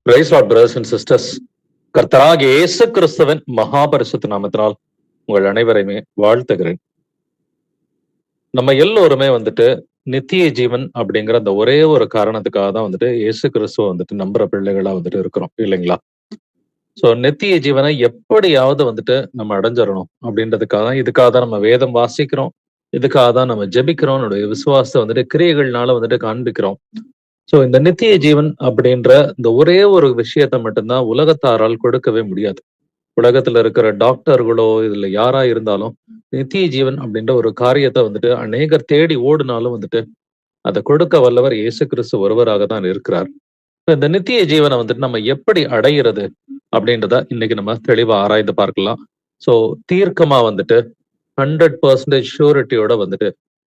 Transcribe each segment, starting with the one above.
Price lord brothers and sisters. கர்த்தராகிய இயேசு கிறிஸ்துவின் மகாபரிசுத்த நாமத்தினால் உங்கள் அனைவரையுமே வாழ்த்துகிறேன். நம்ம எல்லோருமே நித்திய ஜீவன் அப்படிங்கிற அந்த ஒரே ஒரு காரணத்துக்காக தான் இயேசு கிறிஸ்துவ நம்புற பிள்ளைகளா இருக்கிறோம் இல்லைங்களா? சோ நித்திய ஜீவனை எப்படியாவது நம்ம அடைஞ்சிடணும் அப்படின்றதுக்காக தான், இதுக்காக தான் நம்ம வேதம் வாசிக்கிறோம், இதுக்காக தான் நம்ம ஜெபிக்கிறோம், நம்முடைய விசுவாசத்தை கிரியைகள்னால காண்பிக்கிறோம். சோ இந்த நித்திய ஜீவன் அப்படின்ற இந்த ஒரே ஒரு விஷயத்த மட்டும்தான் உலகத்தாரால் கொடுக்கவே முடியாது. உலகத்துல இருக்கிற டாக்டர்களோ இதுல யாரா இருந்தாலும் நித்திய ஜீவன் அப்படின்ற ஒரு காரியத்தை அநேகர் தேடி ஓடுனாலும் அதை கொடுக்க வல்லவர் இயேசு கிறிஸ்து ஒருவராக தான் இருக்கிறார். இந்த நித்திய ஜீவனை நம்ம எப்படி அடையிறது அப்படின்றத இன்னைக்கு நம்ம தெளிவா ஆராய்ந்து பார்க்கலாம். சோ தீர்க்கமா 100% ஷூரிட்டியோட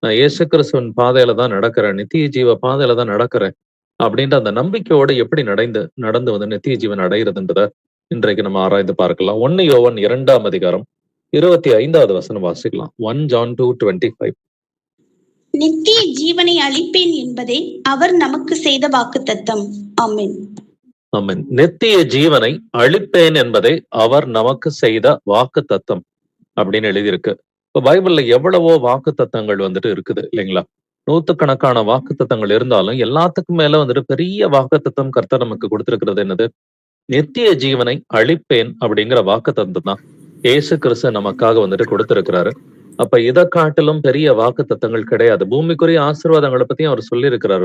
நான் இயேசு கிறிஸ்துவின் பாதையில தான் நடக்கிறேன், நித்திய ஜீவ பாதையில தான் நடக்கிறேன் அப்படின்ற அந்த நம்பிக்கையோட எப்படி நடந்து நித்திய ஜீவன் அடைகிறதுன்றத இன்றைக்கு நம்ம ஆராய்ந்து பார்க்கலாம். 1 யோவான் 2ஆம் அதிகாரம் 25வது வசனம் வாசிக்கலாம். 1 John 2:25. நித்திய ஜீவனை அளிப்பேன் என்பதே அவர் நமக்கு செய்த வாக்குத்தத்தம். ஆமென். ஆமென். நித்திய ஜீவனை அளிப்பேன் என்பதே அவர் நமக்கு செய்த வாக்குத்தத்தம் அப்படின்னு எழுதியிருக்கு. இப்போ பைபிள்ல எவ்வளவோ வாக்குத்தத்தங்கள் இருக்குது இல்லைங்களா? நூத்துக்கணக்கான வாக்குத்தத்தங்கள் இருந்தாலும் எல்லாத்துக்கும் மேல பெரிய வாக்குத்தத்தம் கர்த்தர் நமக்கு கொடுத்திருக்கிறது என்னது? நித்திய ஜீவனை அளிப்பேன் அப்படிங்கிற வாக்குத்தத்தம் தான் இயேசு கிறிஸ்து நமக்காக கொடுத்திருக்கிறாரு. அப்ப இதை காட்டிலும் பெரிய வாக்குத்தத்தங்கள் கிடையாது. பூமிக்குரிய ஆசீர்வாதங்களை பத்தியும் அவர் சொல்லி இருக்கிறாரு.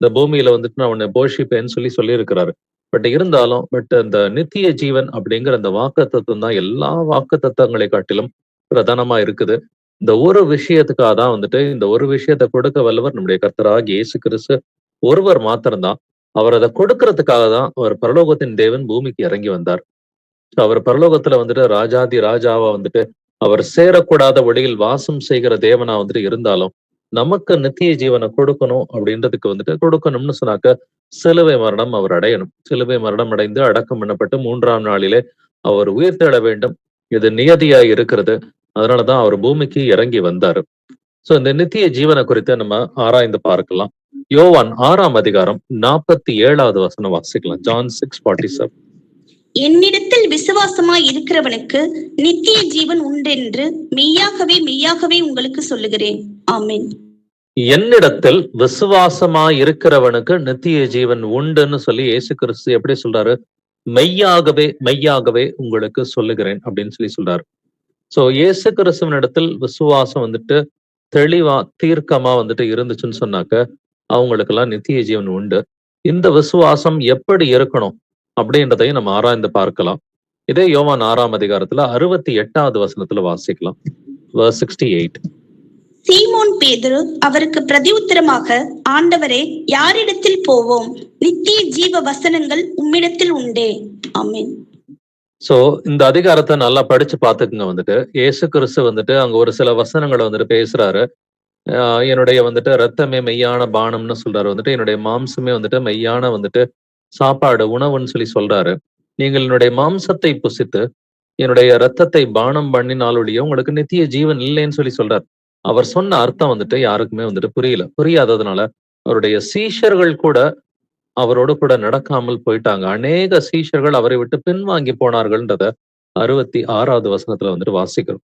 இந்த பூமியில நான் உன்னை போஷிப்பேன்னு சொல்லி இருக்கிறாரு. இருந்தாலும் அந்த நித்திய ஜீவன் அப்படிங்கிற அந்த வாக்குத்தத்தம் தான் எல்லா வாக்குத்தத்தங்களை காட்டிலும் பிரதானமா இருக்குது. இந்த ஒரு விஷயத்துக்காக தான் இந்த ஒரு விஷயத்தை கொடுக்க வல்லவர் நம்முடைய கர்த்தராகிய இயேசு கிறிஸ்து ஒருவர் மாத்திரம்தான். அவர் அதை கொடுக்கறதுக்காக தான் அவர் பரலோகத்தின் தேவன் பூமிக்கு இறங்கி வந்தார். அவர் பரலோகத்துல ராஜாதி ராஜாவா அவர் சேரக்கூடாத வழியில் வாசம் செய்கிற தேவனா இருந்தாலும் நமக்கு நித்திய ஜீவனை கொடுக்கணும் அப்படின்றதுக்கு கொடுக்கணும்னு சொன்னாக்க சிலுவை மரணம் அவர் அடையணும். சிலுவை மரணம் அடைந்து அடக்கம் பண்ணப்பட்டு 3ஆம் நாளிலே அவர் உயிர்த்தெழ வேண்டும். இது நியதியா இருக்கிறது. அதனாலதான் அவர் பூமிக்கு இறங்கி வந்தாரு. சோ இந்த நித்திய ஜீவனை குறித்து நம்ம ஆராய்ந்து பார்க்கலாம். யோவான் 6ஆம் அதிகாரம் 47வது வசனம் வாசிக்கலாம். John 6:47. என்னிடத்தில் விசுவாசமாய் இருக்கிறவனுக்கு நித்திய ஜீவன் உண்டென்று மெய்யாகவே மெய்யாகவே உங்களுக்கு சொல்லுகிறேன். ஆமென். என்னிடத்தில் விசுவாசமாய் இருக்கிறவனுக்கு நித்திய ஜீவன் உண்டுன்னு சொல்லி இயேசு கிறிஸ்து எப்படி சொல்றாரு? மெய்யாகவே மெய்யாகவே உங்களுக்கு சொல்லுகிறேன் அப்படின்னு சொல்றாரு. சோ இயேசு கிறிஸ்துவனிடத்தில் விசுவாசம் தெளிவா தீர்க்கமா இருந்துச்சுன்னு சொன்னாக்க அவங்களுக்கு எல்லாம் நித்திய ஜீவன் உண்டு. இந்த விசுவாசம் எப்படி இருக்கணும் அப்படின்றதையும் நம்ம ஆராய்ந்து பார்க்கலாம். இதே யோவான் 6ஆம் அதிகாரத்துல 68வது வசனத்துல வாசிக்கலாம். Verse 68. சீமோன் பேதுரு அவருக்கு பிரதியுத்தரமாக, ஆண்டவரே, யாரிடத்தில் போவோம்? நித்திய ஜீவ வசனங்கள் உம்மிடத்தில் உண்டே. ஆமென். சோ இந்த அதிகாரத்தை நல்லா படிச்சு பாத்துக்குங்க. இயேசு கிறிஸ்து அங்க ஒரு சில வசனங்களை பேசுறாரு. என்னுடைய ரத்தமே மெய்யான பானம்னு சொல்றாரு. என்னுடைய மாம்சமே மெய்யான சாப்பாடு உணவுன்னு சொல்றாரு. நீங்கள் என்னுடைய மாம்சத்தை புசித்து என்னுடைய ரத்தத்தை பானம் பண்ணினாலுடைய உங்களுக்கு நித்திய ஜீவன் இல்லைன்னு சொல்றாரு. அவர் சொன்ன அர்த்தம் யாருக்குமே புரியாததுனால அவருடைய சீஷர்கள் கூட அவரோடு கூட நடக்காமல் போயிட்டாங்க. அநேக சீஷர்கள் அவரை விட்டு பின்வாங்கி போனார்கள்ன்றத 66வது வசனத்துல வாசிக்கிறோம்.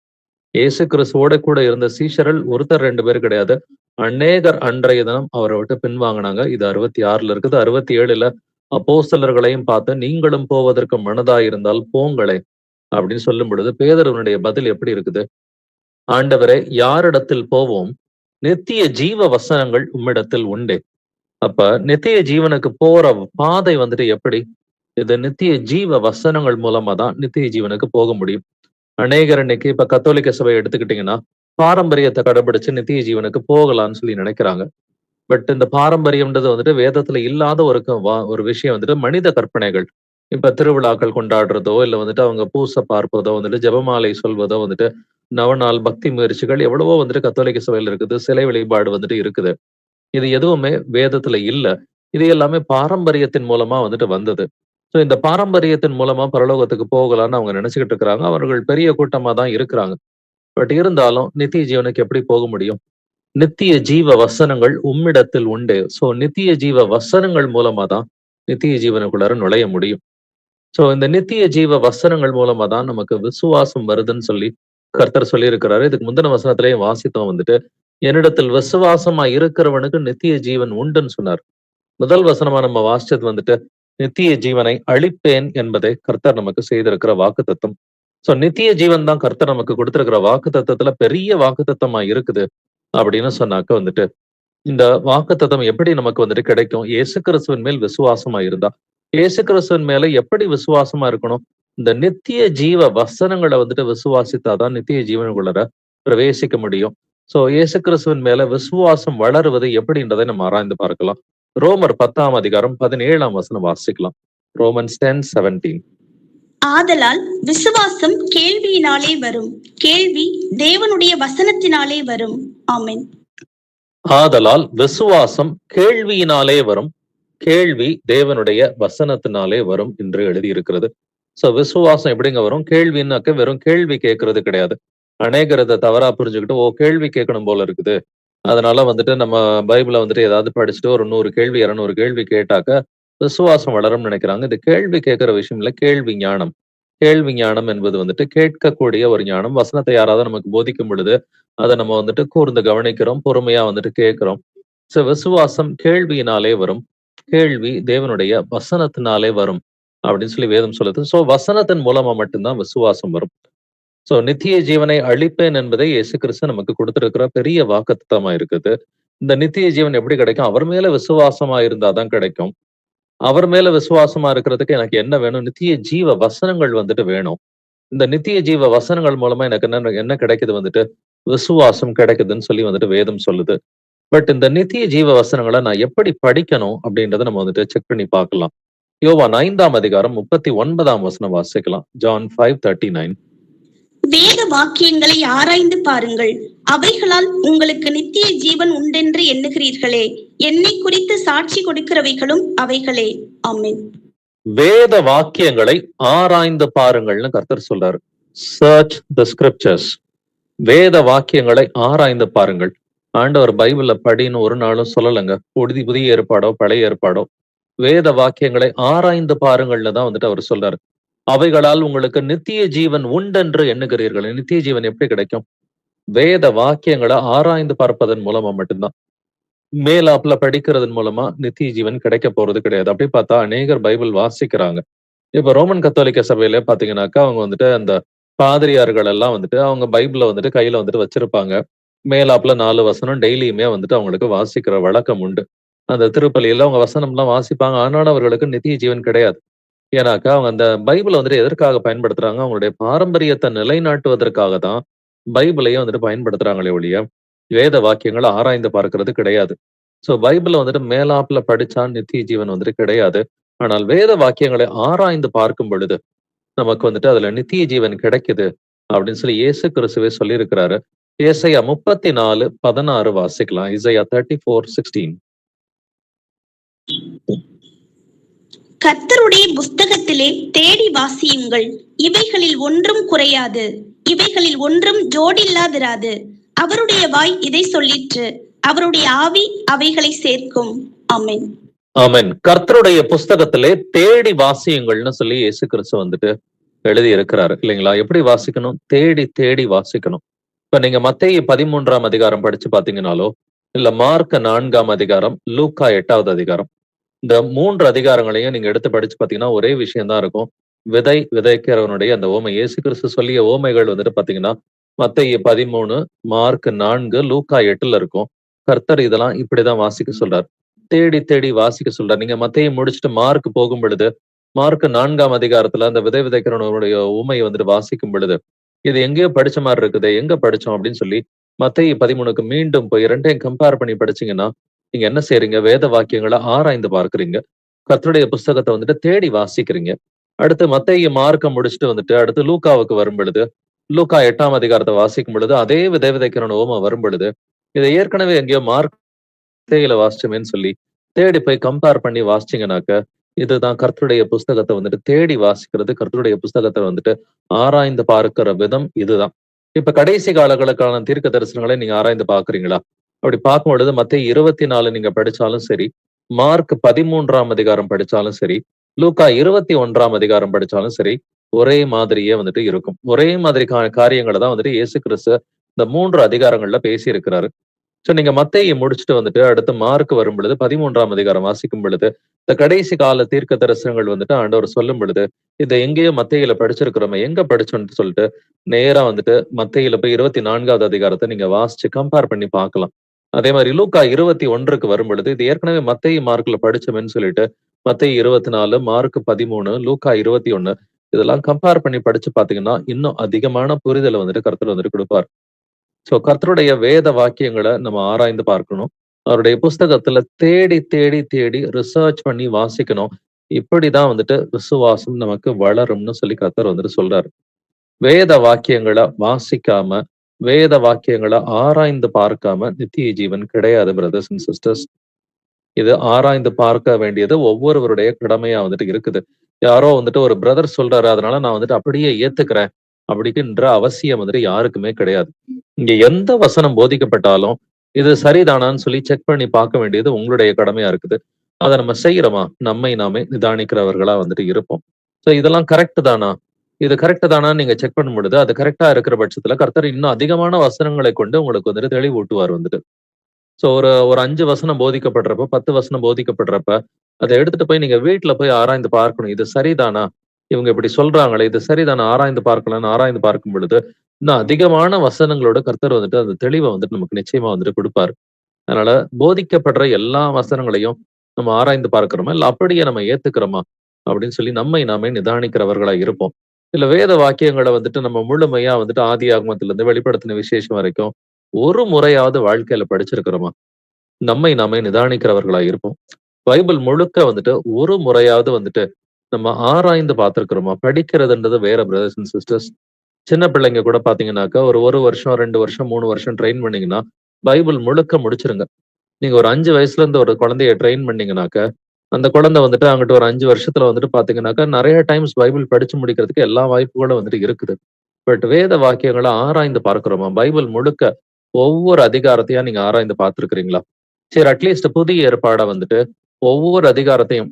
இயேசு கிறிஸ்துவோட கூட இருந்த சீஷர்கள் ஒருத்தர் 2 பேர் கிடையாது, அநேகர் அன்றைய தினம் அவரை விட்டு பின்வாங்கினாங்க. இது 66ல இருக்குது. 67ல அப்போஸ்தலர்களையும் பார்த்து, நீங்களும் போவதற்கு மனதாயிருந்தால் போங்களே அப்படின்னு சொல்லும் பொழுது பேதுருவினுடைய பதில் எப்படி இருக்குது? ஆண்டவரே, யாரிடத்தில் போவோம்? நித்திய ஜீவ வசனங்கள் உம்மிடத்தில் உண்டே. அப்ப நித்திய ஜீவனுக்கு போற பாதை எப்படி? இது நித்திய ஜீவ வசனங்கள் மூலமா தான் நித்திய ஜீவனுக்கு போக முடியும். அநேகர் இன்னைக்கு இப்ப கத்தோலிக்க சபையை எடுத்துக்கிட்டீங்கன்னா பாரம்பரியத்தை கடைபிடிச்சு நித்திய ஜீவனுக்கு போகலான்னு நினைக்கிறாங்க. பட் இந்த பாரம்பரியம்ன்றது வேதத்துல இல்லாத ஒரு விஷயம். மனித கற்பனைகள். இப்ப திருவிழாக்கள் கொண்டாடுறதோ இல்ல அவங்க பூசை பார்ப்பதோ ஜெபமாலை சொல்வதோ நவநாள் பக்தி முயற்சிகள் எவ்வளவோ கத்தோலிக்க சபையில இருக்குது. சிலை வழிபாடு இருக்குது. இது எதுவுமே வேதத்துல இல்ல. இது எல்லாமே பாரம்பரியத்தின் மூலமா வந்தது. சோ இந்த பாரம்பரியத்தின் மூலமா பரலோகத்துக்கு போகலான்னு அவங்க நினைச்சுக்கிட்டு இருக்கிறாங்க. அவர்கள் பெரிய கூட்டமா தான் இருக்கிறாங்க. பட் இருந்தாலும் நித்திய ஜீவனுக்கு எப்படி போக முடியும்? நித்திய ஜீவ வசனங்கள் உம்மிடத்தில் உண்டு. சோ நித்திய ஜீவ வசனங்கள் மூலமா தான் நித்திய ஜீவனுக்குள்ளார நுழைய முடியும். சோ இந்த நித்திய ஜீவ வசனங்கள் மூலமா தான் நமக்கு விசுவாசம் வருதுன்னு சொல்லி கர்த்தர் சொல்லியிருக்கிறாரு. இதுக்கு முந்தின வசனத்திலேயே வாசித்தோம் வந்துட்டு, என்னிடத்தில் விசுவாசமா இருக்கிறவனுக்கு நித்திய ஜீவன் உண்டுன்னு சொன்னார். முதல் வசனமா நம்ம வாசிச்சது வந்துட்டு, நித்திய ஜீவனை அளிப்பேன் என்பதை கர்த்தர் நமக்கு செய்திருக்கிற வாக்குத்தத்தம். சோ நித்திய ஜீவன் தான் கர்த்தர் நமக்கு கொடுத்திருக்கிற வாக்குத்தத்தத்துல பெரிய வாக்குத்தத்தமா இருக்குது அப்படின்னு சொன்னாக்க வந்துட்டு, இந்த வாக்குத்தத்தம் எப்படி நமக்கு வந்துட்டு கிடைக்கும்? இயேசு கிறிஸ்துவின் மேல் விசுவாசமா இருந்தா. இயேசு கிறிஸ்துவின் மேல எப்படி விசுவாசமா இருக்கணும்? இந்த நித்திய ஜீவ வசனங்களை வந்துட்டு விசுவாசித்தாதான் நித்திய ஜீவனுக்குள்ளர பிரவேசிக்க முடியும். சோ இயேசு கிறிஸ்துவின் மேல விசுவாசம் வளருவது எப்படின்றதை நம்ம ஆராய்ந்து பார்க்கலாம். ரோமர் 10ஆம் அதிகாரம் 17ஆம் வசனம் வாசிக்கலாம். ரோமன்ஸ் 10:17. ஆதலால் விசுவாசம் கேள்வியினாலே வரும், கேள்வி தேவனுடைய வசனத்தினாலே வரும். ஆமென். ஆதலால் விசுவாசம் கேள்வியினாலே வரும், கேள்வி தேவனுடைய வசனத்தினாலே வரும் என்று எழுதியிருக்கிறது. சோ விசுவாசம் எப்படிங்க வரும்? கேள்வின்னாக்க வெறும் கேள்வி கேட்கறது கிடையாது. அநேகர் இதை தவறா புரிஞ்சுக்கிட்டு, ஓ கேள்வி கேட்கணும் போல இருக்குது, அதனால வந்துட்டு நம்ம பைபிளை வந்துட்டு ஏதாவது படிச்சுட்டு ஒரு 100 கேள்வி 200 கேள்வி கேட்டாக்க விசுவாசம் வளரும்னு நினைக்கிறாங்க. இது கேள்வி கேட்கிற விஷயம் இல்ல, கேள்வி ஞானம். கேள்வி ஞானம் என்பது வந்துட்டு கேட்கக்கூடிய ஒரு ஞானம். வசனத்தை யாராவது நமக்கு போதிக்கும் பொழுது அதை நம்ம வந்துட்டு கூர்ந்து கவனிக்கிறோம், பொறுமையா வந்துட்டு கேட்கிறோம். சோ விசுவாசம் கேள்வியினாலே வரும், கேள்வி தேவனுடைய வசனத்தினாலே வரும் அப்படின்னு சொல்லி வேதம் சொல்லுது. சோ வசனத்தின் மூலமா மட்டும்தான் விசுவாசம் வரும். சோ நித்திய ஜீவனை அளிப்பேன் என்பதை இயேசு கிறிஸ்து நமக்கு கொடுத்திருக்கிற பெரிய வாக்குத்தத்தமா இருக்குது. இந்த நித்திய ஜீவன் எப்படி கிடைக்கும்? அவர் மேல விசுவாசமா இருந்தாதான் கிடைக்கும். அவர் மேல விசுவாசமா இருக்கிறதுக்கு எனக்கு என்ன வேணும்? நித்திய ஜீவ வசனங்கள் வந்துட்டு வேணும். இந்த நித்திய ஜீவ வசனங்கள் மூலமா எனக்கு என்ன கிடைக்குது வந்துட்டு? விசுவாசம் கிடைக்குதுன்னு சொல்லி வந்துட்டு வேதம் சொல்லுது. பட் இந்த நித்திய ஜீவ வசனங்களை நான் எப்படி படிக்கணும் அப்படின்றத நம்ம வந்துட்டு செக் பண்ணி பார்க்கலாம். யோவான் 5ஆம் அதிகாரம் 39ஆம் வசனம் வாசிக்கலாம். ஜான் 5:39. வேத வாக்கியங்களை ஆராய்ந்து பாருங்கள், அவைகளால் உங்களுக்கு நித்திய ஜீவன் உண்டென்று எண்ணுகிறீர்களே, என்னை குறித்து சாட்சி கொடுக்கிறவைகளும் அவைகளே. ஆமென். வேத வாக்கியங்களை ஆராய்ந்து பாருங்கள்னு கர்த்தர் சொல்றாரு. Search the scriptures. வேத வாக்கியங்களை ஆராய்ந்து பாருங்கள். ஆண்டவர் பைபிள்ல படின்னு ஒரு நாளும் சொல்லலைங்க. புதிய ஏற்பாடோ பழைய ஏற்பாடோ, வேத வாக்கியங்களை ஆராய்ந்து பாருங்கள்னு தான் வந்துட்டு அவர் சொல்றாரு. அவைகளால் உங்களுக்கு நித்திய ஜீவன் உண்டென்று எண்ணுகிறீர்கள். நித்திய ஜீவன் எப்படி கிடைக்கும்? வேத வாக்கியங்களை ஆராய்ந்து பார்ப்பதன் மூலமா மட்டும்தான். மேலாப்ல படிக்கிறதன் மூலமா நித்திய ஜீவன் கிடைக்க போறது கிடையாது. அப்படி பார்த்தா அநேகர் பைபிள் வாசிக்கிறாங்க. இப்ப ரோமன் கத்தோலிக்க சபையில பாத்தீங்கன்னாக்கா அவங்க வந்துட்டு அந்த பாதிரியார்கள் எல்லாம் வந்துட்டு அவங்க பைபிள வந்துட்டு கையில வந்துட்டு வச்சிருப்பாங்க. மேலாப்ல 4 வசனம் டெய்லியுமே வந்துட்டு அவங்களுக்கு வாசிக்கிற வழக்கம் உண்டு. அந்த திருப்பலியில அவங்க வசனம் எல்லாம் வாசிப்பாங்க. ஆனாலும் அவர்களுக்கு நித்திய ஜீவன் கிடையாது. ஏன்னாக்கா அவங்க அந்த பைபிளை வந்துட்டு எதற்காக பயன்படுத்துறாங்க? அவங்களுடைய பாரம்பரியத்தை நிலைநாட்டுவதற்காக தான் பைபிளையும் வந்துட்டு பயன்படுத்துறாங்களே ஒழிய வேத வாக்கியங்களை ஆராய்ந்து பார்க்கிறது கிடையாது. சோ பைபிளை வந்துட்டு மேலாப்ல படிச்சா நித்திய ஜீவன் வந்துட்டு கிடையாது. ஆனால் வேத வாக்கியங்களை ஆராய்ந்து பார்க்கும் பொழுது நமக்கு வந்துட்டு அதுல நித்திய ஜீவன் கிடைக்குது அப்படின்னு சொல்லி இயேசு கிறிஸ்துவே சொல்லியிருக்கிறாரு. ஏசாயா 34:16 வாசிக்கலாம். இசையா 34:16. கர்த்தருடைய புஸ்தகத்திலே தேடி வாசியுங்கள், இவைகளில் ஒன்றும் குறையாது, இவைகளில் ஒன்றும் ஜோடில்லாதிராது. அவருடைய வாய் இதை சொல்லிற்று, அவருடைய ஆவி அவைகளை சேர்க்கும். ஆமென். ஆமென். கர்த்தருடைய புஸ்தகத்திலே தேடி வாசியுங்கள்னு சொல்லி இயேசு கிறிஸ்து வந்துட்டு எழுதி இருக்கிறாரு இல்லைங்களா? எப்படி வாசிக்கணும்? தேடி தேடி வாசிக்கணும். இப்ப நீங்க மத்தேயு 13ஆம் அதிகாரம் படிச்சு பாத்தீங்கன்னாலோ, இல்ல மார்க் 4ஆம் அதிகாரம், லூக்கா 8வது அதிகாரம், இந்த 3 அதிகாரங்களையும் நீங்க எடுத்து படிச்சு பாத்தீங்கன்னா ஒரே விஷயம் தான் இருக்கும். விதைக்கிறவனுடைய அந்த ஓமை. இயேசு கிறிஸ்து சொல்லிய ஓமைகள் வந்துட்டு பாத்தீங்கன்னா மத்தேயு 13, மார்க் 4, லூக்கா 8ல இருக்கும். கர்த்தர் இதெல்லாம் இப்படிதான் வாசிக்க சொல்றார். தேடி தேடி வாசிக்க சொல்றார். நீங்க மத்தேயு முடிச்சுட்டு மார்க் போகும் பொழுது, மார்க் 4ஆம் அதிகாரத்துல அந்த விதைக்கிறவனுடைய ஊமையை வந்துட்டு வாசிக்கும் பொழுது, இது எங்கேயோ படிச்ச மாதிரி இருக்குது, எங்க படிச்சோம் அப்படின்னு சொல்லி மத்தேயு 13க்கு மீண்டும் போய் 2யும் கம்பேர் பண்ணி படிச்சீங்கன்னா நீங்க என்ன செய்றீங்க? வேத வாக்கியங்களை ஆராய்ந்து பார்க்கிறீங்க. கர்த்தருடைய புஸ்தகத்தை வந்துட்டு தேடி வாசிக்கிறீங்க. அடுத்து மத்தேயு மார்க்க முடிச்சுட்டு வந்துட்டு அடுத்து லூக்காவுக்கு வரும் பொழுது, லூக்கா 8ஆம் அதிகாரத்தை வாசிக்கும் பொழுது அதே விதைக்கிறவன் ஓமை வரும் பொழுது, இதை ஏற்கனவே எங்கேயோ மார்க் மத்தேயுல வாசிச்சோமேன்னு சொல்லி தேடி போய் கம்பேர் பண்ணி வாசிச்சீங்கன்னாக்க, இதுதான் கர்த்தருடைய புஸ்தகத்தை வந்துட்டு தேடி வாசிக்கிறது. கர்த்தருடைய புஸ்தகத்தை வந்துட்டு ஆராய்ந்து பார்க்கிற விதம் இதுதான். இப்ப கடைசி காலங்களுக்கான தீர்க்க தரிசனங்களை நீங்க ஆராய்ந்து பாக்குறீங்களா? அப்படி பார்க்கும் பொழுது மத்தேயு 24 நீங்க படிச்சாலும் சரி, மார்க் 13ஆம் அதிகாரம் படிச்சாலும் சரி, லூக்கா 21ஆம் அதிகாரம் படிச்சாலும் சரி, ஒரே மாதிரியே வந்துட்டு இருக்கும். ஒரே மாதிரி காரியங்கள தான் வந்துட்டு இயேசு கிறிஸ்து இந்த 3 அதிகாரங்கள்ல பேசியிருக்கிறாரு. சோ நீங்க மத்தேய முடிச்சுட்டு வந்துட்டு அடுத்து மார்க் வரும்பொழுது 13ஆம் அதிகாரம் வாசிக்கும் பொழுது, இந்த கடைசி கால தீர்க்க தரிசனங்கள் வந்துட்டு ஆண்டவர் சொல்லும் பொழுது, இத எங்கேயோ மத்தேயுல படிச்சிருக்கிறோமே, எங்க படிச்சோம்ன்னு சொல்லிட்டு, நேரா வந்துட்டு மத்தேயுல போய் 24வது அதிகாரத்த நீங்க வாசிச்சு கம்பேர் பண்ணி பார்க்கலாம். அதே மாரி லூக்கா 21க்கு வரும்பொழுது, இது ஏற்கனவே மத்தேயு, மார்க்ல படிச்சோமேன்னு சொல்லிட்டு, மத்தேயு 24, மார்க் 13, லூக்கா 21 இதெல்லாம் கம்பேர் பண்ணி படிச்சு பார்த்தீங்கன்னா, இன்னும் அதிகமான புரிதல வந்துட்டு கர்த்தர் வந்துட்டு குடுப்பார். சோ கர்த்தருடைய வேத வாக்கியங்கள நம்ம ஆராய்ந்து பார்க்கணும். அவருடைய புஸ்தகத்துல தேடி, தேடி, தேடி ரிசர்ச் பண்ணி வாசிக்கணும். இப்படிதான் வந்துட்டு விசுவாசம் நமக்கு வளரும்னு சொல்லி கர்த்தர் வந்துட்டு சொல்றாரு. வேத வாக்கியங்கள வாசிக்காம, வேத வாக்கியங்கள ஆராய்ந்து பார்க்காம நித்திய ஜீவன் கிடையாது பிரதர்ஸ் அண்ட் சிஸ்டர்ஸ். இது ஆராய்ந்து பார்க்க வேண்டியது ஒவ்வொருவருடைய கடமையா வந்துட்டு இருக்குது. யாரோ வந்துட்டு ஒரு பிரதர் சொல்றாரு, அதனால நான் வந்துட்டு அப்படியே ஏத்துக்கிறேன். அப்படின்ற அவசியம் வந்துட்டு யாருக்குமே கிடையாது. இங்க எந்த வசனம் போதிக்கப்பட்டாலும், இது சரிதானான்னு சொல்லி செக் பண்ணி பார்க்க வேண்டியது உங்களுடைய கடமையா இருக்குது. அத நம்ம செய்றோமா? நம்மை நாமே நிதானிக்கிறவர்களா வந்துட்டு இருப்போம். சோ இதெல்லாம் கரெக்ட் தானா? இது கரெக்ட் தானான்னு நீங்க செக் பண்ணும் பொழுது, அது கரெக்ட்டா இருக்கிற பட்சத்துல கர்த்தர் இன்னும் அதிகமான வசனங்களை கொண்டு உங்களுக்கு வந்துட்டு தெளிவூட்டுவார் வந்துட்டு. சோ ஒரு ஒரு 5 வசனம் போதிக்கப்படுறப்ப, 10 வசனம் போதிக்கப்படுறப்ப, அத எடுத்துட்டு போய் நீங்க வீட்ல போய் ஆராய்ந்து பார்க்கணும். இது சரிதானா? இவங்க இப்படி சொல்றாங்களே, இது சரிதானா? ஆராய்ந்து பார்க்கலாம்ன்னு ஆராய்ந்து பார்க்கும் பொழுது, இன்னும் அதிகமான வசனங்களோட கர்த்தர் வந்துட்டு அந்த தெளிவ வந்துட்டு நமக்கு நிச்சயமா வந்துட்டு குடுப்பாரு. அதனால போதிக்கப்படுற எல்லா வசனங்களையும் நம்ம ஆராய்ந்து பார்க்கிறோமா? இல்ல அப்படியே நம்ம ஏத்துக்கிறோமா? அப்படின்னு சொல்லி நம்மை நாமே நிதானிக்கிறவர்களா இருப்போம். இல்ல வேத வாக்கியங்கள வந்துட்டு நம்ம முழுமையா வந்துட்டு ஆதியாகமத்திலிருந்து வெளிப்படுத்தின விசேஷம் வரைக்கும் ஒரு முறையாவது வாழ்க்கையில படிச்சிருக்கிறோமா? நம்மை நாமே நிதானிக்கிறவர்களா இருப்போம். பைபிள் முழுக்க வந்துட்டு ஒரு முறையாவது வந்துட்டு நம்ம ஆராய்ந்து பார்த்திருக்கிறோமா? படிக்கிறதுன்றது வேற பிரதர்ஸ் அண்ட் சிஸ்டர்ஸ். சின்ன பிள்ளைங்க கூட பார்த்தீங்கன்னாக்கா, ஒரு 1 வருஷம், 2 வருஷம், 3 வருஷம் ட்ரெயின் பண்ணீங்கன்னா, பைபிள் முழுக்க முடிச்சிருங்க. நீங்க ஒரு 5 வயசுல இருந்து ஒரு குழந்தைய ட்ரெயின் பண்ணீங்கன்னாக்க, அந்த குழந்தை வந்துட்டு அங்கிட்டு ஒரு 5 வருஷத்துல வந்துட்டு பார்த்தீங்கன்னாக்கா, நெறைய டைம்ஸ் பைபிள் படிச்சு முடிக்கிறதுக்கு எல்லா வாய்ப்புகளும் வந்துட்டு இருக்குது. பட் வேத வாக்கியங்கள ஆராய்ந்து பார்க்கிறோமா? பைபிள் முழுக்க ஒவ்வொரு அதிகாரத்தையா நீங்க ஆராய்ந்து பார்த்திருக்கிறீங்களா? சரி அட்லீஸ்ட் புதிய ஏற்பாட வந்துட்டு ஒவ்வொரு அதிகாரத்தையும்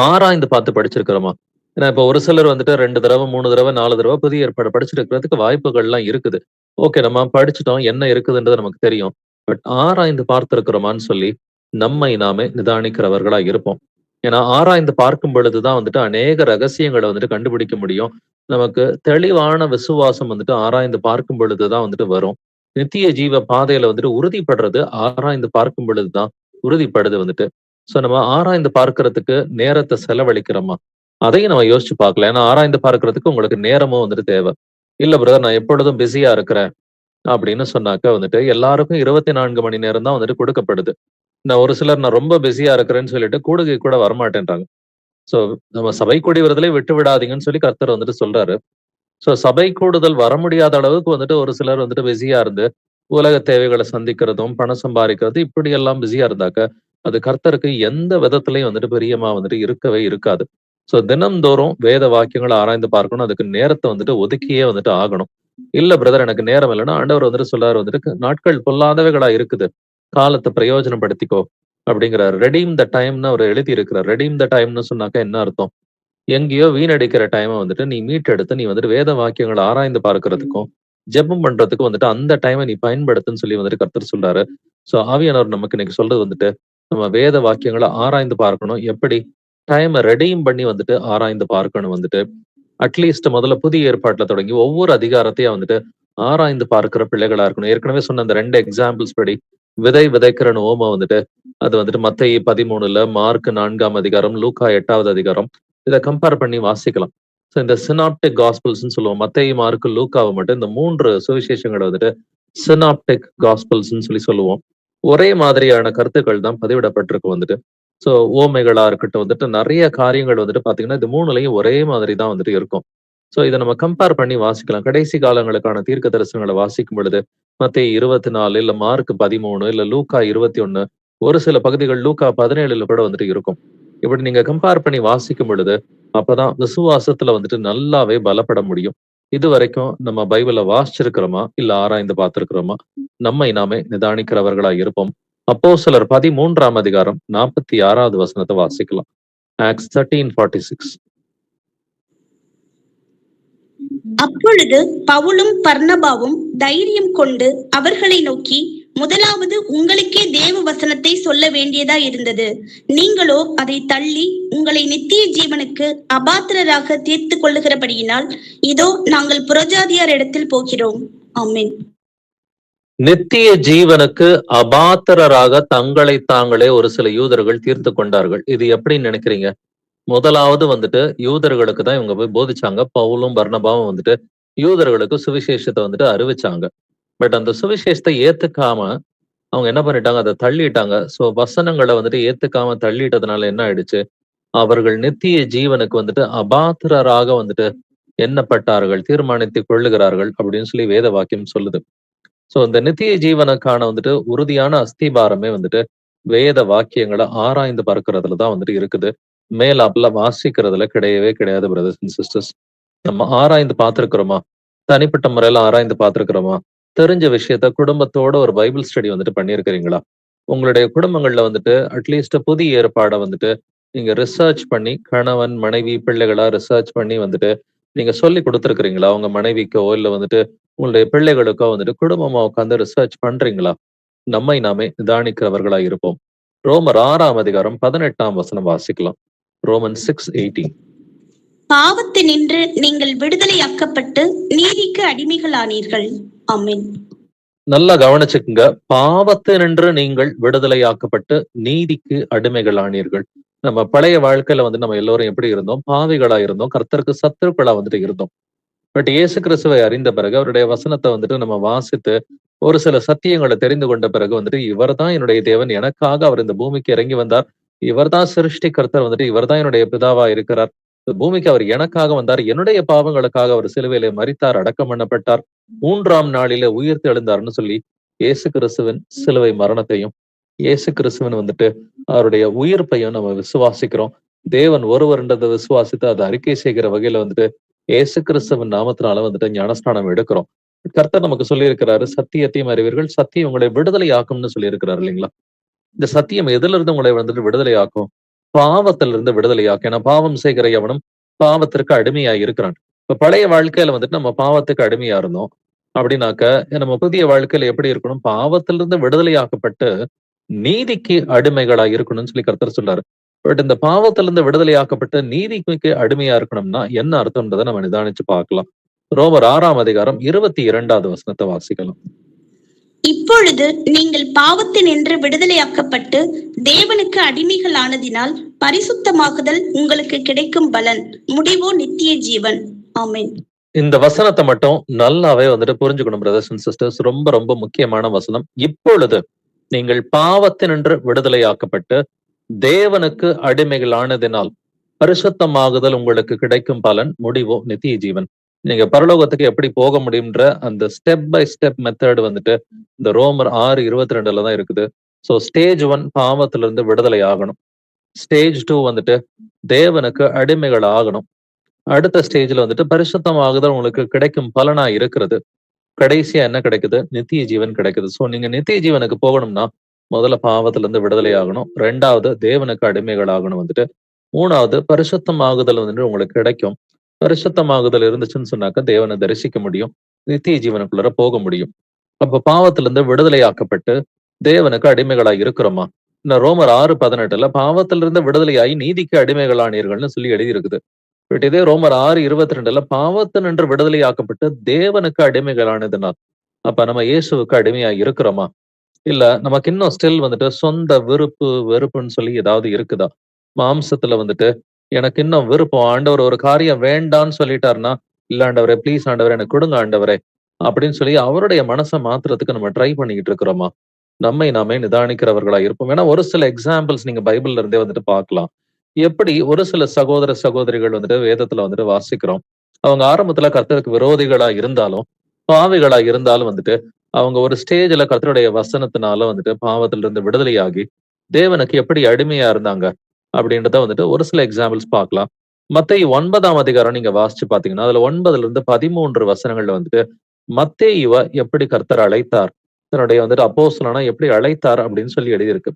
ஆராய்ந்து பார்த்து படிச்சிருக்கிறோமா? ஏன்னா இப்ப ஒரு சிலர் வந்துட்டு 2 தடவ, 3 தடவ, 4 தடவ புதிய ஏற்பாடு படிச்சிருக்கிறதுக்கு வாய்ப்புகள்லாம் இருக்குது. ஓகே நம்ம படிச்சுட்டோம். என்ன இருக்குதுன்றது நமக்கு தெரியும். பட் ஆராய்ந்து பார்த்திருக்கிறோமான்னு சொல்லி நம்மை நாமே நிதானிக்கிறவர்களா இருப்போம். ஏன்னா ஆராய்ந்து பார்க்கும் பொழுது தான் வந்துட்டு அநேக ரகசியங்கள வந்துட்டு கண்டுபிடிக்க முடியும். நமக்கு தெளிவான விசுவாசம் வந்துட்டு ஆராய்ந்து பார்க்கும் பொழுது தான் வந்துட்டு வரும். நித்திய ஜீவ பாதையில வந்துட்டு உறுதிப்படுறது ஆராய்ந்து பார்க்கும் பொழுது தான் உறுதிப்படுது வந்துட்டு. சோ நம்ம ஆராய்ந்து பார்க்கிறதுக்கு நேரத்த செலவழிக்கிறோமா? அதையும் நம்ம யோசிச்சு பார்க்கலாம். ஏன்னா ஆராய்ந்து பார்க்கிறதுக்கு உங்களுக்கு நேரமும் வந்துட்டு தேவை. இல்ல பிரதர் நான் எப்பொழுதும் பிஸியா இருக்கிறேன் அப்படின்னு சொன்னாக்க வந்துட்டு எல்லாருக்கும் 24 மணி நேரம் தான் வந்துட்டு கொடுக்கப்படுது. நான் ஒரு சிலர் நான் ரொம்ப பிஸியா இருக்கிறேன்னு சொல்லிட்டு கூடுகை கூட வரமாட்டேன்றாங்க. சோ நம்ம சபை கூடி வருதலை விட்டு விடாதீங்கன்னு சொல்லி கர்த்தர் வந்துட்டு சொல்றாரு. சோ சபை கூடுதல் வர முடியாத அளவுக்கு வந்துட்டு ஒரு சிலர் வந்துட்டு பிஸியா இருந்து, உலக தேவைகள சந்திக்கிறதும், பணம் சம்பாரிக்கிறது இப்படி எல்லாம் பிஸியா இருந்தாக்க, அது கர்த்தருக்கு எந்த விதத்திலயும் வந்துட்டு பிரியமா வந்துட்டு இருக்கவே இருக்காது. சோ தினம்தோறும் வேத வாக்கியங்கள ஆராய்ந்து பார்க்கணும். அதுக்கு நேரத்த வந்துட்டு ஒதுக்கியே வந்துட்டு ஆகணும். இல்ல பிரதர் எனக்கு நேரம் இல்லன்னா, ஆண்டவர் வந்துட்டு சொல்றாரு வந்துட்டு, "நாட்கள் பொல்லாதவைகளா இருக்குது. காலத்த பிரயோஜனப்படுத்திக்கோ" அப்படிங்கிறாரு. ரெடீம் த டைம்ன்னு அவரு எழுதி இருக்கிறார். ரெடீம் த டைம்ன்னு சொன்னாக்க என்ன அர்த்தம்? எங்கேயோ வீணடிக்கிற டைம வந்துட்டு நீ மீட்டெடுத்து, நீ வந்துட்டு வேத வாக்கியங்கள ஆராய்ந்து பார்க்கிறதுக்கும், ஜெபம் பண்றதுக்கும் வந்துட்டு அந்த டைம நீ பயன்படுத்துன்னு சொல்லி வந்துட்டு கர்த்தர் சொல்றாரு. சோ ஆவியானவர் நமக்கு இன்னைக்கு சொல்றது வந்துட்டு, நம்ம வேத வாக்கியங்கள ஆராய்ந்து பார்க்கணும். எப்படி? டைம ரெடீம் பண்ணி வந்துட்டு ஆராய்ந்து பார்க்கணும் வந்துட்டு. அட்லீஸ்ட் முதல்ல புதிய ஏற்பாட்டுல தொடங்கி ஒவ்வொரு அதிகாரத்தையும் வந்துட்டு ஆராய்ந்து பார்க்கிற பிள்ளைகளா இருக்கணும். ஏற்கனவே சொன்ன அந்த 2 எக்ஸாம்பிள்ஸ் படி, விதை விதைக்கிறன்னு ஓமம் வந்துட்டு, அது வந்துட்டு மத்தேயு 13ல, மார்க் 4ஆம் அதிகாரம், லூக்கா 8வது அதிகாரம். இத கம்பேர் பண்ணி வாசிக்கலாம். சோ இந்த சினாப்டிக் காஸ்பல்ஸ்ன்னு சொல்லுவோம். மத்தேயு, மார்க், லூக்காவ மட்டும் இந்த 3 சுவிசேஷங்கள வந்துட்டு சினாப்டிக் காஸ்பல்ஸ்ன்னு சொல்லி சொல்லுவோம். ஒரே மாதிரியான கருத்துக்கள் தான் பதிவிடப்பட்டிருக்கு வந்துட்டு. சோ உவமைகளா இருக்கட்டும் வந்துட்டு நெறைய காரியங்கள் வந்துட்டு பாத்தீங்கன்னா, இது 3லயும் ஒரே மாதிரி தான் வந்துட்டு இருக்கும். சோ இத நம்ம கம்பேர் பண்ணி வாசிக்கலாம். கடைசி காலங்களுக்கான தீர்க்க தரிசனங்கள வாசிக்கும் பொழுது, மத்தேயு 24 இல்ல மார்க் 13 இல்ல லூக்கா 21 ஒரு சில பகுதிகள் லூக்கா 17ல கூட வந்துட்டு இருக்கும். இப்படி நீங்க கம்பேர் பண்ணி வாசிக்கும் பொழுது, அப்பதான் விசுவாசத்துல வந்துட்டு நல்லாவே பலப்பட முடியும். இதுவரைக்கும் நம்ம பைபிள வாசிச்சிருக்கிறோமா? இல்ல ஆராய்ந்து பார்த்திருக்கிறோமா? நம்மை நாமே நிதானிக்கிறவர்களா இருப்போம். அப்போஸ்தலர் 13ஆம் அதிகாரம் 46வது வசனத்தை வாசிக்கலாம். ஆக்ட்ஸ் 13:46. அப்பொழுது பவுலும் பர்னபாவும் தைரியம் கொண்டு அவர்களை நோக்கி, முதலாவது உங்களுக்கே தேவ வசனத்தை சொல்ல வேண்டியதா இருந்தது. நீங்களோ அதை தள்ளி உங்களை நித்திய ஜீவனுக்கு அபாத்திரராக தீர்த்து கொள்ளுகிறபடியினால் இதோ நாங்கள் புறஜாதியார் இடத்தில் போகிறோம். ஆமென். நித்திய ஜீவனுக்கு அபாத்திரராக தங்களை தாங்களே ஒரு சில யூதர்கள் தீர்த்து கொண்டார்கள். இது எப்படி நினைக்கிறீங்க? முதலாவது வந்துட்டு யூதர்களுக்கு தான் இவங்க போய் போதிச்சாங்க. பவுலும் பர்னபாவும் வந்துட்டு யூதர்களுக்கு சுவிசேஷத்தை வந்துட்டு அறிவிச்சாங்க. பட் அந்த சுவிசேஷத்தை ஏத்துக்காம அவங்க என்ன பண்ணிட்டாங்க? அதை தள்ளிட்டாங்க. சோ வசனங்களை வந்துட்டு ஏத்துக்காம தள்ளிட்டதுனால என்ன ஆயிடுச்சு? அவர்கள் நித்திய ஜீவனுக்கு வந்துட்டு அபாத்திரராக வந்துட்டு எண்ணப்பட்டார்கள், தீர்மானித்துக் கொள்ளுகிறார்கள் அப்படின்னு சொல்லி வேத வாக்கியம் சொல்லுது. சோ இந்த நித்திய ஜீவனுக்கான வந்துட்டு உறுதியான அஸ்திபாரமே வந்துட்டு வேத வாக்கியங்களை ஆராய்ந்து பார்க்கறதுல தான் வந்துட்டு இருக்குது. மேலாப்ல வாசிக்கிறதுல கிடையவே கிடையாது பிரதர்ஸ் அண்ட் சிஸ்டர்ஸ். நம்ம ஆராய்ந்து பார்த்திருக்கிறோமா? தனிப்பட்ட முறையில ஆராய்ந்து பார்த்திருக்கிறோமா? தெரிஞ்ச விஷயத்த குடும்பத்தோட ஒரு பைபிள் ஸ்டடி வந்துட்டு பண்ணியிருக்கிறீங்களா? உங்களுடைய குடும்பங்கள்ல வந்துட்டு அட்லீஸ்ட் புதிய ஏற்பாடை வந்துட்டு நீங்க ரிசர்ச் பண்ணி கணவன் மனைவி பிள்ளைகளா ரிசர்ச் பண்ணி வந்துட்டு நீங்க சொல்லி கொடுத்துருக்கிறீங்களா? உங்க மனைவிக்கோ இல்ல வந்துட்டு உங்களுடைய பிள்ளைகளுக்கோ வந்துட்டு குடும்பமா உட்காந்து ரிசர்ச் பண்றீங்களா? நம்மை நாமே நிதானிக்கிறவர்களா இருப்போம். ரோமர் 6ஆம் அதிகாரம் 18ஆம் வசனம் வாசிக்கலாம். ரோமன் 6:18. பாவத்தினின்று நீங்கள் விடுதலையாக்கப்பட்டு நீதிக்கு அடிமைகளானீர்கள். ஆமென். நல்லா கவனிச்சுக்குங்க. பாவத்தினின்று நீங்கள் விடுதலையாக்கப்பட்டு நீதிக்கு அடிமைகளானீர்கள். நம்ம பழைய வாழ்க்கையில வந்து நம்ம எல்லோரும் எப்படி இருந்தோம்? பாவிகளா இருந்தோம். கர்த்தருக்கு சத்துருக்களா வந்துட்டு இருந்தோம். பட் இயேசு கிறிஸ்துவை அறிந்த பிறகு அவருடைய வசனத்தை வந்துட்டு நம்ம வாசித்து ஒரு சில சத்தியங்களை தெரிந்து கொண்ட பிறகு வந்துட்டு இவர்தான் என்னுடைய தேவன், எனக்காக அவர் இந்த பூமிக்கு இறங்கி வந்தார், இவர்தான் சிருஷ்டி கர்த்தர், வந்துட்டு இவர்தான் என்னுடைய பிதாவா இருக்கிறார், இந்த பூமிக்கு அவர் எனக்காக வந்தார், என்னுடைய பாவங்களுக்காக அவர் சிலுவையிலே மரித்தார், அடக்கம் பண்ணப்பட்டார், 3ஆம் நாளிலே உயிர்த்து எழுந்தார்னு சொல்லி இயேசு கிறிஸ்துவின் சிலுவை மரணத்தையும் இயேசு கிறிஸ்துவன் வந்துட்டு அவருடைய உயிர்ப்பையும் நம்ம விசுவாசிக்கிறோம். தேவன் ஒருவர்ன்றதை விசுவாசித்து அதை அறிக்கை செய்கிற வகையில வந்துட்டு இயேசு கிறிஸ்துவின் நாமத்தினால வந்துட்டு ஞானஸ்நானம் எடுக்கிறோம். கர்த்தர் நமக்கு சொல்லி இருக்கிறாரு, சத்தியத்தையும் அறிவீர்கள், சத்தியம் உங்களை விடுதலை ஆக்கும்னு சொல்லி இருக்கிறாரு இல்லைங்களா? இந்த சத்தியம் எதுல இருந்து உங்களை வந்துட்டு விடுதலை ஆக்கும்? பாவத்திலிருந்து விடுதலை ஆக்கும். ஏன்னா பாவம் செய்கிற எவனும் பாவத்திற்கு அடிமையா இருக்கிறான். இப்ப பழைய வாழ்க்கையில வந்துட்டு நம்ம பாவத்துக்கு அடிமையா இருந்தோம் அப்படின்னாக்க நம்ம புதிய வாழ்க்கையில எப்படி இருக்கணும்? பாவத்திலிருந்து விடுதலையாக்கப்பட்டு நீதிக்கு அடிமைகளா இருக்கணும்னு சொல்லி கர்த்தர் சொல்றாரு. பட் இந்த பாவத்திலிருந்து விடுதலையாக்கப்பட்ட நீதிக்கு அடிமையா இருக்கணும்னா என்ன அர்த்தம்ன்றதை நம்ம நிதானிச்சு பார்க்கலாம். ரோமர் 6ஆம் அதிகாரம் 22வது வசனத்தை வாசிக்கலாம். இப்பொழுது நீங்கள் பாவத்தினின்று விடுதலையாக்கப்பட்டு தேவனுக்கு அடிமைகளானதினால் பரிசுத்தமாகுதல் உங்களுக்கு கிடைக்கும் பலன், முடிவோ நித்திய ஜீவன். ஆமென். இந்த வசனத்தை மட்டும் நல்லாவே வந்துட்டு புரிஞ்சுக்கணும் பிரதர்ஸ் அண்ட் சிஸ்டர்ஸ். ரொம்ப ரொம்ப முக்கியமான வசனம். இப்பொழுது நீங்கள் பாவத்தினின்று விடுதலையாக்கப்பட்டு தேவனுக்கு அடிமைகளானதினால் பரிசுத்தமாகுதல் உங்களுக்கு கிடைக்கும் பலன், முடிவோ நித்திய ஜீவன். நீங்க பரலோகத்துக்கு எப்படி போக முடியும்ன்ற அந்த ஸ்டெப் பை ஸ்டெப் மெத்தட் வந்துட்டு இந்த ரோமர் 6:22 தான் இருக்குது. ஸோ ஸ்டேஜ் 1 பாவத்திலிருந்து விடுதலை ஆகணும். ஸ்டேஜ் 2 வந்துட்டு தேவனுக்கு அடிமைகள் ஆகணும். அடுத்த ஸ்டேஜ்ல வந்துட்டு பரிசுத்தமாகுதல் உங்களுக்கு கிடைக்கும் பலனா இருக்கிறது. கடைசியா என்ன கிடைக்குது? நித்திய ஜீவன் கிடைக்குது. சோ நீங்க நித்திய ஜீவனுக்கு போகணும்னா முதல்ல பாவத்திலிருந்து விடுதலை ஆகணும், 2வது தேவனுக்கு அடிமைகள் ஆகணும், வந்துட்டு 3வது பரிசுத்தமாகுதல் வந்துட்டு உங்களுக்கு கிடைக்கும். பரிசுத்தமாகுதல் இருந்துச்சுன்னு சொன்னாக்க தேவனை தரிசிக்க முடியும், நித்திய ஜீவனுக்குள்ள போக முடியும். அப்ப பாவத்திலிருந்து விடுதலையாக்கப்பட்டு தேவனுக்கு அடிமைகளா இருக்கிறோமா? இந்த ரோமர் 6:18 பாவத்திலிருந்து விடுதலையாகி நீதிக்கு அடிமைகளானீர்கள்னு சொல்லி எழுதி இருக்குது. பட் இதே ரோமர் 6:22 பாவத்தினின்று விடுதலையாக்கப்பட்டு தேவனுக்கு அடிமைகளானதுனால் அப்ப நம்ம இயேசுவுக்கு அடிமையா இருக்கிறோமா? இல்ல நமக்கு இன்னும் ஸ்டில் வந்துட்டு சொந்த விருப்பு வெறுப்புன்னு சொல்லி ஏதாவது இருக்குதா? மாம்சத்துல வந்துட்டு எனக்கு இன்னும் விருப்பம், ஆண்டவர் ஒரு காரியம் வேண்டான்னு சொல்லிட்டாருன்னா, இல்ல ஆண்டவரே ப்ளீஸ் ஆண்டவரே எனக்கு கொடுங்க ஆண்டவரே அப்படின்னு சொல்லி அவருடைய மனசை மாத்துறதுக்கு நம்ம ட்ரை பண்ணிக்கிட்டு இருக்கிறோமா? நம்மை நாமே நிதானிக்கிறவர்களா இருப்போம். ஏன்னா ஒரு சில எக்ஸாம்பிள்ஸ் நீங்க பைபிள்ல இருந்தே வந்துட்டு பார்க்கலாம். எப்படி ஒரு சில சகோதர சகோதரிகள் வந்துட்டு வேதத்துல வந்துட்டு வாசிக்கிறோம். அவங்க ஆரம்பத்துல கர்த்தருக்கு விரோதிகளா இருந்தாலும், பாவிகளா இருந்தாலும் வந்துட்டு அவங்க ஒரு ஸ்டேஜ்ல கர்த்தருடைய வசனத்தினால வந்துட்டு பாவத்துல இருந்து விடுதலையாகி தேவனுக்கு எப்படி அடிமையா இருந்தாங்க அப்படின்றத வந்துட்டு ஒரு சில எக்ஸாம்பிள்ஸ் பார்க்கலாம். மத்தேயு 9ஆம் அதிகாரம் நீங்க வாசிச்சு பாத்தீங்கன்னா அதுல 9ல இருந்து 13 வசனங்கள்ல வந்துட்டு மத்தேயுவ எப்படி கர்த்தர் அழைத்தார் தன்னுடைய வந்துட்டு அப்போஸ்தலனா எப்படி அழைத்தார் அப்படின்னு சொல்லி எழுதியிருக்கு.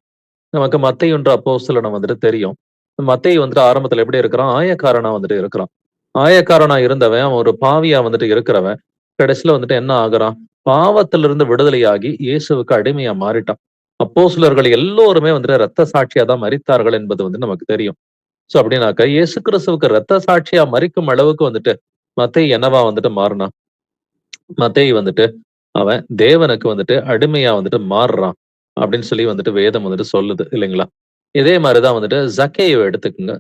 நமக்கு மத்தேயுன்ற அப்போஸ்தலன வந்துட்டு தெரியும். மத்தேயு வந்துட்டு ஆரம்பத்துல எப்படி இருக்கிறான்? ஆயக்காரனா வந்துட்டு இருக்கிறான். ஆயக்காரனா இருந்தவன், அவன் ஒரு பாவியா வந்துட்டு இருக்கிறவன். கடைசியில வந்துட்டு என்ன ஆகுறான்? பாவத்திலிருந்து விடுதலையாகி இயேசுவுக்கு அடிமையா மாறிட்டான். அப்போஸ்தலர்கள் எல்லோருமே வந்துட்டு இரத்த சாட்சியா தான் மரித்தார்கள் என்பது வந்து நமக்கு தெரியும். சோ அப்படின்னாக்க இயேசு கிறிஸ்துவுக்கு இரத்த சாட்சியா மரிக்கும் அளவுக்கு வந்துட்டு மத்தேயு என்னவா வந்துட்டு மாறுனான்? மத்தேயு வந்துட்டு அவன் தேவனுக்கு வந்துட்டு அடிமையா வந்துட்டு மாறுறான். அப்படின்னு சொல்லி வந்துட்டு வேதம் வந்துட்டு சொல்லுது இல்லைங்களா? இதே மாரிதான் வந்துட்டு ஜக்கேயுவ எடுத்துக்கங்க.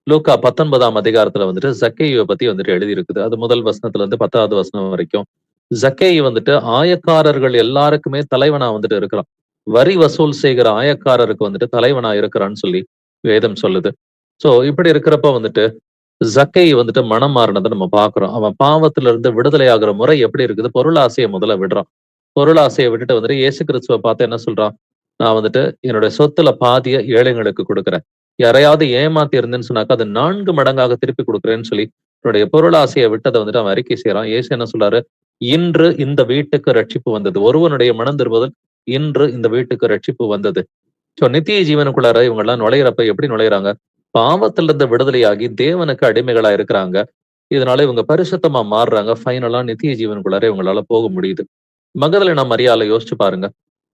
லூக்கா 19ஆம் அதிகாரத்துல வந்துட்டு ஜக்கேயுவ பத்தி வந்துட்டு எழுதியிருக்குது. அது முதல் வசனத்துல இருந்து 10வது வசனம் வரைக்கும். ஜக்கேயு வந்துட்டு ஆயக்காரர்கள் எல்லாருக்குமே தலைவனா வந்துட்டு இருக்கிறான். வரி வசூல் செய்கிற ஆயக்காரருக்கு வந்துட்டு தலைவனா இருக்கிறான்னு சொல்லி வேதம் சொல்லுது. சோ இப்படி இருக்கிறப்ப வந்துட்டு ஜக்கேயு வந்துட்டு மனம் மாறினத நம்ம பார்க்கிறோம். அவன் பாவத்துல இருந்து விடுதலை ஆகுற முறை எப்படி இருக்குது? பொருளாசைய முதல்ல விடுறான். பொருளாசைய விட்டுட்டு வந்துட்டு இயேசு கிறிஸ்துவ பார்த்து என்ன சொல்றான்? நான் வந்துட்டு என்னுடைய சொத்துல பாதிய ஏழைங்களுக்கு குடுக்குறேன். யாரையாவது ஏமாத்தி இருந்தேன்னு சொன்னாக்கா, அது 4 மடங்காக திருப்பி குடுக்குறேன்னு சொல்லி, தன்னுடைய பொருளாசைய விட்டத வந்துட்டு அவன் அறிக்கை செய்றான். இயேசு என்ன சொல்றாரு? இன்று இந்த வீட்டுக்கு ரட்சிப்பு வந்தது. ஒருவனுடைய மனம் திரும்புதல் இன்று இந்த வீட்டுக்கு ரட்சிப்பு வந்தது. சோ நித்திய ஜீவனுக்குள்ளார இவங்கலாம் நுழையிறப்ப எப்படி நுழையிறாங்க? பாவத்திலிருந்து விடுதலையாகி தேவனுக்கு அடிமைகளா இருக்கிறாங்க. இதனால இவங்க பரிசுத்தமா மாறுறாங்க. ஃபைனலா நித்திய ஜீவனுக்குள்ளார இவங்களால போக முடியுது. மகதலேனா மரியாள யோசிச்சு பாருங்க.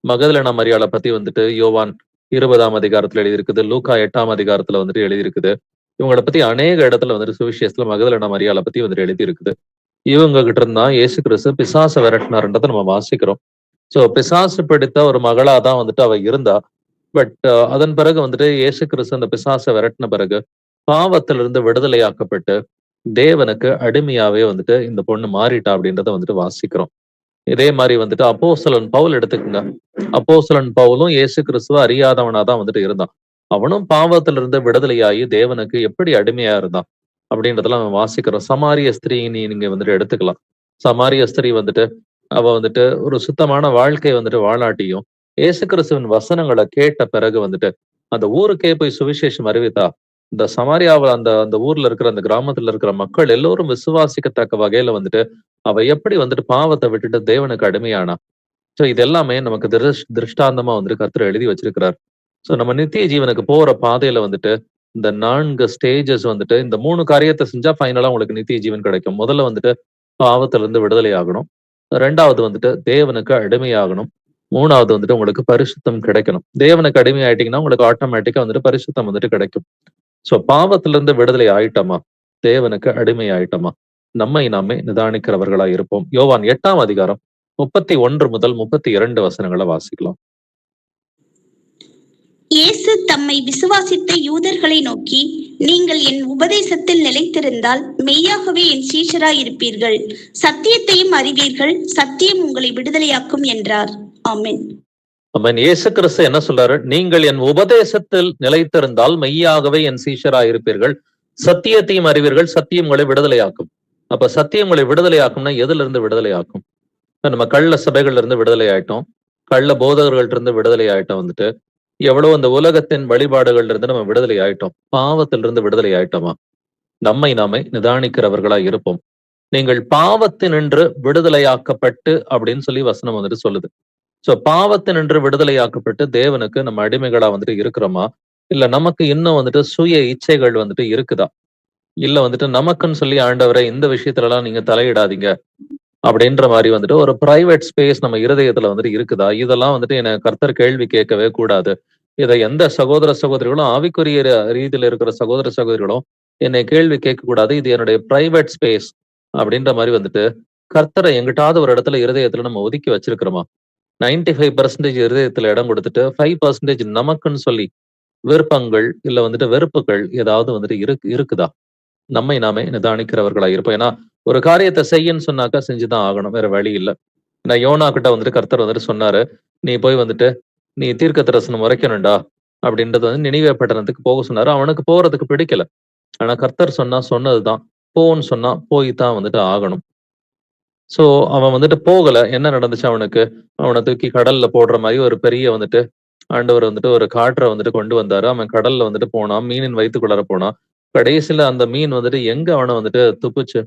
மகதலேனா மரியாள பத்தி வந்துட்டு யோவான் 20ஆம் அதிகாரத்துல எழுதியிருக்குது. லூக்கா 8ஆம் அதிகாரத்துல வந்துட்டு எழுதியிருக்குது. இவங்கள பத்தி அநேக இடத்துல வந்துட்டு சுவிசேஷத்துல மகதலேனா மரியாள பத்தி வந்துட்டு எழுதியிருக்குது. இவங்க கிட்ட இருந்தா இயேசு கிறிஸ்து பிசாச விரட்டினாருன்றத நம்ம வாசிக்கிறோம். சோ பிசாசு பிடித்த ஒரு மகளா தான் வந்துட்டு அவ இருந்தா. பட் அதன் பிறகு வந்துட்டு இயேசு கிறிஸ்து அந்த பிசாச விரட்டின பிறகு பாவத்திலிருந்து விடுதலையாக்கப்பட்டு தேவனுக்கு அடிமையாவே வந்துட்டு இந்த பொண்ணு மாறிட்டா அப்படின்றத வந்துட்டு வாசிக்கிறோம். இதே மாரி வந்துட்டு அப்போஸ்தலன் பவுல் எடுத்துக்கங்க. அப்போஸ்தலன் பவுலும் இயேசு கிறிஸ்துவ அறியாதவனா தான் வந்துட்டு இருந்தான். அவனும் பாவத்திலிருந்து விடுதலையாகி தேவனுக்கு எப்படி அடிமையா இருந்தான் அப்படின்றதெல்லாம் நம்ம வாசிக்கிறோம். சமாரிய ஸ்திரீ நீங்க வந்துட்டு எடுத்துக்கலாம். சமாரிய ஸ்திரீ வந்துட்டு அவ வந்துட்டு ஒரு சுத்தமான வாழ்க்கை வந்துட்டு வாழாட்டியும் இயேசு கிறிஸ்துவின் வசனங்கள கேட்ட பிறகு வந்துட்டு அந்த ஊருக்கே போய் சுவிசேஷம் அறிவித்தா. இந்த சமாரியாவுல அந்த அந்த ஊர்ல இருக்கிற அந்த கிராமத்துல இருக்கிற மக்கள் எல்லோரும் விசுவாசிக்கத்தக்க வகையில வந்துட்டு அவ எப்படி வந்துட்டு பாவத்த விட்டுட்டு தேவனுக்கு அடிமையானா. சோ இது எல்லாமே நமக்கு திருஷ்டாந்தமா வந்துட்டு கர்த்தர் எழுதி வச்சிருக்கிறார். சோ நம்ம நித்திய ஜீவனுக்கு போற பாதையில வந்துட்டு இந்த 4 ஸ்டேஜஸ் வந்துட்டு இந்த 3 காரியத்த செஞ்சா ஃபைனலா உங்களுக்கு நித்திய ஜீவன் கிடைக்கும். முதல்ல வந்துட்டு பாவத்திலிருந்து விடுதலை ஆகணும். 2வது வந்துட்டு தேவனுக்கு அடிமையாகணும். 3வது வந்துட்டு உங்களுக்கு பரிசுத்தம் கிடைக்கணும். தேவனுக்கு அடிமை ஆயிட்டீங்கன்னா உங்களுக்கு ஆட்டோமேட்டிக்கா வந்துட்டு பரிசுத்தம் வந்துட்டு கிடைக்கும். சோ பாவத்திலிருந்து விடுதலை ஆயிட்டோமா? தேவனுக்கு அடிமை ஆயிட்டோமா? நம்மை நாமே நிதானிக்கிறவர்களா இருப்போம். யோவான் 8ஆம் அதிகாரம் 31 முதல் 32 வசனங்கள வாசிக்கலாம். இயேசு தம்மை விசுவாசித்த யூதர்களை நோக்கி, நீங்கள் என் உபதேசத்தில் நிலைத்திருந்தால் மெய்யாகவே என் சீஷராய் இருப்பீர்கள். சத்தியத்தையும் அறிவீர்கள். சத்தியம் உங்களை விடுதலையாக்கும் என்றார். ஆமென். ஆமென். இயேசு கிறிஸ்து என்ன சொல்றாரு? நீங்கள் என் உபதேசத்தில் நிலைத்திருந்தால் மெய்யாகவே என் சீஷராய் இருப்பீர்கள். சத்தியத்தையும் அறிவீர்கள். சத்தியம் உங்களை விடுதலையாக்கும். அப்ப சத்தியம் உங்களை விடுதலையாக்கும்னா எதிலிருந்து விடுதலையாக்கும்? நம்ம கள்ள சபைகள்ல இருந்து விடுதலை ஆயிட்டோம். கள்ள போதகர்கள்ட்ட இருந்து விடுதலை ஆயிட்டோம் வந்துட்டு. எவ்வளவு அந்த உலகத்தின் வழிபாடுகள்ல இருந்து நம்ம விடுதலை ஆயிட்டோம். பாவத்திலிருந்து விடுதலை ஆயிட்டோமா? நம்மை நாமே நிதானிக்கிறவர்களா இருப்போம். நீங்கள் பாவத்தினின்று விடுதலையாக்கப்பட்டு அப்படின்னு சொல்லி வசனம் வந்துட்டு சொல்லுது. சோ பாவத்தினின்று விடுதலையாக்கப்பட்டு தேவனுக்கு நம்ம அடிமைகளா வந்துட்டு இருக்கிறோமா? இல்ல நமக்கு இன்னும் வந்துட்டு சுய இச்சைகள் வந்துட்டு இருக்குதா? இல்ல வந்துட்டு நமக்குன்னு சொல்லி ஆண்டவரே இந்த விஷயத்துல எல்லாம் நீங்க தலையிடாதீங்க. அப்படின்ற மாரி வந்துட்டு ஒரு பிரைவேட் ஸ்பேஸ் நம்ம இருதயத்துல வந்துட்டு இருக்குதா? இதெல்லாம் வந்துட்டு என்ன கர்த்தர் கேள்வி கேட்கவே கூடாது. இத எந்த சகோதர சகோதரிகளும் ஆவிக்குரிய ரீதியில இருக்கிற சகோதர சகோதரிகளும் என்னை கேள்வி கேட்கக்கூடாது. இது என்னுடைய பிரைவேட் ஸ்பேஸ் அப்படின்ற மாரி வந்துட்டு கர்த்தரை எங்கிட்டாவது ஒரு இடத்துல இருதயத்துல நம்ம ஒதுக்கி வச்சிருக்கிறோமா? 95% இருதயத்துல இடம் கொடுத்துட்டு 5% நமக்குன்னு சொல்லி விருப்பங்கள் இல்ல வந்துட்டு வெறுப்புகள் ஏதாவது வந்துட்டு இருக்குதா? நம்மை நாமே நிதானிக்கிறவர்களா இருப்போம். ஏன்னா ஒரு காரியத்த செய்யன்னு சொன்னாக்கா செஞ்சுதான் ஆகணும். வேற வழி இல்ல. நான் யோனா கிட்ட வந்துட்டு கர்த்தர் வந்துட்டு சொன்னாரு. நீ போய் வந்துட்டு நீ தீர்க்க தரிசனம் உரைக்கணும்டா அப்படின்றது வந்து நினிவே பட்டணத்துக்கு போக சொன்னாரு. அவனுக்கு போறதுக்கு பிடிக்கல. ஆனா கர்த்தர் சொன்னதுதான். போன்னு சொன்னா போய் தான் வந்துட்டு ஆகணும். சோ அவன் வந்துட்டு போகல. என்ன நடந்துச்சு அவனுக்கு? அவன தூக்கி கடல்ல போடுற மாரி ஒரு பெரிய வந்துட்டு ஆண்டவர் வந்துட்டு ஒரு காற்ற வந்துட்டு கொண்டு வந்தாரு. அவன் கடல்ல வந்துட்டு போனான். மீனின் வயித்துக்குள்ளார போனான். கடைசியில அந்த மீன் வந்துட்டு எங்க அவன வந்துட்டு துப்புச்சு?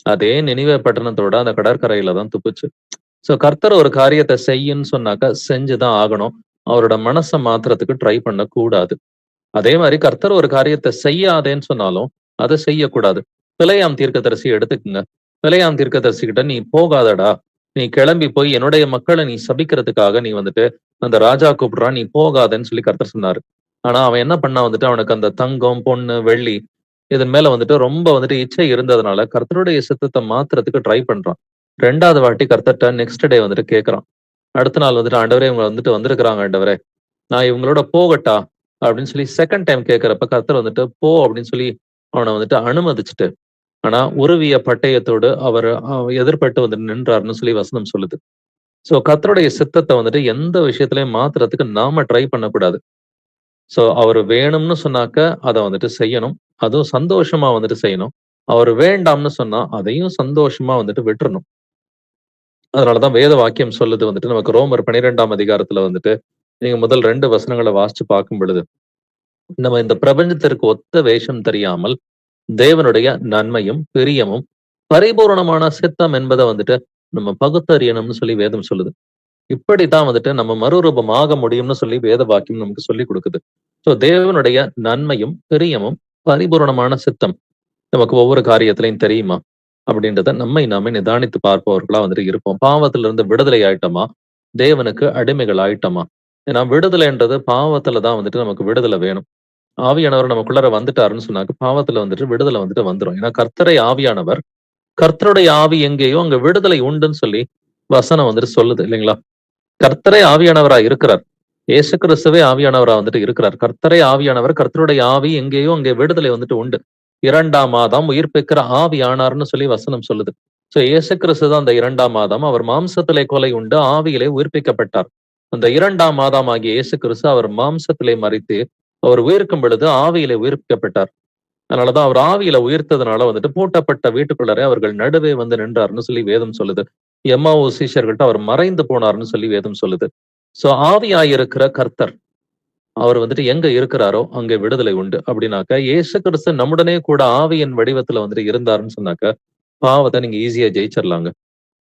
அதே நினிவே பட்டணத்தோட அந்த கடற்கரையில தான் துப்புச்சு. சோ கர்த்தர் ஒரு காரியத்தை செய்யுன்னு சொன்னாக்கா செஞ்சுதான் ஆகணும். அவரோட மனசை மாத்துறதுக்கு ட்ரை பண்ண கூடாது. அதே மாதிரி கர்த்தர் ஒரு காரியத்தை செய்யாதேன்னு சொன்னாலும் அதை செய்யக்கூடாது. பிலேயாம் தீர்க்கதரிசி எடுத்துக்குங்க. பிலேயாம் தீர்க்கதரிசி கிட்ட நீ போகாதடா, நீ கிளம்பி போய் என்னுடைய மக்களை நீ சபிக்கிறதுக்காக நீ வந்துட்டு அந்த ராஜா கூப்பிடுறான், நீ போகாதன்னு சொல்லி கர்த்தர் சொன்னாரு. ஆனா அவன் என்ன பண்ணா வந்துட்டு அவனுக்கு அந்த தங்கம், பொண்ணு, வெள்ளி இதன் மேல வந்துட்டு ரொம்ப வந்துட்டு இச்சை இருந்ததுனால கர்த்தருடைய சித்தத்தை மாத்துறதுக்கு ட்ரை பண்றான். 2வது வாட்டி கர்த்தர்ட்ட நெக்ஸ்ட் டே வந்துட்டு கேட்கறான். அடுத்த நாள் வந்துட்டு ஆண்டவரே இவங்க வந்துட்டு வந்திருக்கிறாங்க ஆண்டவரே, நான் இவங்களோட போகட்டா அப்படின்னு சொல்லி செகண்ட் டைம் கேட்கிறப்ப கர்த்தர் வந்துட்டு போ அப்படின்னு சொல்லி அவனை வந்துட்டு அனுமதிச்சுட்டு, ஆனா உருவிய பட்டயத்தோடு அவர் எதிர்பட்டு வந்துட்டு நின்றாருன்னு சொல்லி வசனம் சொல்லுது. சோ கர்த்தருடைய சித்தத்தை வந்துட்டு எந்த விஷயத்திலயும் மாத்துறதுக்கு நாம ட்ரை பண்ணக்கூடாது. சோ அவர் வேணும்னு சொன்னாக்க அதை வந்துட்டு செய்யணும். அதுவும் சந்தோஷமா வந்துட்டு செய்யணும். அவர் வேண்டாம்னு சொன்னா அதையும் சந்தோஷமா வந்துட்டு விட்டுறணும். அதனாலதான் வேத வாக்கியம் சொல்லுது வந்துட்டு நமக்கு ரோமர் 12ஆம் அதிகாரத்துல வந்துட்டு நீங்க முதல் 2 வசனங்களை வாசிச்சு பார்க்கும் பொழுது, நம்ம இந்த பிரபஞ்சத்திற்கு ஒத்த வேஷம் தெரியாமல் தேவனுடைய நன்மையும் பிரியமும் பரிபூரணமான சித்தம் என்பதை வந்துட்டு நம்ம பகுத்தறியணும்னு சொல்லி வேதம் சொல்லுது. இப்படித்தான் வந்துட்டு நம்ம மறுரூபம் ஆக முடியும்னு சொல்லி வேத வாக்கியம் நமக்கு சொல்லி கொடுக்குது. சோ தேவனுடைய நன்மையும் பிரியமும் பரிபூரணமான சித்தம் நமக்கு ஒவ்வொரு காரியத்திலையும் தெரியுமா அப்படின்றத நம்மை நாமே நிதானித்து பார்ப்பவர்களா வந்துட்டு இருப்போம். பாவத்துல இருந்து விடுதலை ஆயிட்டோமா, தேவனுக்கு அடிமைகள் ஆயிட்டோமா? ஏன்னா விடுதலைன்றது பாவத்துல தான் வந்துட்டு நமக்கு விடுதலை வேணும். ஆவியானவர் நமக்குள்ளார வந்துட்டாருன்னு சொன்னாக்க பாவத்துல வந்துட்டு விடுதலை வந்துட்டு வந்துரும். ஏன்னா கர்த்தரை ஆவியானவர், கர்த்தருடைய ஆவி எங்கேயோ அங்க விடுதலை உண்டுன்னு சொல்லி வசனம் வந்துட்டு சொல்லுது இல்லைங்களா? கர்த்தரே ஆவியானவரா இருக்கிறார். இயேசு கிறிஸ்துவே ஆவியானவரா வந்துட்டு இருக்கிறார். கர்த்தரே ஆவியானவர், கர்த்தருடைய ஆவி எங்கேயோ அங்கே விடுதலை வந்துட்டு உண்டு. 2ஆம் ஆதாம் உயிர்ப்பிக்கிற ஆவியானார்னு சொல்லி வசனம் சொல்லுது. சோ இயேசு கிறிஸ்து தான் அந்த 2ஆம் ஆதாம். அவர் மாம்சத்திலே கொலை உண்டு, ஆவியிலே உயிர்ப்பிக்கப்பட்டார். அந்த 2ஆம் ஆதாம் ஆகிய இயேசு கிறிஸ்து அவர் மாம்சத்திலே மரித்து அவர் உயிர்க்கும் பொழுது ஆவியிலே உயிர்ப்பிக்கப்பட்டார். அதனாலதான் அவர் ஆவியில உயிர்த்ததுனால வந்துட்டு பூட்டப்பட்ட வீட்டுக்குள்ளரே அவர்கள் நடுவே வந்து நின்றார்னு சொல்லி வேதம் சொல்லுது. எம்மாவு சீஷர்கள்ட்ட அவர் மறைந்து போனார்னு சொல்லி வேதம் சொல்லுது. சோ ஆவியாயிருக்கிற கர்த்தர் அவர் வந்துட்டு எங்க இருக்கிறாரோ அங்க விடுதலை உண்டு. அப்படின்னாக்க இயேசு கிறிஸ்து நம்முடனே கூட ஆவியின் வடிவத்துல வந்துட்டு இருந்தாருன்னு சொன்னாக்க பாவத்தை நீங்க ஈஸியா ஜெயிச்சிடலாங்க.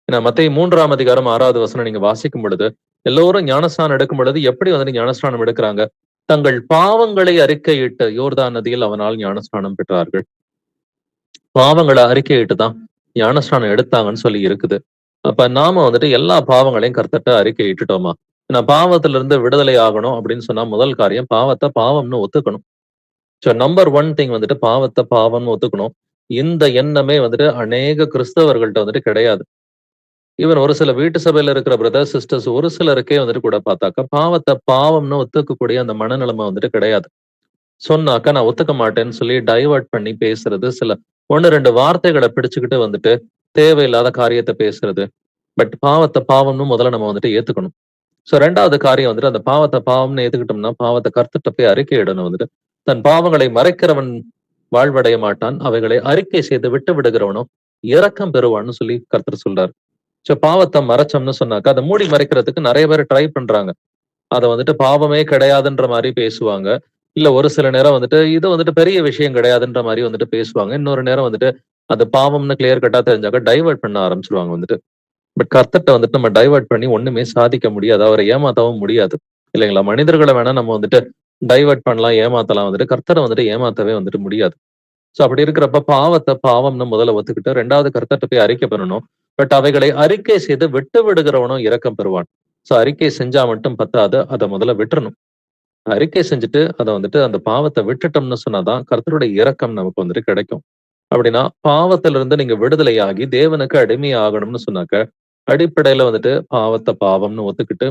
ஏன்னா மத்தேயு 3ஆம் அதிகாரம் 6வது வசனம் நீங்க வாசிக்கும் பொழுது எல்லோரும் ஞானஸ்நானம் எடுக்கும் பொழுது எப்படி வந்துட்டு ஞானஸ்நானம் எடுக்கிறாங்க? தங்கள் பாவங்களை அறிக்கையிட்டு யோர்தான் நதியில் அவனால் ஞானஸ்நானம் பெற்றார்கள். பாவங்களை அறிக்கையிட்டு தான் ஞானஸ்நானம் எடுத்தாங்கன்னு சொல்லி இருக்குது. அப்ப நாம வந்துட்டு எல்லா பாவங்களையும் கர்த்தர்ட்ட அறிக்கையிட்டுட்டோமா? நான் பாவத்துல இருந்து விடுதலை ஆகணும் அப்படின்னு சொன்னா முதல் காரியம் பாவத்தை பாவம்னு ஒத்துக்கணும். ஸோ நம்பர் 1 திங் வந்துட்டு பாவத்தை பாவம்னு ஒத்துக்கணும். இந்த எண்ணமே வந்துட்டு அநேக கிறிஸ்தவர்கள்ட்ட வந்துட்டு கிடையாது. ஈவன் ஒரு சில வீட்டு சபையில இருக்கிற பிரதர்ஸ் சிஸ்டர்ஸ் ஒரு சிலருக்கே வந்துட்டு கூட பார்த்தாக்கா பாவத்தை பாவம்னு ஒத்துக்கக்கூடிய அந்த மனநிலைமை வந்துட்டு கிடையாது. சொன்னாக்கா நான் ஒத்துக்க மாட்டேன்னு சொல்லி டைவர்ட் பண்ணி பேசுறது, சில 1-2 வார்த்தைகளை பிடிச்சுக்கிட்டு வந்துட்டு தேவையில்லாத காரியத்தை பேசுறது. பட் பாவத்தை பாவம்னு முதல்ல நம்ம வந்துட்டு ஏத்துக்கணும். சோ 2வது காரியம் வந்துட்டு அந்த பாவத்தை பாவம்னு ஏத்துக்கிட்டோம்னா பாவத்தை கர்த்தர்ட்ட போய் அறிக்கையிடணும். வந்துட்டு தன் பாவங்களை மறைக்கிறவன் வாழ்வடைய மாட்டான், அவைகளை அறிக்கை செய்து விட்டு விடுகிறவனும் இரக்கம் பெறுவான்னு சொல்லி கர்த்தர் சொல்றாரு. சோ பாவத்தை மறைச்சோம்னு சொன்னாக்கா அதை மூடி மறைக்கிறதுக்கு நிறைய பேர் ட்ரை பண்றாங்க. அதை வந்துட்டு பாவமே கிடையாதுன்ற மாதிரி பேசுவாங்க. இல்ல ஒரு சில நேரம் வந்துட்டு இது வந்துட்டு பெரிய விஷயம் கிடையாதுன்ற மாதிரி வந்துட்டு பேசுவாங்க. இன்னொரு நேரம் வந்துட்டு அது பாவம்னு கிளியர் கட்டா தெரிஞ்சாக்க டைவர்ட் பண்ண ஆரம்பிச்சிருவாங்க வந்துட்டு. பட் கர்த்தர்ட்ட வந்துட்டு நம்ம டைவர்ட் பண்ணி ஒண்ணுமே சாதிக்க முடியாது. அவரை ஏமாத்தவும் முடியாது இல்லைங்களா? மனிதர்களை வேணா நம்ம வந்துட்டு டைவர்ட் பண்ணலாம், ஏமாத்தலாம். வந்துட்டு கர்த்தரை வந்துட்டு ஏமாத்தவே வந்துட்டு முடியாது. சோ அப்படி இருக்கிறப்ப பாவத்தை பாவம்னு முதல்ல ஒத்துக்கிட்டு 2வது கர்த்தர்ட்ட போய் அறிக்கை பண்ணணும். பட் அவைகளை அறிக்கை செய்து விட்டு விடுகிறவனும் இரக்கம் பெறுவான். சோ அறிக்கை செஞ்சா மட்டும் பத்தாது, அதை முதல்ல விட்டுறணும். அறிக்கை செஞ்சுட்டு அதை வந்துட்டு அந்த பாவத்தை விட்டுட்டோம்னு சொன்னாதான் கர்த்தருடைய இரக்கம் நமக்கு வந்துட்டு கிடைக்கும். அப்படின்னா பாவத்திலிருந்து நீங்க விடுதலையாகி தேவனுக்கு அடிமை ஆகணும்னு சொன்னாக்க அடிப்படையில வந்துட்டு பாவத்தை பாவம்னு ஒத்துக்கிட்டு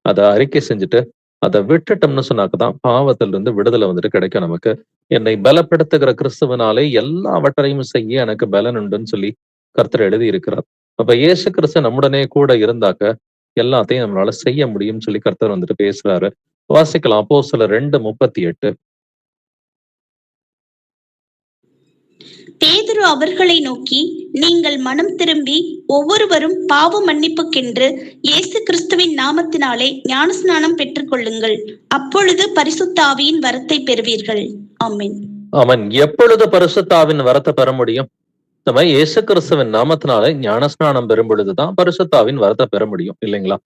அதை அறிக்கை செஞ்சுட்டு அதை விட்டுட்டோம்னு சொன்னாக்கதான் பாவத்திலிருந்து விடுதலை வந்துட்டு கிடைக்கும் நமக்கு. என்னை பலப்படுத்துகிற கிறிஸ்துவனாலே எல்லாவற்றையும் செய்ய எனக்கு பலன் உண்டுன்னு சொல்லி கர்த்தர் எழுதி இருக்கிறார். அப்ப இயேசு கிறிஸ்து நம்முடனே கூட இருந்தாக்க எல்லாத்தையும் நம்மளால செய்ய முடியும்னு சொல்லி கர்த்தர் வந்துட்டு பேசுறாரு. வாசிக்கலாம் அப்போஸ்தலர் 2:38. பேதுரு அவர்களை நோக்கி, நீங்கள் மனம் திரும்பி ஒவ்வொருவரும் பாவ மன்னிப்புக்கென்று இயேசு கிறிஸ்துவின் நாமத்தினாலே ஞானஸ்நானம் பெற்றுக்கொள்ளுங்கள், அப்பொழுது பரிசுத்த ஆவியின் வரத்தை பெறுவீர்கள். ஆமென். ஆமென். எப்பொழுது பரிசுத்த ஆவியின் வரத்தை பெற முடியும்? இந்த மாதிரி இயேசு கிறிஸ்துவின் நாமத்தினால ஞானஸ்நானம் பெறும் பொழுதுதான் பரிசுத்தாவின் வரத்தை பெற முடியும் இல்லைங்களா?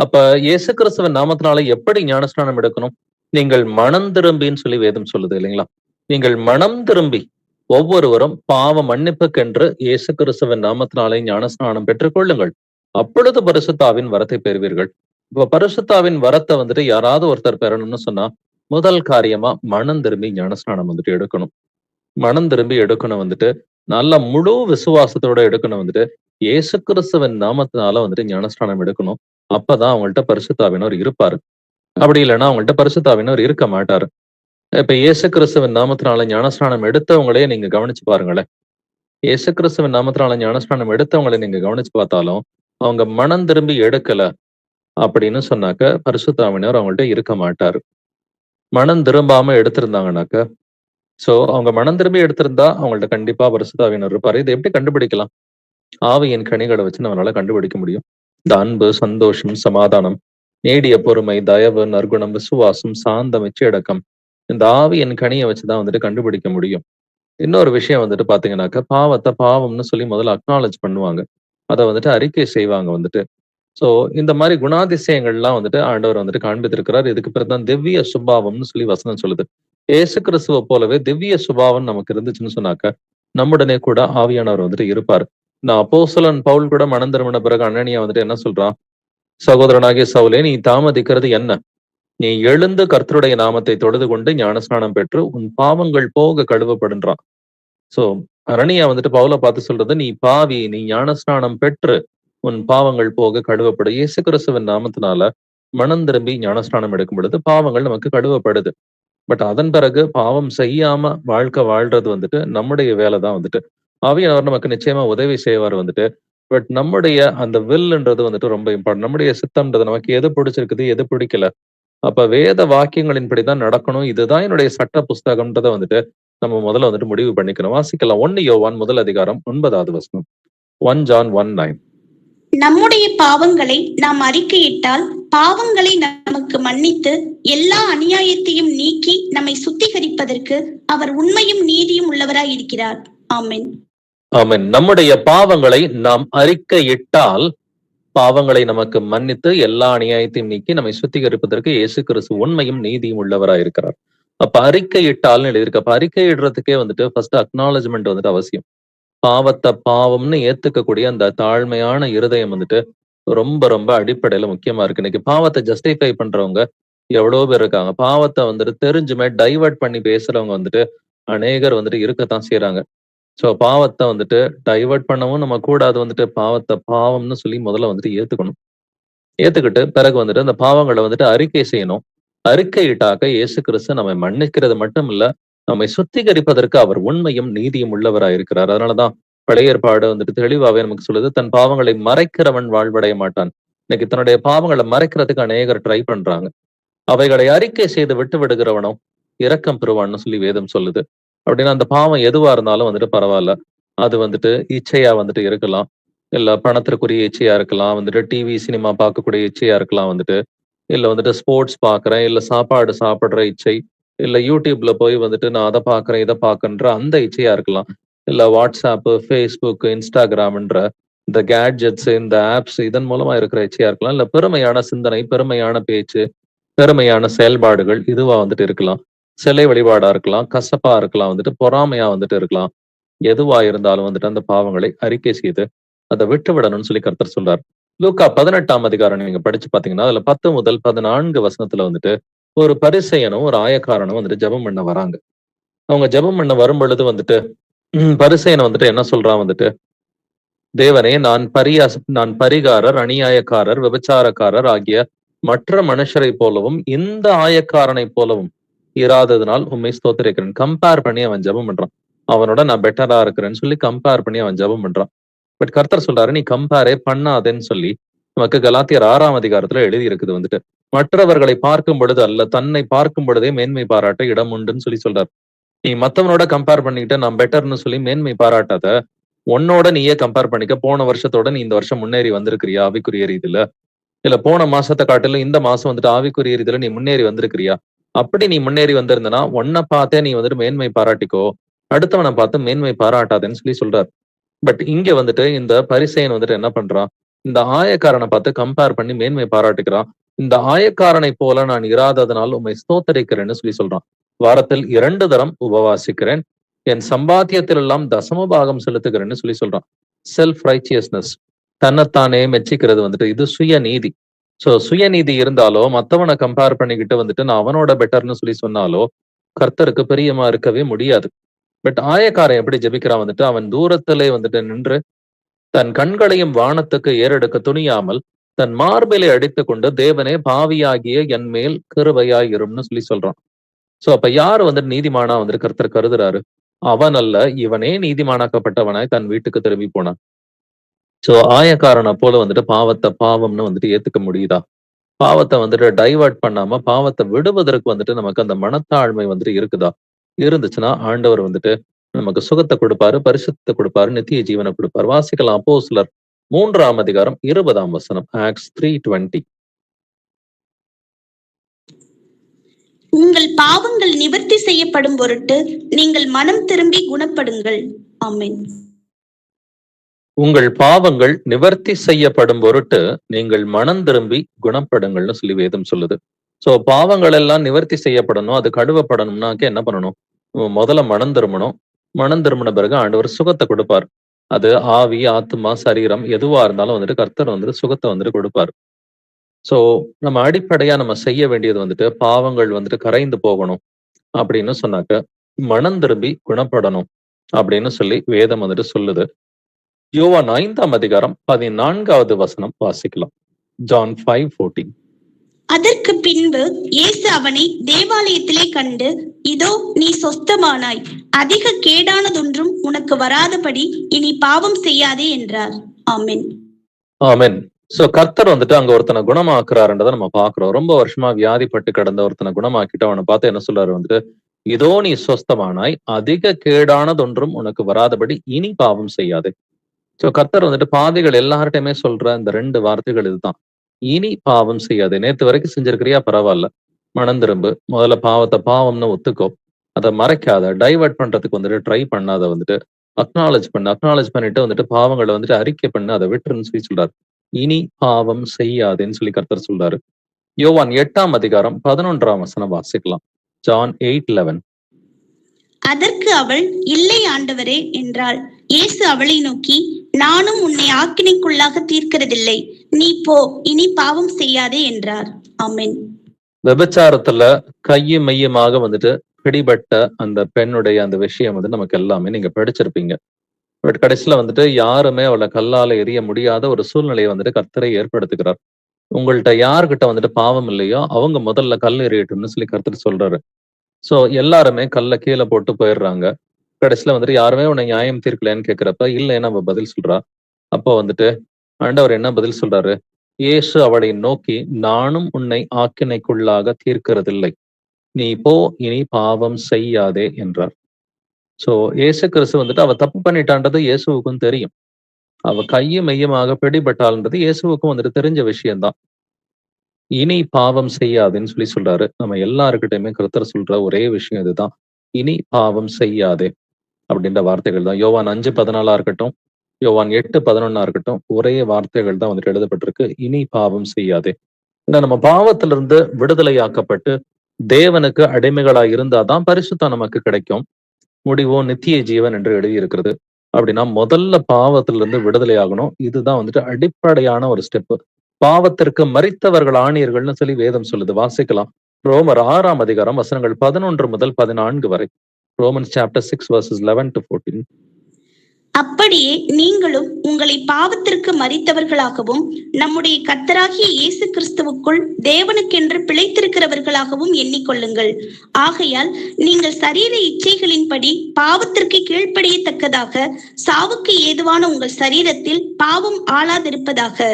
அப்ப இயேசு கிறிஸ்துவின் நாமத்தினால எப்படி ஞானஸ்நானம் எடுக்கணும்? நீங்கள் மனம் திரும்பின்னு சொல்லி வேதம் சொல்லுது இல்லைங்களா? நீங்கள் மனம் திரும்பி ஒவ்வொருவரும் பாவ மன்னிப்புக்கென்று இயேசு கிறிஸ்துவின் நாமத்தினாலே ஞானஸ்நானம் பெற்றுக்கொள்ளுங்கள். அப்பொழுது பரிசுத்தாவின் வரத்தை பெறுவீர்கள். இப்ப பரிசுத்தாவின் வரத்தை வந்துட்டு யாராவது ஒருத்தர் பெறணும்னு சொன்னா முதல் காரியமா மனம் திரும்பி ஞானஸ்நானம் வந்துட்டு எடுக்கணும். மனம் திரும்பி எடுக்கணும் வந்துட்டு நல்ல முழு விசுவாசத்தோட எடுக்கணும் வந்துட்டு இயேசு கிறிஸ்துவின் நாமத்தினால வந்துட்டு ஞானஸ்நானம் எடுக்கணும். அப்பதான் அவங்கள்ட்ட பரிசுத்தாவினர் இருப்பாரு. அப்படி இல்லைன்னா அவங்கள்ட்ட பரிசுத்தாவினர் இருக்க மாட்டாரு. இப்ப இயேசு கிறிஸ்துவின் நாமத்தினால ஞானஸ்நானம் எடுத்தவங்களே நீங்க கவனிச்சு பாருங்களேன். இயேசு கிறிஸ்துவின் நாமத்தினால ஞானஸ்நானம் எடுத்தவங்களை நீங்க கவனிச்சு பார்த்தாலும் அவங்க மனம் திரும்பி எடுக்கல அப்படின்னு சொன்னாக்க பரிசுத்தாவினர் அவங்கள்ட்ட இருக்க மாட்டாரு. மனம் திரும்பாம எடுத்திருந்தாங்கனாக்க அவங்க மனம் திரும்பி எடுத்திருந்தா அவங்கள்ட்ட கண்டிப்பா பரிசுத்தாவினர் இருப்பாரு. இதை எப்படி கண்டுபிடிக்கலாம்? ஆவியின் கனிகளை வச்சு நம்மளால கண்டுபிடிக்க முடியும். இந்த அன்பு, சந்தோஷம், சமாதானம், நீடிய பொறுமை, தயவு, நற்குணம், விசுவாசம், சாந்தம், இச்சையடக்கம், இந்த ஆவியின் கனியை வச்சுதான் வந்துட்டு கண்டுபிடிக்க முடியும். இன்னொரு விஷயம் வந்துட்டு பாத்தீங்கன்னாக்க பாவத்தை பாவம்னு சொல்லி முதல்ல அக்னாலேஜ் பண்ணுவாங்க. அதை வந்துட்டு அறிக்கை செய்வாங்க வந்துட்டு. சோ இந்த மாதிரி குணாதிசயங்கள்லாம் வந்துட்டு ஆண்டவர் வந்துட்டு காண்பித்திருக்கிறார். இதுக்கு பிறகுதான் திவ்ய சுபாவம்னு சொல்லி வசனம் சொல்லுது. இயேசு கிறிஸ்துவ போலவே திவ்ய சுபாவம் நமக்கு இருந்துச்சுன்னு சொன்னாக்க நம்முடனே கூட ஆவியானவர் வந்துட்டு இருப்பார். நான் அப்போஸ்தலன் பவுல் கூட மனம் திரும்பின பிறகு அனனியா வந்துட்டு என்ன சொல்றான்? சகோதரனாகிய சவுலே, நீ தாமதிக்கிறது என்ன? நீ எழுந்து கர்த்தருடைய நாமத்தை தொழுது கொண்டு ஞானஸ்நானம் பெற்று உன் பாவங்கள் போக கழுவப்படுன்றான். சோ அனனியா வந்துட்டு பவுலை பார்த்து சொல்றது, நீ பாவி, நீ ஞானஸ்நானம் பெற்று உன் பாவங்கள் போக கழுவப்படும். இயேசு கிறிஸ்துவின் நாமத்தினால மனம் திரும்பி ஞானஸ்நானம் எடுக்கும் பொழுது பாவங்கள் நமக்கு கழுவப்படுது. பட் அதன் பிறகு பாவம் செய்யாம வாழ்க்கை வாழ்றது வந்துட்டு நம்முடைய வேலை தான் வந்துட்டு. ஆவியானவர் நமக்கு நிச்சயமா உதவி செய்வார் வந்துட்டு. பட் நம்முடைய அந்த வில்ன்றது வந்துட்டு ரொம்ப இம்பார்ட்டன்ட். நம்முடைய சித்தம்ன்றது நமக்கு எது பிடிச்சிருக்குது, எது பிடிக்கல. அப்ப வேத வாக்கியங்களின்படிதான் நடக்கணும். இதுதான் என்னுடைய சட்ட புஸ்தகம்ன்றத வந்துட்டு நம்ம முதல்ல வந்துட்டு முடிவு பண்ணிக்கணும். வாசிக்கலாம். 1 யோவான் 1 வசனம். 1 John 1:9. நம்முடைய பாவங்களை நாம் அறிக்கையிட்டால் பாவங்களை நமக்கு மன்னித்து எல்லா அநியாயத்தையும் நீக்கி நம்மை சுத்திகரிப்பதற்கு அவர் உண்மையும் நீதியும் உள்ளவராய் இருக்கிறார். ஆமென். ஆமென். நம்முடைய பாவங்களை நாம் அறிக்கையிட்டால் பாவங்களை நமக்கு மன்னித்து எல்லா அநியாயத்தையும் நீக்கி நம்மை சுத்திகரிப்பதற்கு இயேசு கிறிஸ்து உண்மையும் நீதியும் உள்ளவராய் இருக்கிறார். அப்ப அறிக்கையிட்டால்னு எழுதியிருக்கு. அப்ப அறிக்கையிடுறதுக்கே வந்துட்டு ஃபர்ஸ்ட் அக்னாலஜ்மெண்ட் வந்துட்டு அவசியம். பாவத்தை பாவம்னு ஏத்துக்கக்கூடிய அந்த தாழ்மையான இருதயம் வந்துட்டு ரொம்ப ரொம்ப அடிப்படையில முக்கியமா இருக்கு. இன்னைக்கு பாவத்தை ஜஸ்டிஃபை பண்றவங்க எவ்வளவு பேர் இருக்காங்க. பாவத்தை வந்துட்டு தெரிஞ்சுமே டைவர்ட் பண்ணி பேசுறவங்க வந்துட்டு அநேகர் வந்துட்டு இருக்கத்தான் செய்யறாங்க. சோ பாவத்தை வந்துட்டு டைவர்ட் பண்ணவும் நம்ம கூடாது. வந்துட்டு பாவத்தை பாவம்னு சொல்லி முதல்ல வந்துட்டு ஏத்துக்கணும். ஏத்துக்கிட்டு பிறகு வந்துட்டு அந்த பாவங்களை வந்துட்டு அறிக்கை செய்யணும். அறிக்கையிட்டாக்க இயேசு கிறிஸ்து நம்மை மன்னிக்கிறது மட்டும் இல்ல, நம்மை சுத்திகரிப்பதற்கு அவர் உண்மையும் நீதியும் உள்ளவராய் இருக்கிறார். அதனாலதான் பழைய ஏற்பாடு வந்துட்டு தெளிவாவே நமக்கு சொல்லுது, தன் பாவங்களை மறைக்கிறவன் வாழ்வடைய மாட்டான். இன்னைக்கு தன்னுடைய பாவங்களை மறைக்கிறதுக்கு அநேகர் ட்ரை பண்றாங்க. அவைகளை அறிக்கை செய்து விட்டு விடுகிறவனும் இரக்கம் பெறுவான்னு சொல்லி வேதம் சொல்லுது. அப்படின்னா அந்த பாவம் எதுவா இருந்தாலும் வந்துட்டு பரவாயில்ல. அது வந்துட்டு இச்சையா வந்துட்டு இருக்கலாம், இல்ல பணத்திற்குரிய இச்சையா இருக்கலாம், வந்துட்டு டிவி சினிமா பார்க்கக்கூடிய இச்சையா இருக்கலாம், வந்துட்டு இல்ல வந்துட்டு ஸ்போர்ட்ஸ் பாக்குறேன், இல்ல சாப்பாடு சாப்பிடுற இச்சை, இல்ல யூடியூப்ல போய் வந்துட்டு நான் அதை பாக்குறேன் இதை பாக்குன்ற அந்த இச்சையா இருக்கலாம், இல்ல வாட்ஸ்அப், ஃபேஸ்புக், இன்ஸ்டாகிராம்ன்ற இந்த கேட்ஜெட்ஸ், இந்த ஆப்ஸ் இதன் மூலமா இருக்கிற இச்சையா இருக்கலாம், இல்ல பெருமையான சிந்தனை, பெருமையான பேச்சு, பெருமையான செயல்பாடுகள் இதுவா வந்துட்டு இருக்கலாம், சிலை வழிபாடா இருக்கலாம், கசப்பா இருக்கலாம், வந்துட்டு பொறாமையா வந்துட்டு இருக்கலாம். எதுவா இருந்தாலும் வந்துட்டு அந்த பாவங்களை அறிக்கை செய்து அதை விட்டு விடணும்னு சொல்லி கர்த்தர் சொல்றார். லூக்கா 18ஆம் அதிகாரம் நீங்க படிச்சு பாத்தீங்கன்னா அதுல 10 முதல் 14 வசனத்துல வந்துட்டு ஒரு பரிசேயனும் ஒரு ஆயக்காரனும் வந்துட்டு ஜெபம் பண்ண வராங்க. அவங்க ஜெபம் பண்ண வரும் பொழுது வந்துட்டு பரிசேயன் வந்துட்டு என்ன சொல்றான் வந்துட்டு, தேவனே, நான் பரிகாரர், அநியாயக்காரர், விபச்சாரக்காரர் ஆகிய மற்ற மனுஷரை போலவும் இந்த ஆயக்காரனை போலவும் இராததுனால் உண்மை ஸ்தோத்திரிக்கிறேன். கம்பேர் பண்ணி அவன் ஜெபம் பண்றான். அவனோட நான் பெட்டரா இருக்கிறேன்னு சொல்லி கம்பேர் பண்ணி அவன் ஜெபம் பண்றான். பட் கர்த்தர் சொல்றாரு, நீ கம்பேரே பண்ணாதேன்னு சொல்லி நமக்கு கலாத்தியர் 6ஆம் அதிகாரத்துல எழுதி இருக்குது வந்துட்டு, மற்றவர்களை பார்க்கும் பொழுது அல்ல தன்னை பார்க்கும் பொழுதே மேன்மை பாராட்ட இடம் உண்டுன்னு சொல்லி சொல்றாரு. நீ மத்தவனோட கம்பேர் பண்ணிக்கிட்ட நான் பெட்டர்னு சொல்லி மேன்மை பாராட்டாத, உன்னோட நீயே கம்பேர் பண்ணிக்க. போன வருஷத்தோட நீ இந்த வருஷம் முன்னேறி வந்திருக்கிறியா ஆவிக்குரிய ரீதியில? இல்ல போன மாசத்தை காட்டிலும் இந்த மாசம் வந்துட்டு ஆவிக்குரிய ரீதியில நீ முன்னேறி வந்திருக்கிறியா? அப்படி நீ முன்னேறி வந்திருந்தனா உன்னை பார்த்தே நீ வந்துட்டு மேன்மை பாராட்டிக்கோ, அடுத்தவனை பார்த்து மேன்மை பாராட்டாதேன்னு சொல்லி சொல்றாரு. பட் இங்க வந்துட்டு இந்த பரிசேயன் வந்துட்டு என்ன பண்றான், இந்த ஆயக்காரனை பார்த்து கம்பேர் பண்ணி மேன்மை பாராட்டுகிறான். இந்த ஆயக்காரனை போல நான் இராததனால் உம்மை ஸ்தோத்தரிக்கிறேன்னு சொல்றான். வாரத்தில் 2 தரம் உபவாசிக்கிறேன், என் சம்பாத்தியத்தில் எல்லாம் தசமபாகம் செலுத்துகிறேன்னு சொல்றான். செல்ஃப் ரைச்சியஸ்னஸ், தன்னைத்தானே மெச்சிக்கிறது வந்துட்டு இது சுயநீதி. சோ சுயநீதி இருந்தாலோ, மத்தவனை கம்பேர் பண்ணிக்கிட்டு வந்துட்டு நான் அவனோட பெட்டர்னு சொன்னாலோ கர்த்தருக்கு பிரியமா இருக்கவே முடியாது. பட் ஆயக்காரன் எப்படி ஜெபிக்கிறான் வந்துட்டு, அவன் தூரத்திலே வந்துட்டு நின்று தன் கண்களையும் வானத்துக்கு ஏறெடுக்க துணியாமல் தன் மார்பிலை அடித்துக் கொண்டு தேவனே பாவியாகிய என் மேல் கிருபையாயிரும்னு சொல்றான். சோ அப்ப யாரு வந்துட்டு நீதிமானா வந்துட்டு கர்த்தர் கருதுறாரு? அவன் அல்ல, இவனே நீதிமானாக்கப்பட்டவனாய் தன் வீட்டுக்கு திரும்பி போனான். சோ ஆயக்காரனை போல வந்துட்டு பாவத்தை பாவம்னு வந்துட்டு ஏத்துக்க முடியுதா? பாவத்தை வந்துட்டு டைவர்ட் பண்ணாம பாவத்தை விடுவதற்கு வந்துட்டு நமக்கு அந்த மனத்தாழ்மை வந்துட்டு இருக்குதா? இருந்துச்சுன்னா ஆண்டவர் வந்துட்டு நமக்கு சுகத்தை கொடுப்பாரு, பரிசுத்தத்தை கொடுப்பாரு, நித்திய ஜீவனை கொடுப்பாரு. வாசிக்கலாம் அப்போஸ்தலர் 3ஆம் அதிகாரம் 20ஆம் வசனம், ஆக்ட்ஸ் 3:20. உங்கள் பாவங்கள் நிவர்த்தி செய்யப்படும் பொருட்டு நீங்கள் மனம் திரும்பி குணப்படுங்கள். ஆமென். உங்கள் பாவங்கள் நிவர்த்தி செய்யப்படும் பொருட்டு நீங்கள் மனம் திரும்பி குணப்படுங்கள்னு வேதம் சொல்லுது. சோ பாவங்கள் எல்லாம் நிவர்த்தி செய்யப்படணும், அது கழுவப்படணும்னாக்க என்ன பண்ணணும்? முதல்ல மனம் திரும்பணும். மனம் திரும்பின பிறகு ஆண்டவர் சுகத்தை கொடுப்பார். அது ஆவி, ஆத்மா, சரீரம் எதுவா இருந்தாலும் வந்துட்டு கர்த்தர் வந்துட்டு சுகத்தை வந்துட்டு கொடுப்பார். சோ நம்ம அடிப்படையா நம்ம செய்ய வேண்டியது வந்துட்டு பாவங்கள் வந்துட்டு கரைந்து போகணும் அப்படின்னு சொன்னாக்க மனம் திரும்பி குணப்படணும் அப்படின்னு வேதம் வந்துட்டு சொல்லுது. யோவான் 5ஆம் அதிகாரம் 14வது வசனம் வாசிக்கலாம். ஜான் 5:14. அதற்கு பின்பு இயேசு அவனை தேவாலயத்திலே கண்டு, இதோ நீ சொஸ்தமானாய், அதிக கேடானதொன்றும் உனக்கு வராதபடி இனி பாவம் செய்யாதே என்றார். ஆமென். ஆமென். சோ கர்த்தர் வந்துட்டு அங்க ஒருத்தனை குணமாக்குறாருன்றதை நம்ம பாக்குறோம். ரொம்ப வருஷமா வியாதிப்பட்டு கிடந்த ஒருத்தனை குணமாக்கிட்டு அவனை பார்த்து என்ன சொல்றாரு வந்துட்டு, இதோ நீ சொஸ்தமானாய், அதிக கேடானதொன்றும் உனக்கு வராதபடி இனி பாவம் செய்யாதே. சோ கர்த்தர் வந்துட்டு பாவிகள் எல்லார்ட்டையுமே சொல்ற இந்த 2 வார்த்தைகள் இதுதான். இனி பாவம் செய்யாது. நேத்து வரைக்கும் செஞ்சிருக்கிறியா பரவாயில்ல, மனம் திரும்பு. முதல்ல பாவத்தை பாவம்னு ஒத்துக்கோ, அதை மறைக்காத, டைவர்ட் பண்றதுக்கு வந்துட்டு ட்ரை பண்ணாத, வந்துட்டு அக்னாலேஜ் பண்ணிட்டு வந்துட்டு பாவங்களை வந்துட்டு அறிக்கை பண்ணு, அதை விட்டுருன்னு சொல்றாரு. இனி பாவம் செய்யாதேன்னு கர்த்தர் சொல்றாரு. யோவான் 8ஆம் அதிகாரம் 11ஆம் வசனம் வாசிக்கலாம். ஜான் 8:11. அதற்கு அவள், இல்லை ஆண்டவரே என்றாள். இயேசு அவளை நோக்கி, நானும் உன்னை ஆக்கினைக்குள்ளாக தீர்க்கிறதில்லை, நீ போ, இனி பாவம் செய்யாதே என்றார். ஆமென். விபச்சாரத்துல கையும் மையமாக வந்துட்டு பிடிபட்ட அந்த பெண்ணுடைய அந்த விஷயம் வந்து நமக்கு எல்லாமே நீங்க படிச்சிருப்பீங்க. பட் கடைசியில வந்துட்டு யாருமே அவளை கல்லால எரிய முடியாத ஒரு சூழ்நிலையை வந்துட்டு கர்த்தரை ஏற்படுத்துகிறார். உங்கள்கிட்ட யாருக்கிட்ட வந்துட்டு பாவம் இல்லையோ அவங்க முதல்ல கல் எறியட்டும்னு கர்த்தர் சொல்றாரு. சோ எல்லாருமே கல்ல கீழே போட்டு போயிடுறாங்க. கடைசியில வந்துட்டு யாருமே உன்னை நியாயம் தீர்க்கலன்னு கேட்கிறப்ப இல்லைன்னு அவ பதில் சொல்றா. அப்போ வந்துட்டு ஆண்டவர் என்ன பதில் சொல்றாரு? இயேசு அவளை நோக்கி, நானும் உன்னை ஆக்கினைக்குள்ளாக தீர்க்கிறதில்லை, நீ போ, இனி பாவம் செய்யாதே என்றார். சோ இயேசு கிறிஸ்து வந்துட்டு அவ தப்பு பண்ணிட்டான்றது இயேசுவுக்கும் தெரியும். அவ கையும் மையமாக பிடிபட்டாள்ன்றது இயேசுவுக்கும் வந்துட்டு தெரிஞ்ச விஷயம்தான். இனி பாவம் செய்யாதேன்னு சொல்றாரு. நம்ம எல்லாருக்கிட்டையுமே கர்த்தர் சொல்ற ஒரே விஷயம் இதுதான், இனி பாவம் செய்யாதே அப்படின்ற வார்த்தைகள் தான். யோவான் 5:14 இருக்கட்டும், யோவான் 8:11 இருக்கட்டும், ஒரே வார்த்தைகள் தான் வந்துட்டு எழுதப்பட்டிருக்கு, இனி பாவம் செய்யாதே. ஏன்னா நம்ம பாவத்திலிருந்து விடுதலையாக்கப்பட்டு தேவனுக்கு அடிமைகளா இருந்தாதான் பரிசுத்தம் நமக்கு கிடைக்கும். முடிவோ நித்திய ஜீவன் என்று எழுதியிருக்கிறது. அப்படின்னா முதல்ல பாவத்திலிருந்து விடுதலை ஆகணும். இதுதான் வந்துட்டு அடிப்படையான ஒரு ஸ்டெப். பாவத்திற்கு மரித்தவர்கள் ஆணியர்கள்னு வேதம் சொல்லுது. வாசிக்கலாம். ரோமர் 6ஆம் அதிகாரம் வசனங்கள் 11 முதல் 14 வரை. Romans chapter 6 verses 11 to 14. அப்படியே நீங்களும் உங்களை பாவத்திற்கு மரித்தவர்களாகவும் நம்முடைய கர்த்தராகிய இயேசு கிறிஸ்துவுக்குள் தேவனுக்கென்று பிழைத்திருக்கிறவர்களாகவும் எண்ணிக்கொள்ளுங்கள். ஆகையால் நீங்கள் சரீர இச்சைகளின்படி பாவத்திற்கு கீழ்ப்படியத்தக்கதாக சாவுக்கு ஏதுவான உங்கள் சரீரத்தில் பாவம் ஆளாதிருப்பதாக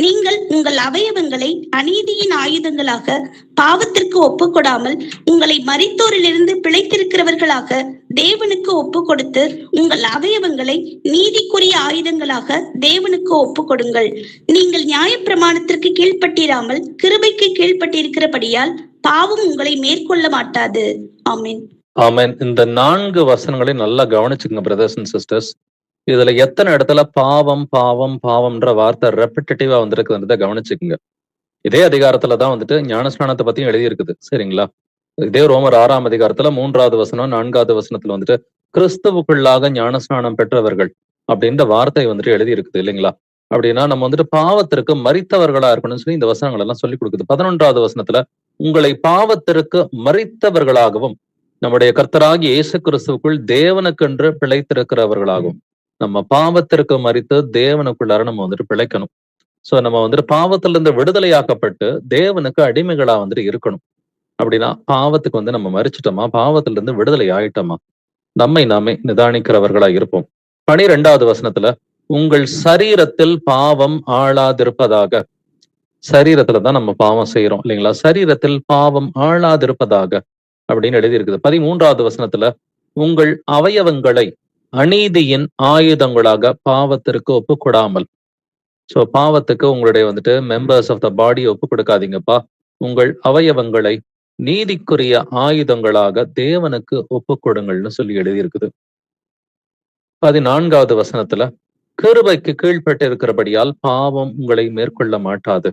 நீங்கள் உங்கள் அவயவங்களை அநீதியின் ஆயுதங்களாக பாவத்திற்கு ஒப்புக்கொடாமல் உங்களை மரித்தோரிலிருந்து பிழைத்திருக்கிறவர்களாக தேவனுக்கு ஒப்பு கொடுத்து உங்கள் அவயவங்களை நீதிக்குரிய ஆயுதங்களாக தேவனுக்கு ஒப்பு கொடுங்கள். நீங்கள் நியாயப்பிரமாணத்திற்கு கீழ்ப்பட்டிராமல் கிருபைக்கு கீழ்ப்பட்டிருக்கிறபடியால் பாவம் உங்களை மேற்கொள்ள மாட்டாது. ஆமென். ஆமென். இந்த 4 வசனங்களை நல்லா கவனிச்சுங்க பிரதர்ஸ் அண்ட் சிஸ்டர்ஸ். இதுல எத்தனை இடத்துல பாவம் பாவம் பாவம்ன்ற வார்த்தை ரெப்பிட்டேட்டிவா வந்திருக்குன்றத கவனிச்சுக்குங்க. இதே அதிகாரத்துல தான் வந்துட்டு ஞானஸ்நானத்தை பத்தியும் எழுதியிருக்குது. சரிங்களா? இதே ரோமர் 6ஆம் அதிகாரத்துல 3வது வசனம் 4வது வசனத்துல வந்துட்டு கிறிஸ்துவுக்குள்ளாக ஞானஸ்நானம் பெற்றவர்கள் அப்படின்ற வார்த்தை வந்துட்டு எழுதியிருக்குது இல்லைங்களா? அப்படின்னா நம்ம வந்துட்டு பாவத்திற்கு மரித்தவர்களா இருக்கணும்னு சொல்லி இந்த வசனங்கள் எல்லாம் சொல்லி கொடுக்குது. 11வது வசனத்துல உங்களை பாவத்திற்கு மரித்தவர்களாகவும் நம்முடைய கர்த்தராகிய இயேசு கிறிஸ்துவுக்குள் தேவனுக்கென்று பிழைத்திருக்கிறவர்களாகவும், நம்ம பாவத்திற்கு மரித்து தேவனுக்குள்ளார நம்ம வந்துட்டு பிழைக்கணும். சோ நம்ம வந்துட்டு பாவத்துல இருந்து விடுதலையாக்கப்பட்டு தேவனுக்கு அடிமைகளா வந்துட்டு இருக்கணும். அப்படின்னா பாவத்துக்கு வந்து நம்ம மரிச்சிட்டோமா, பாவத்துல இருந்து விடுதலை ஆயிட்டோமா, நம்மை நாமே நிதானிக்கிறவர்களா இருப்போம். 12வது வசனத்துல உங்கள் சரீரத்தில் பாவம் ஆளாதிருப்பதாக. சரீரத்துலதான் நம்ம பாவம் செய்யறோம் இல்லைங்களா? சரீரத்தில் பாவம் ஆளாதிருப்பதாக அப்படின்னு எழுதியிருக்குது. 13வது வசனத்துல உங்கள் அவயவங்களை அநீதியின் ஆயுதங்களாக பாவத்திற்கு ஒப்பு கொடாமல். சோ பாவத்துக்கு உங்களுடைய வந்துட்டு மெம்பர்ஸ் ஆஃப் த பாடி ஒப்பு கொடுக்காதீங்கப்பா. உங்கள் அவயவங்களை நீதிக்குரிய ஆயுதங்களாக தேவனுக்கு ஒப்பு கொடுங்கள்னு சொல்லி எழுதியிருக்குது. 14வது வசனத்துல கிருபைக்கு கீழ்பட்டு இருக்கிறபடியால் பாவம் உங்களை மேற்கொள்ள மாட்டாது.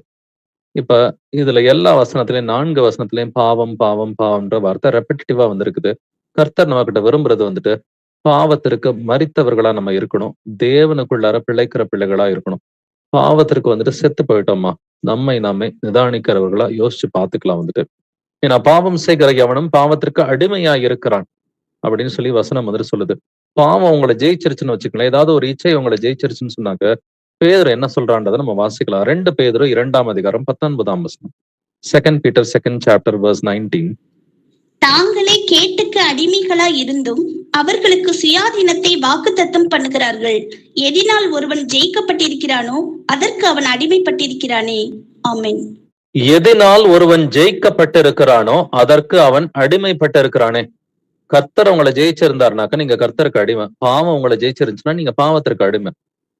இப்ப இதுல எல்லா வசனத்திலையும் 4 வசனத்திலையும் பாவம் பாவம் பாவம்ன்ற வார்த்தை ரெப்பிட்டேட்டிவா வந்திருக்குது. கர்த்தர் நம்ம கிட்ட விரும்புறது வந்துட்டு பாவத்திற்கு மரித்தவர்களா நம்ம இருக்கணும், தேவனுக்குள்ளார பிழைக்கிற பிள்ளைகளா இருக்கணும். பாவத்திற்கு வந்துட்டு செத்து போயிட்டோமா, நம்மை நாமே நிதானிக்கிறவர்களா யோசிச்சு பார்த்துக்கலாம் வந்துட்டு. ஏன்னா பாவம் செய்கிற எவனும் பாவத்திற்கு அடிமையா இருக்கிறான் அப்படின்னு சொல்லி வசனம் வந்துட்டு சொல்லுது. பாவம் உங்களை ஜெயிச்சிருச்சுன்னு வச்சுக்கலாம், ஏதாவது ஒரு இச்சை உங்களை ஜெயிச்சிருச்சுன்னு சொன்னாக்க பேதுரு என்ன சொல்றான்றதை நம்ம வாசிக்கலாம். 2 பேதுரு 2ஆம் அதிகாரம் 19ஆம் வசனம். 2 Peter 2nd chapter verse 19. தாங்களே கேட்டுக்கு அடிமைகளா இருந்தும் அவர்களுக்கு சுயாதீனத்தை வாக்குத்தத்தம் பண்ணுகிறார்கள். எதினால் ஒருவன் ஜெயிக்கப்பட்டிருக்கிறானோ அதற்கு அவன் அடிமைப்பட்டிருக்கிறானே. ஆமென். எதினால் ஒருவன் ஜெயிக்கப்பட்டிருக்கிறானோ அதற்கு அவன் அடிமைப்பட்டிருக்கிறானே. கர்த்தர் உங்களை ஜெயிச்சிருந்தாருனாக்க நீங்க கர்த்தருக்கு அடிமை. பாவம் உங்களை ஜெயிச்சிருந்துச்சுன்னா நீங்க பாவத்திற்கு அடிமை.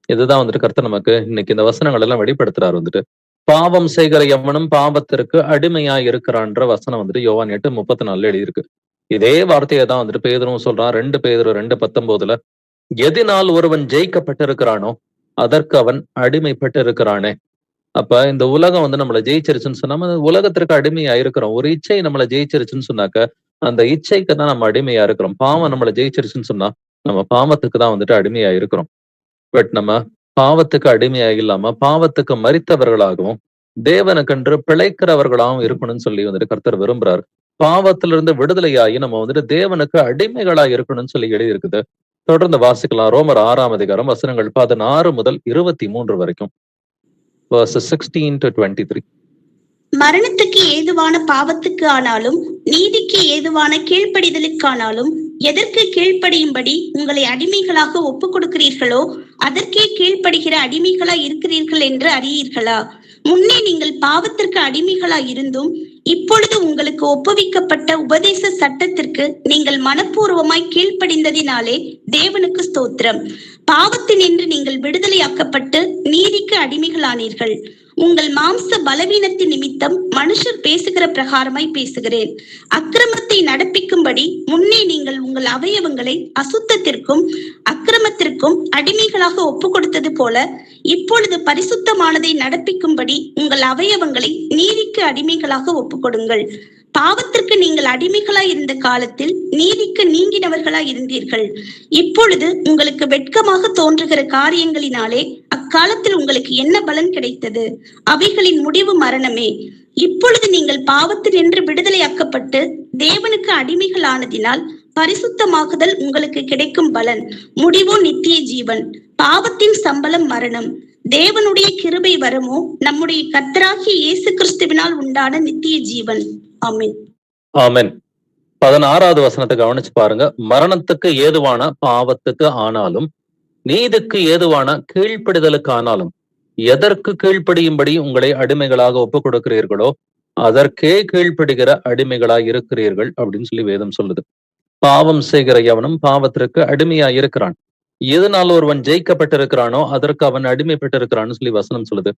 இதுதான் வந்துட்டு கர்த்தர் நமக்கு இன்னைக்கு இந்த வசனங்கள் எல்லாம் வெளிப்படுத்துறாரு வந்துட்டு. பாவம் செய்கிற எவனும் பாவத்திற்கு அடிமையா இருக்கிறான்ற வசனம் வந்துட்டு யோவான் 8:34 எழுதியிருக்கு. இதே வார்த்தையை தான் வந்துட்டு பேதுரும் சொல்றான். 2 பேதுரு 2:19. எதினால் ஒருவன் ஜெயிக்கப்பட்டிருக்கிறானோ அதற்கு அவன் அடிமைப்பட்டு இருக்கிறானே. அப்ப இந்த உலகம் வந்து நம்மளை ஜெயிச்சிருச்சுன்னு சொன்னா நம்ம உலகத்திற்கு அடிமையா இருக்கிறோம். ஒரு இச்சை நம்மளை ஜெயிச்சிருச்சுன்னு சொன்னாக்க அந்த இச்சைக்கு தான் நம்ம அடிமையா இருக்கிறோம். பாவம் நம்மளை ஜெயிச்சிருச்சுன்னு சொன்னா நம்ம பாவத்துக்கு தான் வந்துட்டு அடிமையா இருக்கிறோம். பட் நம்ம பாவத்துக்கு அடிமையா இல்லாம பாவத்துக்கு மரித்தவர்களாகவும் தேவனுக்கென்று பிழைக்கிறவர்களாகவும் இருக்கணும்னு சொல்லி வந்துட்டு கர்த்தர் விரும்புறாரு. பாவத்திலிருந்து விடுதலையாகி நம்ம வந்துட்டு தேவனுக்கு அடிமைகளா இருக்கணும்னு சொல்லி எழுதியிருக்குது. தொடர்ந்து வாசிக்கலாம். ரோமர் 6ஆம் அதிகாரம் வசனங்கள் 16 முதல் 23 வரைக்கும். verses 16 to 23. மரணத்துக்கு ஏதுவான பாவத்துக்கு ஆனாலும் நீதிக்கு ஏதுவான கீழ்ப்படிதலுக்கானாலும் எதற்கு கீழ்ப்படியும்படி உங்களை அடிமைகளாக ஒப்புக் கொடுக்கிறீர்களோ அதற்கே கீழ்ப்படுகிற அடிமைகளா இருக்கிறீர்கள் என்று அறியீர்களா? முன்னே நீங்கள் பாவத்திற்கு அடிமைகளா இருந்தும் இப்பொழுது உங்களுக்கு ஒப்புவிக்கப்பட்ட உபதேச சட்டத்திற்கு நீங்கள் மனப்பூர்வமாய் கீழ்ப்படிந்ததினாலே தேவனுக்கு ஸ்தோத்திரம். பாவத்தினின்று நீங்கள் விடுதலையாக்கப்பட்டு நீதிக்கு அடிமைகளானீர்கள். உங்கள் மாம்ச பலவீனத்தின் நிமித்தம் மனுஷர் பேசுகிற பிரகாரமாய் பேசுகிறேன். அக்கிரமத்தை நடப்பிக்கும்படி முன்னே நீங்கள் உங்கள் அவயவங்களை அசுத்தத்திற்கும் அக்கிரமத்திற்கும் அடிமைகளாக ஒப்பு கொடுத்தது போல இப்பொழுது பரிசுத்தமானதை நடப்பிக்கும்படி உங்கள் அவயவங்களை நீதிக்கு அடிமைகளாக ஒப்பு கொடுங்கள். பாவத்திற்கு நீங்கள் அடிமைகளாய் இருந்த காலத்தில் நீதிக்கு நீங்கினவர்களாய் இருந்தீர்கள். இப்பொழுது உங்களுக்கு வெட்கமாக தோன்றுகிற காரியங்களினாலே அக்காலத்தில் உங்களுக்கு என்ன பலன் கிடைத்தது? அவைகளின் முடிவு மரணமே. இப்பொழுது நீங்கள் பாவத்தினின்று விடுதலையாக்கப்பட்டு தேவனுக்கு அடிமைகளானதினால் பரிசுத்தமாகுதல் உங்களுக்கு கிடைக்கும் பலன், முடிவோ நித்திய ஜீவன். பாவத்தின் சம்பளம் மரணம், தேவனுடைய கிருபை வரமோ நம்முடைய கர்த்தராகிய இயேசு கிறிஸ்துவினால் உண்டான நித்திய ஜீவன். ஆமென். ஆமென். 16வது வசனத்தை கவனிச்சு பாருங்க. மரணத்துக்கு ஏதுவான பாவத்துக்கு ஆனாலும் நீதிக்கு ஏதுவான கீழ்ப்படிதலுக்கு ஆனாலும் எதற்கு கீழ்ப்படியும்படி உங்களை அடிமைகளாக ஒப்புக் கொடுக்கிறீர்களோ அதற்கே கீழ்ப்படுகிற அடிமைகளாய் இருக்கிறீர்கள் அப்படின்னு சொல்லி வேதம் சொல்லுது. பாவம் செய்கிற எவனும் பாவத்திற்கு அடிமையா இருக்கிறான். எதனால் ஒருவன் ஜெயிக்கப்பட்டிருக்கிறானோ அதற்கு அவன் அடிமைப்பட்டிருக்கிறான்னு சொல்லி வசனம் சொல்லுது.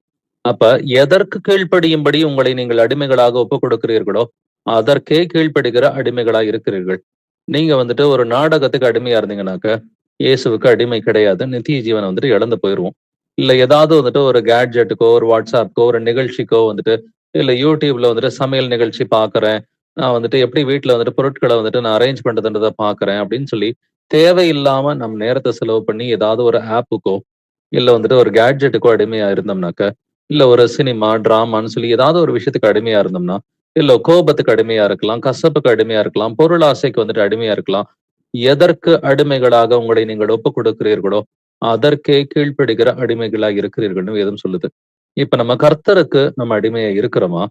அப்ப எதற்கு கீழ்ப்படியும்படி உங்களை நீங்கள் அடிமைகளாக ஒப்புக் கொடுக்கிறீர்களோ அதற்கே கீழ்ப்படுகிற அடிமைகளா இருக்கிறீர்கள். நீங்க வந்துட்டு ஒரு நாடகத்துக்கு அடிமையா இருந்தீங்கன்னாக்க இயேசுவுக்கு அடிமை கிடையாது. நித்திய ஜீவனை வந்துட்டு இழந்து போயிருவோம். இல்ல ஏதாவது வந்துட்டு ஒரு கேட்ஜெட்டுக்கோ, ஒரு வாட்ஸ்அப்க்கோ, ஒரு நிகழ்ச்சிக்கோ வந்துட்டு, இல்ல யூடியூப்ல வந்துட்டு சமையல் நிகழ்ச்சி பார்க்குறேன். நான் வந்துட்டு எப்படி வீட்ல வந்துட்டு பொருட்கள வந்துட்டு நான் அரேஞ்ச் பண்றதுன்றத பார்க்குறேன் அப்படின்னு சொல்லி, தேவையில்லாம நம்ம நேரத்த செலவு பண்ணி ஏதாவது ஒரு ஆப்புக்கோ, இல்ல வந்துட்டு ஒரு கேட்ஜெட்டுக்கோ அடிமையா இருந்தோம்னாக்க, இல்ல ஒரு சினிமா, டிராமான்னு சொல்லி ஏதாவது ஒரு விஷயத்துக்கு அடிமையா இருந்தோம்னா, இல்ல கோபத்துக்கு அடிமையா இருக்கலாம், கசப்புக்கு அடிமையா இருக்கலாம், பொருள் ஆசைக்கு வந்துட்டு அடிமையா இருக்கலாம். எதற்கு அடிமைகளாக உங்களை நீங்கள் ஒப்புக் கொடுக்கிறீர்களோ, அதற்கே கீழ்ப்படுகிற அடிமைகளா இருக்கிறீர்கள்னு வேதம் சொல்லுது. இப்ப நம்ம கர்த்தருக்கு நம்ம அடிமையா இருக்கிறோமா?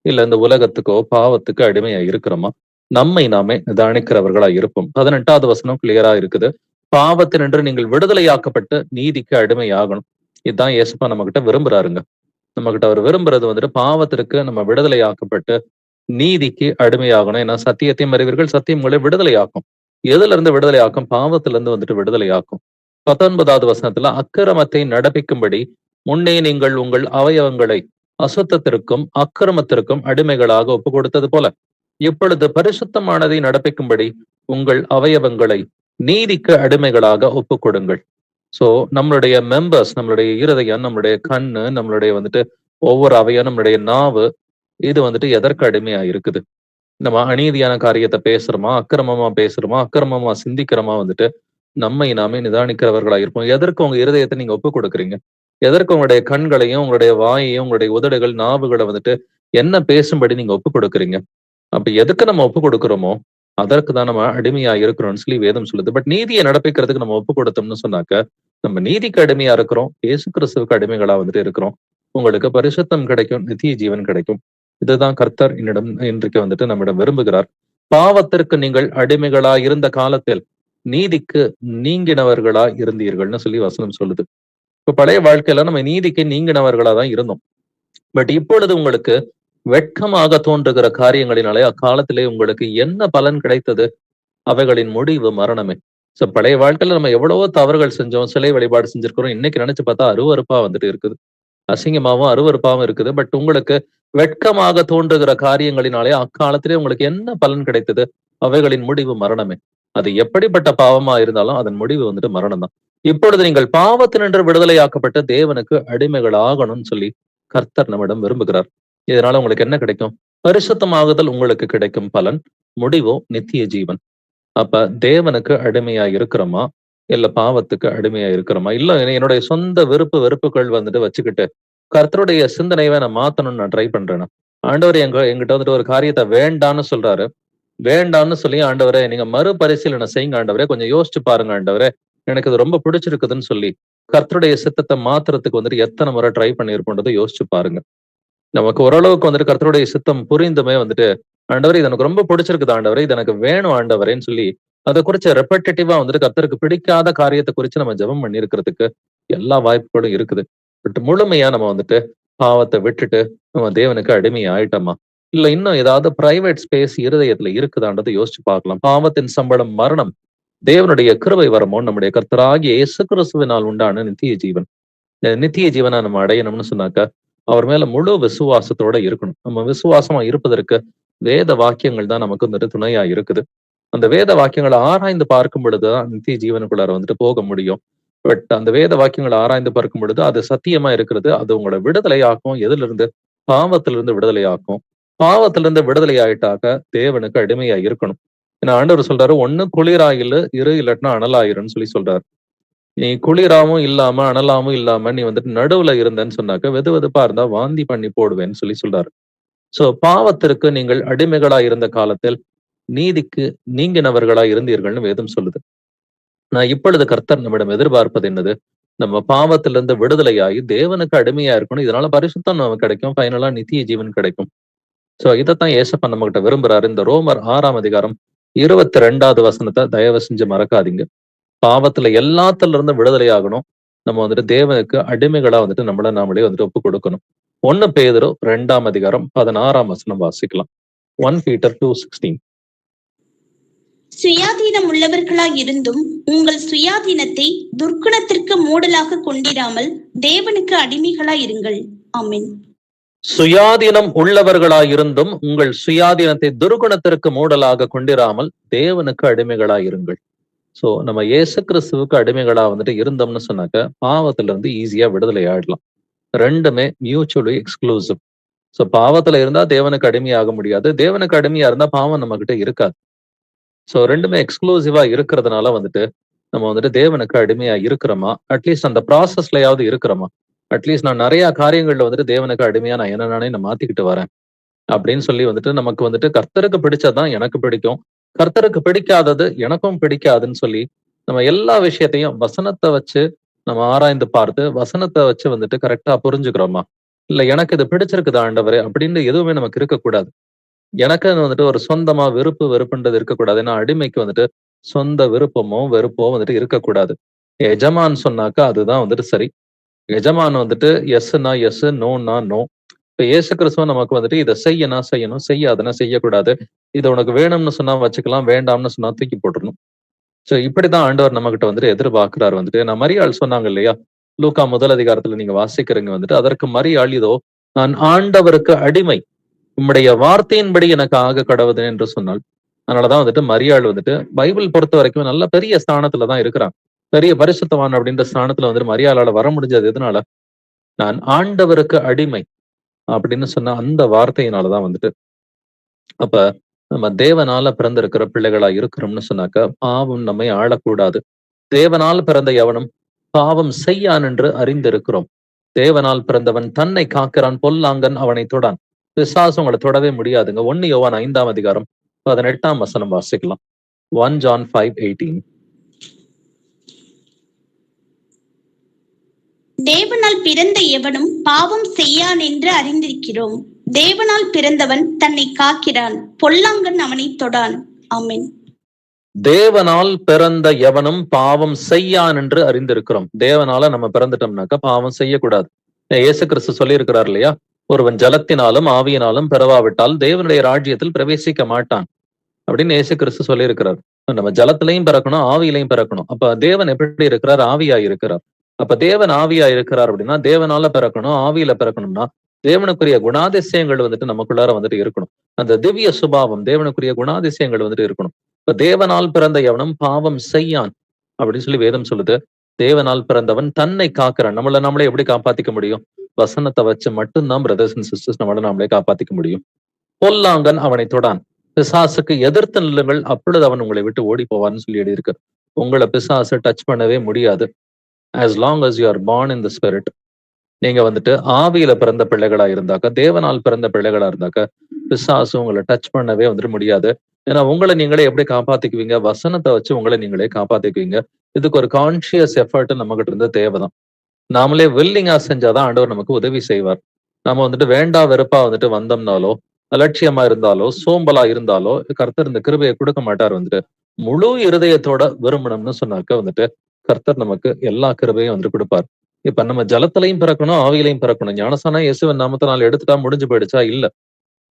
இல்ல இந்த உலகத்துக்கோ, பாவத்துக்கு அடிமையா இருக்கிறோமா? நம்மை நாமே நிதானிக்கிறவர்களா இருப்போம். 18வது வசனம் கிளியரா இருக்குது. பாவத்தினின்று நீங்கள் விடுதலையாக்கப்பட்டு நீதிக்கு அடிமையாகணும். இதுதான் இயேசுப்பா நம்மகிட்ட விரும்புறாருங்க. நம்மகிட்ட அவர் விரும்புறது வந்துட்டு பாவத்திற்கு நம்ம விடுதலையாக்கப்பட்டு நீதிக்கு அடிமையாகணும். ஏன்னா சத்தியத்தையும் அறிவீர்கள், சத்தியம் உங்களை விடுதலையாக்கும். எதுல இருந்து விடுதலையாக்கும்? பாவத்துல இருந்து வந்துட்டு விடுதலையாக்கும். 19வது வசனத்துல அக்கிரமத்தை நடப்பிக்கும்படி முன்னே நீங்கள் உங்கள் அவயவங்களை அசுத்தத்திற்கும் அக்கிரமத்திற்கும் அடிமைகளாக ஒப்பு கொடுத்தது போல இப்பொழுது பரிசுத்தமானதை நடப்பிக்கும்படி உங்கள் அவயவங்களை நீதிக்கு அடிமைகளாக ஒப்பு கொடுங்கள். சோ நம்மளுடைய மெம்பர்ஸ், நம்மளுடைய இருதயம், நம்மளுடைய கண்ணு, நம்மளுடைய வந்துட்டு ஒவ்வொரு அவயம், நம்மளுடைய நாவு, இது வந்துட்டு எதற்கு அடிமையா இருக்குது? நம்ம அநீதியான காரியத்தை பேசுறோமா, அக்கிரமமா பேசுறோமா, அக்கிரமமா சிந்திக்கிறோமா வந்துட்டு நம்மை நாமே நிதானிக்கிறவர்களா இருப்போம். எதற்கு உங்க இருதயத்தை நீங்க ஒப்பு கொடுக்குறீங்க? எதற்கு உங்களுடைய கண்களையும், உங்களுடைய வாயையும், உங்களுடைய உதடுகள், நாவுகளை வந்துட்டு என்ன பேசும்படி நீங்க ஒப்பு கொடுக்குறீங்க? அப்ப எதுக்கு நம்ம ஒப்பு கொடுக்கிறோமோ, அதற்கு தான் நம்ம அடிமையா இருக்கிறோம்னு சொல்லி வேதம் சொல்லுது. பட் நீதியை நடப்பிக்கிறதுக்கு நம்ம ஒப்பு கொடுத்தோம்னு சொன்னாக்க, நம்ம நீதிக்கு அடிமையா இருக்கிறோம். இயேசு கிறிஸ்துவுக்கு அடிமைகளா வந்துட்டு இருக்கிறோம். உங்களுக்கு பரிசுத்தம் கிடைக்கும், நித்திய ஜீவன் கிடைக்கும். இதுதான் கர்த்தர் என்னிடம் இன்றைக்கு வந்துட்டு நம்மிடம் விரும்புகிறார். பாவத்திற்கு நீங்கள் அடிமைகளா இருந்த காலத்தில் நீதிக்கு நீங்கினவர்களா இருந்தீர்கள்னு சொல்லி வசனம் சொல்லுது. இப்ப பழைய வாழ்க்கையில நம்ம நீதிக்கு நீங்கினவர்களா தான் இருந்தோம். பட் இப்பொழுது உங்களுக்கு வெட்கமாக தோன்றுகிற காரியங்களினாலே அக்காலத்திலே உங்களுக்கு என்ன பலன் கிடைத்தது? அவைகளின் முடிவு மரணமே. சோ பழைய வாழ்க்கையில நம்ம எவ்வளவோ தவறுகள் செஞ்சோம், சிலை வழிபாடு செஞ்சிருக்கிறோம். இன்னைக்கு நினைச்சு பார்த்தா அருவருப்பா வந்துட்டு இருக்குது. அசிங்கமாவும் அருவருப்பாவும் இருக்குது. பட் உங்களுக்கு வெட்கமாக தோன்றுகிற காரியங்களினாலே அக்காலத்திலே உங்களுக்கு என்ன பலன் கிடைத்தது? அவைகளின் முடிவு மரணமே. அது எப்படிப்பட்ட பாவமா இருந்தாலும் அதன் முடிவு வந்துட்டு மரணம் தான். இப்பொழுது நீங்கள் பாவத்தினின்று விடுதலையாக்கப்பட்ட தேவனுக்கு அடிமைகள் ஆகணும்னு சொல்லி கர்த்தர் நம்மிடம் விரும்புகிறார். இதனால உங்களுக்கு என்ன கிடைக்கும்? பரிசுத்தமாகுதல் உங்களுக்கு கிடைக்கும் பலன், முடிவோ நித்திய ஜீவன். அப்ப தேவனுக்கு அடிமையா இருக்கிறோமா? இல்ல பாவத்துக்கு அடிமையா இருக்கிறோமா? இல்ல என்னுடைய சொந்த விருப்பு வெறுப்புகள் வந்துட்டு வச்சுக்கிட்டு கர்த்தருடைய சிந்தனையை நான் மாத்தணும்னு நான் ட்ரை பண்றேன். ஆண்டவர் எங்கிட்ட வந்துட்டு ஒரு காரியத்தை வேண்டான்னு சொல்றாரு. வேண்டான்னு சொல்லி ஆண்டவரே நீங்க மறுபரிசீலனை செய்யுங்க ஆண்டவரே, கொஞ்சம் யோசிச்சு பாருங்க ஆண்டவரே, எனக்கு இது ரொம்ப பிடிச்சிருக்குதுன்னு சொல்லி கர்த்தருடைய சித்தத்தை மாத்துறதுக்கு வந்துட்டு எத்தனை முறை ட்ரை பண்ணியிருப்போன்றதை யோசிச்சு பாருங்க. நமக்கு ஓரளவுக்கு வந்துட்டு கர்த்தருடைய சித்தம் புரிந்துமே வந்துட்டு ஆண்டவரே இது எனக்கு ரொம்ப பிடிச்சிருக்குது ஆண்டவரே, இது எனக்கு வேணும் ஆண்டவரேன்னு சொல்லி அதை குறிச்சு ரெப்படேட்டிவா வந்துட்டு கர்த்தருக்கு பிடிக்காத காரியத்தை குறிச்சு நம்ம ஜெபம் பண்ணியிருக்கிறதுக்கு எல்லா வாய்ப்புகளும் இருக்குது. பட் முழுமையா நம்ம வந்துட்டு பாவத்தை விட்டுட்டு நம்ம தேவனுக்கு அடிமை ஆயிட்டோமா? இல்ல இன்னும் ஏதாவது பிரைவேட் ஸ்பேஸ் இருதயத்துல இருக்குதான்றதை யோசிச்சு பார்க்கலாம். பாவத்தின் சம்பளம் மரணம், தேவனுடைய கிருபை வரமோ நம்முடைய கர்த்தராகிய இயேசு கிறிஸ்துவினால் உண்டான நித்திய ஜீவன். நித்திய ஜீவனை நம்ம அடையணும்னு சொன்னாக்க அவர் மேல முழு விசுவாசத்தோட இருக்கணும். நம்ம விசுவாசமா இருப்பதற்கு வேத வாக்கியங்கள் தான் நமக்கு வந்துட்டு துணையா இருக்குது. அந்த வேத வாக்கியங்களை ஆராய்ந்து பார்க்கும் பொழுதுதான் நித்திய ஜீவனுக்குள்ளார வந்துட்டு போக முடியும். பட் அந்த வேத வாக்கியங்களை ஆராய்ந்து பார்க்கும் பொழுது அது சத்தியமா இருக்கிறது. அது உங்களோட விடுதலையாக்கும். எதுல இருந்து? பாவத்திலிருந்து விடுதலையாக்கும். பாவத்திலிருந்து விடுதலை ஆயிட்டாக்க தேவனுக்கு அடிமையா இருக்கணும். ஏன்னா ஆண்டவர் சொல்றாரு, ஒண்ணு குளிராயிலு இரு, இல்லாட்டினா அனலாயிருன்னு சொல்லி சொல்றாரு. நீ குளிராவும் இல்லாம அனலாவும் இல்லாம நீ வந்துட்டு நடுவுல இருந்தேன்னு சொன்னாக்க வெது வெதுப்பா இருந்தா வாந்தி பண்ணி போடுவேன்னு சொல்லி சொல்றாரு. சோ பாவத்திற்கு நீங்கள் அடிமைகளா இருந்த காலத்தில் நீதிக்கு நீங்கினவர்களா இருந்தீர்கள்னு வேதம் சொல்லுது. நான் இப்பொழுது கர்த்தர் நம்மிடம் எதிர்பார்ப்பது என்னது? நம்ம பாவத்திலிருந்து விடுதலையாகி தேவனுக்கு அடிமையா இருக்கணும். இதனால பரிசுத்தம் நமக்கு கிடைக்கும். ஃபைனலா நித்திய ஜீவன் கிடைக்கும். சோ இதைத்தான் ஏசப்பா நம்ம கிட்ட விரும்புறாரு. இந்த ரோமர் 6ஆம் அதிகாரம் 22வது வசனத்தை தயவு செஞ்சு மறக்காதீங்க. பாவத்துல எல்லாத்துல இருந்து விடுதலை ஆகணும். நம்ம வந்துட்டு தேவனுக்கு அடிமைகளா வந்துட்டு நம்மள நாமளே வந்துட்டு ஒப்பு கொடுக்கணும். 1 பேதுரு 2ஆம் அதிகாரம் 16ஆம் வசனம் வாசிக்கலாம். 1 Peter 2:16. சுயாதீனம் உள்ளவர்களாய் இருந்தும் உங்கள் சுயாதீனத்தை துர்க்குணத்திற்கு மூடலாக கொண்டிராமல் தேவனுக்கு அடிமைகளாய் இருங்கள். ஆமென். சுயாதீனம் உள்ளவர்களாயிருந்தும் உங்கள் சுயாதீனத்தை துர்குணத்திற்கு மூடலாக கொண்டிராமல் தேவனுக்கு அடிமைகளாயிருங்கள். சோ நம்ம இயேசு கிறிஸ்துவுக்கு அடிமைகளா வந்துட்டு இருந்தோம்னு சொன்னாக்க பாவத்துல இருந்து ஈஸியா விடுதலை ஆயிடலாம். ரெண்டுமே மியூச்சுவலி எக்ஸ்க்ளூசிவ். சோ பாவத்துல இருந்தா தேவனுக்கு அடிமையாக முடியாது. தேவனுக்கு அடிமையா இருந்தா பாவம் நம்ம கிட்ட இருக்காது. சோ ரெண்டுமே எக்ஸ்க்ளூசிவா இருக்கிறதுனால வந்துட்டு நம்ம வந்துட்டு தேவனுக்கு அடிமையா இருக்கிறோமா? அட்லீஸ்ட் அந்த ப்ராசஸ்லயாவது இருக்கிறோமா? அட்லீஸ்ட் நான் நிறைய காரியங்கள்ல வந்துட்டு தேவனுக்கு அடிமையா நான் என்ன நானே நான் மாத்திக்கிட்டு வரேன். அப்படின்னு சொல்லி வந்துட்டு நமக்கு வந்துட்டு கர்த்தருக்கு பிடிச்சதுதான் எனக்கு பிடிக்கும். கர்த்தருக்கு பிடிக்காதது எனக்கும் பிடிக்காதுன்னு சொல்லி, நம்ம எல்லா விஷயத்தையும் வசனத்த வச்சு நம்ம ஆராய்ந்து பார்த்து, வசனத்த வச்சு வந்துட்டு கரெக்ட்டா புரிஞ்சுக்கிறோமா? இல்ல எனக்கு இது பிடிச்சிருக்குது ஆண்டவரே அப்படின்னு எதுவுமே நமக்கு இருக்கக்கூடாது. எனக்குன்னு வந்துட்டு ஒரு சொந்தமா விருப்பு, வெறுப்புன்றது இருக்கக்கூடாது. ஏன்னா அடிமைக்கு வந்துட்டு சொந்த விருப்பமோ, வெறுப்போ வந்துட்டு இருக்கக்கூடாது. எஜமான் சொன்னாக்கா அதுதான் வந்துட்டு சரி. எஜமான் வந்துட்டு எஸ்ன்னா எஸ், நோன்னா நோ. இப்ப இயேசு கிறிஸ்துவ நமக்கு வந்துட்டு இத செய்யனா செய்யணும், செய்யாதனா செய்யக்கூடாது. இது உனக்கு வேணும்னு சொன்னா வச்சுக்கலாம், வேண்டாம்னு சொன்னா தூக்கி போட்டுறணும். சோ இப்படிதான் ஆண்டவர் நம்மகிட்ட வந்துட்டு எதிர்பார்க்கிறார் வந்துட்டு. நான் மரியாள் சொன்னாங்க இல்லையா? லூக்கா முதல் அதிகாரத்துல நீங்க வாசிக்கிறீங்க வந்துட்டு, அதற்கு மரியாள் இதோ நான் ஆண்டவருக்கு அடிமை. உம்முடைய வார்த்தையின்படி எனக்கு ஆக கடவுது என்று சொன்னாள். அதனாலதான் வந்துட்டு மரியாள் வந்துட்டு பைபிள் பொறுத்த வரைக்கும் நல்ல பெரிய ஸ்தானத்துல தான் இருக்கிறான். பெரிய பரிசுத்தவான் அப்படின்ற ஸ்தானத்துல வந்துட்டு மரியாளால வர முடிஞ்சது எதனால? நான் ஆண்டவருக்கு அடிமை அப்படின்னு சொன்ன அந்த வார்த்தையினாலதான் வந்துட்டு. அப்ப நம்ம தேவனால பிறந்திருக்கிற பிள்ளைகளா இருக்கிறோம்னு சொன்னாக்க பாவம் நம்மை ஆளக்கூடாது. தேவனால் பிறந்த எவனும் பாவம் செய்யான் என்று அறிந்திருக்கிறோம். தேவனால் பிறந்தவன் தன்னை காக்கிறான், பொல்லாங்கன் அவனை தொடான். பிசாசு உங்களை தொடவே முடியாதுங்க. 1 யோவான் 5ஆம் அதிகாரம் 18ஆம் வசனம் வாசிக்கலாம். 1 John 5:18. தேவனால் பிறந்த எவனும் பாவம் செய்யான் என்று அறிந்திருக்கிறோம். தேவனால் பிறந்தவன் தன்னை காக்கிறான், பொல்லாங்கன் அவனை தொடான். ஆமென். தேவனால் பிறந்த எவனும் பாவம் செய்யான் என்று அறிந்திருக்கிறோம். தேவனால நம்ம பிறந்துட்டோம்னாக்க பாவம் செய்யக்கூடாது. இயேசு கிறிஸ்து சொல்லி இருக்கிறார் இல்லையா? ஒருவன் ஜலத்தினாலும் ஆவியினாலும் பிறவாவிட்டால் தேவனுடைய ராஜ்யத்தில் பிரவேசிக்க மாட்டான் அப்படின்னு இயேசு கிறிஸ்து சொல்லி இருக்கிறார். நம்ம ஜலத்திலையும் பிறக்கணும், ஆவியிலையும் பிறக்கணும். அப்ப தேவன் எப்படி இருக்கிறார்? ஆவியா இருக்கிறார். அப்ப தேவன் ஆவியா இருக்கிறார் அப்படின்னா தேவனால பிறக்கணும், ஆவியில பிறக்கணும்னா தேவனுக்குரிய குணாதிசயங்கள் வந்துட்டு நமக்குள்ளார வந்துட்டு இருக்கணும். அந்த திவ்ய சுபாவம், தேவனுக்குரிய குணாதிசயங்கள் வந்துட்டு இருக்கணும். இப்ப தேவனால் பிறந்த எவனும் பாவம் செய்யான் அப்படின்னு சொல்லி வேதம் சொல்லுது. தேவனால் பிறந்தவன் தன்னை காக்கிறான். நம்மளே எப்படி காப்பாத்திக்க முடியும்? வசனத்தை வச்சு மட்டும்தான் பிரதர்ஸ் அண்ட் சிஸ்டர்ஸ் நம்மளே காப்பாத்திக்க முடியும். பொல்லாங்கன் அவனை தொடான். பிசாசுக்கு எதிர்த்து நில்லுங்கள், அப்பொழுது அவன் உங்களை விட்டு ஓடி போவான்னு சொல்லி எழுதியிருக்கு. உங்களை பிசாசு டச் பண்ணவே முடியாது. as long as you are born in the spirit. நீங்க வந்துட்டு ஆவியில பிறந்த பிள்ளைகளா இருந்தாக்க, தேவனால் பிறந்த பிள்ளைகளா இருந்தாக்க பிசாசு உங்களை டச் பண்ணவே வந்துட்டு முடியாது. ஏன்னா உங்களை நீங்களே எப்படி காப்பாத்திக்குவீங்க? வசனத்தை வச்சு உங்களை நீங்களே காப்பாத்திக்குவீங்க. இதுக்கு ஒரு கான்சியஸ் எஃபர்ட் நம்ம கிட்ட இருந்து தேவைதான். நாமளே வில்லிங்கா செஞ்சாதான் ஆண்டவர் நமக்கு உதவி செய்வார். நம்ம வந்துட்டு வேண்டா வெறுப்பா வந்துட்டு வந்தோம்னாலோ, அலட்சியமா இருந்தாலோ, சோம்பலா இருந்தாலோ கர்த்தர் இந்த கிருபையை கொடுக்க மாட்டார் வந்துட்டு. முழு இருதயத்தோட விரும்பணும்னு சொன்னாக்க வந்துட்டு கர்த்தர் நமக்கு எல்லா கிருபையும் வந்துட்டு கொடுப்பார். இப்ப நம்ம ஜலத்திலையும் பிறக்கணும், ஆவியிலையும் பிறக்கணும். ஞானசானா இயேசுவின் நாமத்தினால எடுத்துட்டா முடிஞ்சு போயிடுச்சா? இல்ல.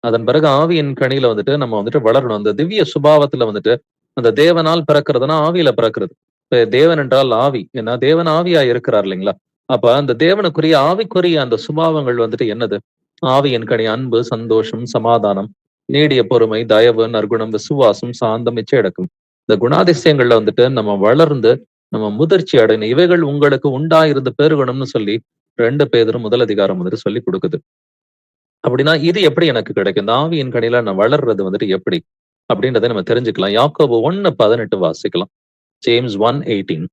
அதன் பிறகு ஆவியின் கனியில வந்துட்டு நம்ம வந்துட்டு வளரணும். அந்த திவ்ய சுபாவத்துல வந்துட்டு அந்த தேவனால் பிறக்கிறதுனா ஆவியில பிறக்கிறது. இப்ப தேவன் என்றால் ஆவி. ஏன்னா தேவன் ஆவியா இருக்கிறார் இல்லைங்களா? அப்ப அந்த தேவனுக்குரிய ஆவிக்குரிய அந்த சுபாவங்கள் வந்துட்டு என்னது? ஆவியின் கனி அன்பு, சந்தோஷம், சமாதானம், நீடிய பொறுமை, தயவு, நற்குணம், விசுவாசம், சாந்தம், இச்சையடக்கம். இந்த குணாதிசயங்கள்ல வந்துட்டு நம்ம வளர்ந்து நம்ம முதிர்ச்சி அடையணும். இவைகள் உங்களுக்கு உண்டாயிருந்து பெருகணும்னு சொல்லி 2 பேதுரு முதல் அதிகாரம் வந்துட்டு சொல்லி கொடுக்குது. அப்படின்னா இது எப்படி எனக்கு கிடைக்கும்? இந்த ஆவியின் கனியில நான் வளர்றது வந்துட்டு எப்படி அப்படின்றத நம்ம தெரிஞ்சுக்கலாம். யாக்கோபு 1:18 வாசிக்கலாம். ஜேம்ஸ் 1:18.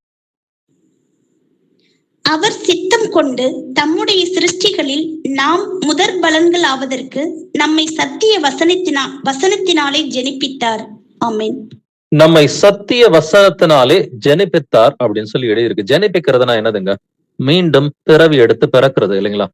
அவர் சித்தம் கொண்டு தம்முடைய சிருஷ்டிகளில் நாம் முதற் பலன்கள் ஆவதற்கு நம்மை சத்திய வசனத்தினாலே ஜெனிப்பித்தார். ஆமென். நம்மை சத்திய வசனத்தினாலே ஜெனிப்பித்தார் அப்படின்னு சொல்லி எழுதியிருக்கு. ஜெனிப்பிக்கிறதுனா என்னதுங்க? மீண்டும் பிறவி எடுத்து பிறக்கிறது இல்லைங்களா?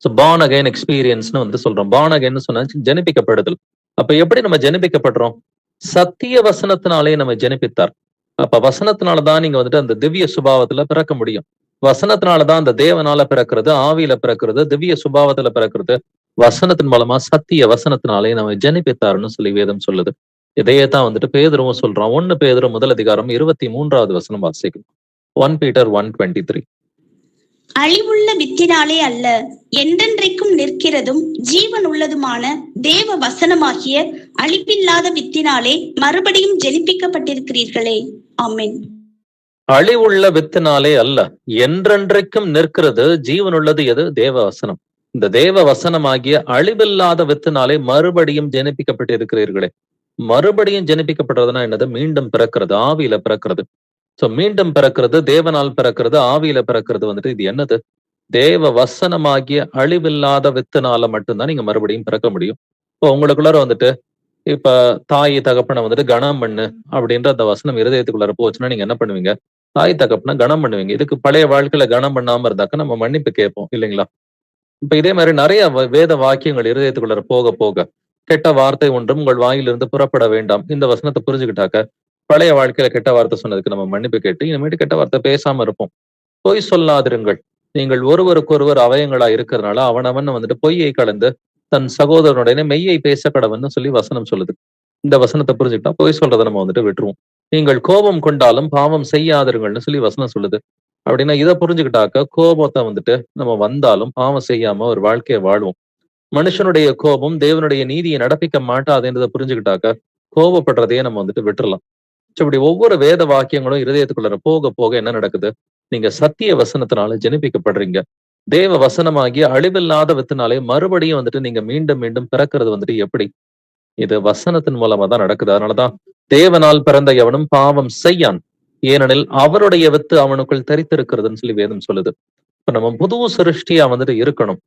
சோ பார்ன் அகைன் எக்ஸ்பீரியன்ஸ்னு வந்து சொல்றோம். பார்ன் அகைன் சொன்னா ஜெனிப்பிக்கப்படுதல். அப்ப எப்படி நம்ம ஜெனிப்பிக்கப்படுறோம்? சத்திய வசனத்தினாலே நம்ம ஜெனிப்பித்தார். அப்ப வசனத்தினாலதான் நீங்க வந்துட்டு அந்த திவ்ய சுபாவத்துல பிறக்க முடியும். வசனத்தினாலதான் அந்த தேவனால பிறக்கிறது, ஆவியில பிறக்கிறது, திவ்ய சுபாவத்துல பிறக்கிறது. வசனத்தின் மூலமா சத்திய வசனத்தினாலே நம்ம ஜெனிப்பித்தார்னு சொல்லி வேதம் சொல்லுது. இதையே தான் வந்துட்டு பேதுருவும் சொல்றான். 1 பேதுரு முதல் அதிகாரம் 23வது வசனம் வாசிக்கும். 1 Peter 1:23. அழிவுள்ள வித்தினாலே அல்ல, என்றென்றைக்கும் நிற்கிறதும் ஜீவன் உள்ளதுமான தேவ வசனமாகிய அழிப்பில்லாத வித்தினாலே மறுபடியும் ஜெனிப்பிக்கப்பட்டிருக்கிறீர்களே. ஆமென். அழிவுள்ள வித்தினாலே அல்ல, என்றென்றைக்கும் நிற்கிறது ஜீவனுள்ளது எது? தேவ வசனம். இந்த தேவ வசனமாகிய அழிவில்லாத வித்தினாலே மறுபடியும் ஜெனிப்பிக்கப்பட்டிருக்கிறீர்களே. மறுபடியும் ஜெனிப்பிக்கப்படுறதுன்னா என்னது? மீண்டும் பிறக்கிறது, ஆவியில பிறக்கிறது. சோ மீண்டும் பிறக்கிறது, தேவனால் பிறக்கிறது, ஆவியில பிறக்கிறது வந்துட்டு இது என்னது? தேவ வசனமாகிய அழிவில்லாத வித்தினால மட்டும்தான் நீங்க மறுபடியும் பிறக்க முடியும். இப்போ உங்களுக்குள்ளார வந்துட்டு இப்ப தாய் தகப்பனை வந்துட்டு கனம் பண்ணு அப்படின்ற அந்த வசனம் இருதயத்துக்குள்ளார போச்சுன்னா நீங்க என்ன பண்ணுவீங்க? தாய் தகப்பனை கனம் பண்ணுவீங்க. இதுக்கு பழைய வாழ்க்கையில கனம் பண்ணாம இருந்தாக்க நம்ம மன்னிப்பு கேட்போம் இல்லைங்களா? இப்ப இதே மாதிரி நிறைய வேத வாக்கியங்கள் இருதயத்துக்குள்ளார போக போக கெட்ட வார்த்தை ஒன்றும் உங்கள் வாயிலிருந்து புறப்பட வேண்டாம். இந்த வசனத்தை புரிஞ்சுக்கிட்டாக்க பழைய வாழ்க்கையில கெட்ட வார்த்தை சொன்னதுக்கு நம்ம மன்னிப்பு கேட்டு இனிமேட்டு கெட்ட வார்த்தை பேசாம இருப்போம். பொய் சொல்லாதிருங்கள், நீங்கள் ஒருவருக்கொருவர் அவயங்களா இருக்கிறதுனால அவனவன் வந்துட்டு பொய்யை கலந்து தன் சகோதரனுடைய மெய்யை பேச கடவுன்னு சொல்லி வசனம் சொல்லுது. இந்த வசனத்தை புரிஞ்சுக்கிட்டா பொய் சொல்றதை நம்ம வந்துட்டு விட்டுருவோம். நீங்கள் கோபம் கொண்டாலும் பாவம் செய்யாதிருங்கள்னு சொல்லி வசனம் சொல்லுது. அப்படின்னா இதை புரிஞ்சுக்கிட்டாக்க கோபத்தை வந்துட்டு நம்ம வந்தாலும் பாவம் செய்யாம ஒரு வாழ்க்கையை வாழ்வோம். மனுஷனுடைய கோபம் தேவனுடைய நீதியை நடப்பிக்க மாட்டாதுன்றதை புரிஞ்சுக்கிட்டாக்க கோபப்படுறதையே நம்ம வந்துட்டு விட்டுறலாம். இப்படி ஒவ்வொரு வேத வாக்கியங்களும் இருதயத்துக்குள்ள போக போக என்ன நடக்குது? நீங்க சத்திய வசனத்தினால ஜெனிப்பிக்கப்படுறீங்க. தேவ வசனமாகிய அழிவில்லாத வித்தினாலே மறுபடியும் வந்துட்டு நீங்க மீண்டும் மீண்டும் பிறக்கிறது வந்துட்டு எப்படி? இது வசனத்தின் மூலமா தான் நடக்குது. அதனாலதான் தேவனால் பிறந்த எவனும் பாவம் செய்யான், ஏனெனில் அவருடைய வித்து அவனுக்குள் தரித்திருக்கிறதுன்னு சொல்லி வேதம் சொல்லுது. இப்ப நம்ம புது சிருஷ்டியா வந்துட்டு இருக்கணும்,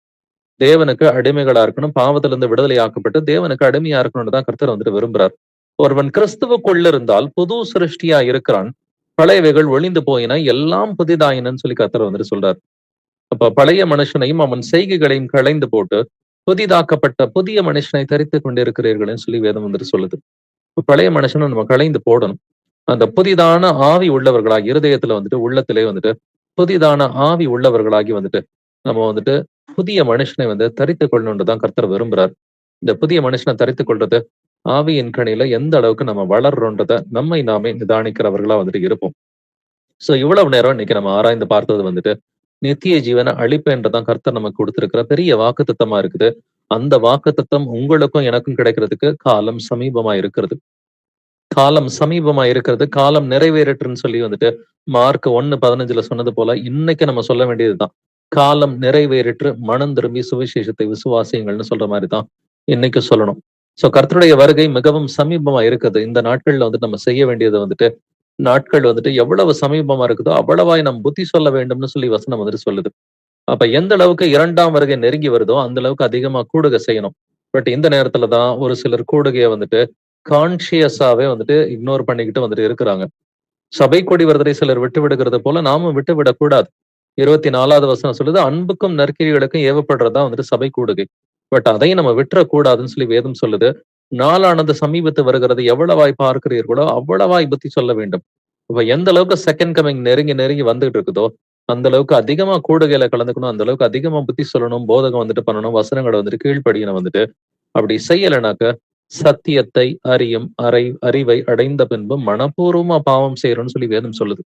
தேவனுக்கு அடிமைகளா இருக்கணும், பாவத்திலிருந்து விடுதலை ஆக்கப்பட்டு தேவனுக்கு அடிமையா இருக்கணும்னு தான் கர்த்தர் வந்துட்டு விரும்புறார். ஒருவன் கிறிஸ்துவுக்குள்ள இருந்தால் புது சிருஷ்டியா இருக்கிறான், பழையவைகள் ஒளிந்து போயின, எல்லாம் புதிதாயினன்னு சொல்லி கர்த்தர் வந்துட்டு சொல்றார். அப்ப பழைய மனுஷனையும் அவன் செய்கைகளையும் களைந்து போட்டு புதிதாக்கப்பட்ட புதிய மனுஷனை தரித்து கொண்டிருக்கிறீர்கள்னு சொல்லி வேதம் வந்துட்டு சொல்லுது. இப்ப பழைய மனுஷனை நம்ம களைந்து போடணும். அந்த புதிதான ஆவி உள்ளவர்களாகி இருதயத்துல வந்துட்டு உள்ளத்திலே வந்துட்டு புதிதான ஆவி உள்ளவர்களாகி வந்துட்டு நம்ம வந்துட்டு புதிய மனுஷனை வந்து தரித்து கொள்ளணும்ன்றதான் கர்த்தர் விரும்புறார். இந்த புதிய மனுஷனை தரித்து கொள்றது ஆவியின் கனியில எந்த அளவுக்கு நம்ம வளர்றோன்றத நம்மை நாமே நிதானிக்கிறவர்களா வந்துட்டு இருப்போம். சோ இவ்வளவு நேரம் இன்னைக்கு நம்ம ஆராய்ந்து பார்த்தது வந்துட்டு நித்திய ஜீவனை அழிப்புன்றதான் கர்த்தர் நமக்கு கொடுத்திருக்கிற பெரிய வாக்கு தத்தமா இருக்குது. அந்த வாக்கு தத்தம் உங்களுக்கும் எனக்கும் கிடைக்கிறதுக்கு காலம் சமீபமா இருக்கிறது. காலம் சமீபமா இருக்கிறது, காலம் நிறைவேறட்டுன்னு சொல்லி வந்துட்டு மார்க் 1:15 சொன்னது போல இன்னைக்கு நம்ம சொல்ல வேண்டியதுதான். காலம் நிறைவேறிற்று, மனம் திரும்பி சுவிசேஷத்தை விசுவாசியுங்கள்னு சொல்ற மாதிரிதான் இன்னைக்கு சொல்லணும். சோ கர்த்தருடைய வருகை மிகவும் சமீபமா இருக்குது. இந்த நாட்கள்ல வந்துட்டு நம்ம செய்ய வேண்டியது வந்துட்டு நாட்கள் வந்துட்டு எவ்வளவு சமீபமா இருக்குதோ அவ்வளவாய் நம்ம புத்தி சொல்ல வேண்டும்னு சொல்லி வசனம் வந்துட்டு சொல்லுது. அப்ப எந்த அளவுக்கு 2ஆம் வருகை நெருங்கி வருதோ அந்த அளவுக்கு அதிகமா கூடுகை செய்யணும். பட் இந்த நேரத்துலதான் ஒரு சிலர் கூடுகையை வந்துட்டு கான்சியஸாவே வந்துட்டு இக்னோர் பண்ணிக்கிட்டு வந்துட்டு இருக்கிறாங்க. சபை கொடி வருவதை சிலர் விட்டு விடுகிறது போல நாமும் விட்டு விடக்கூடாது. 24வது வசனம் சொல்லுது, அன்புக்கும் நற்கிரிகளுக்கும் ஏவப்படுறதா வந்துட்டு சபை கூடுகை. பட் அதையும் நம்ம விட்டுறக்கூடாதுன்னு சொல்லி வேதம் சொல்லுது. நாளானது சமீபத்து வருகிறது, எவ்வளவாய் பார்க்கிறீர்களோ அவ்வளவாய் புத்தி சொல்ல வேண்டும். இப்ப எந்த அளவுக்கு செகண்ட் கமிங் நெருங்கி நெருங்கி வந்துகிட்டு இருக்குதோ அந்த அளவுக்கு அதிகமா கூடுகையில கலந்துக்கணும், அந்த அளவுக்கு அதிகமா புத்தி சொல்லணும், போதகம் வந்துட்டு பண்ணணும், வசனங்களை வந்துட்டு கீழ்ப்படியணும். வந்துட்டு அப்படி செய்யலைனாக்க சத்தியத்தை அறியும் அறிவை அடைந்த பின்பு மனப்பூர்வமா பாவம் செய்யறோம்னு சொல்லி வேதம் சொல்லுது.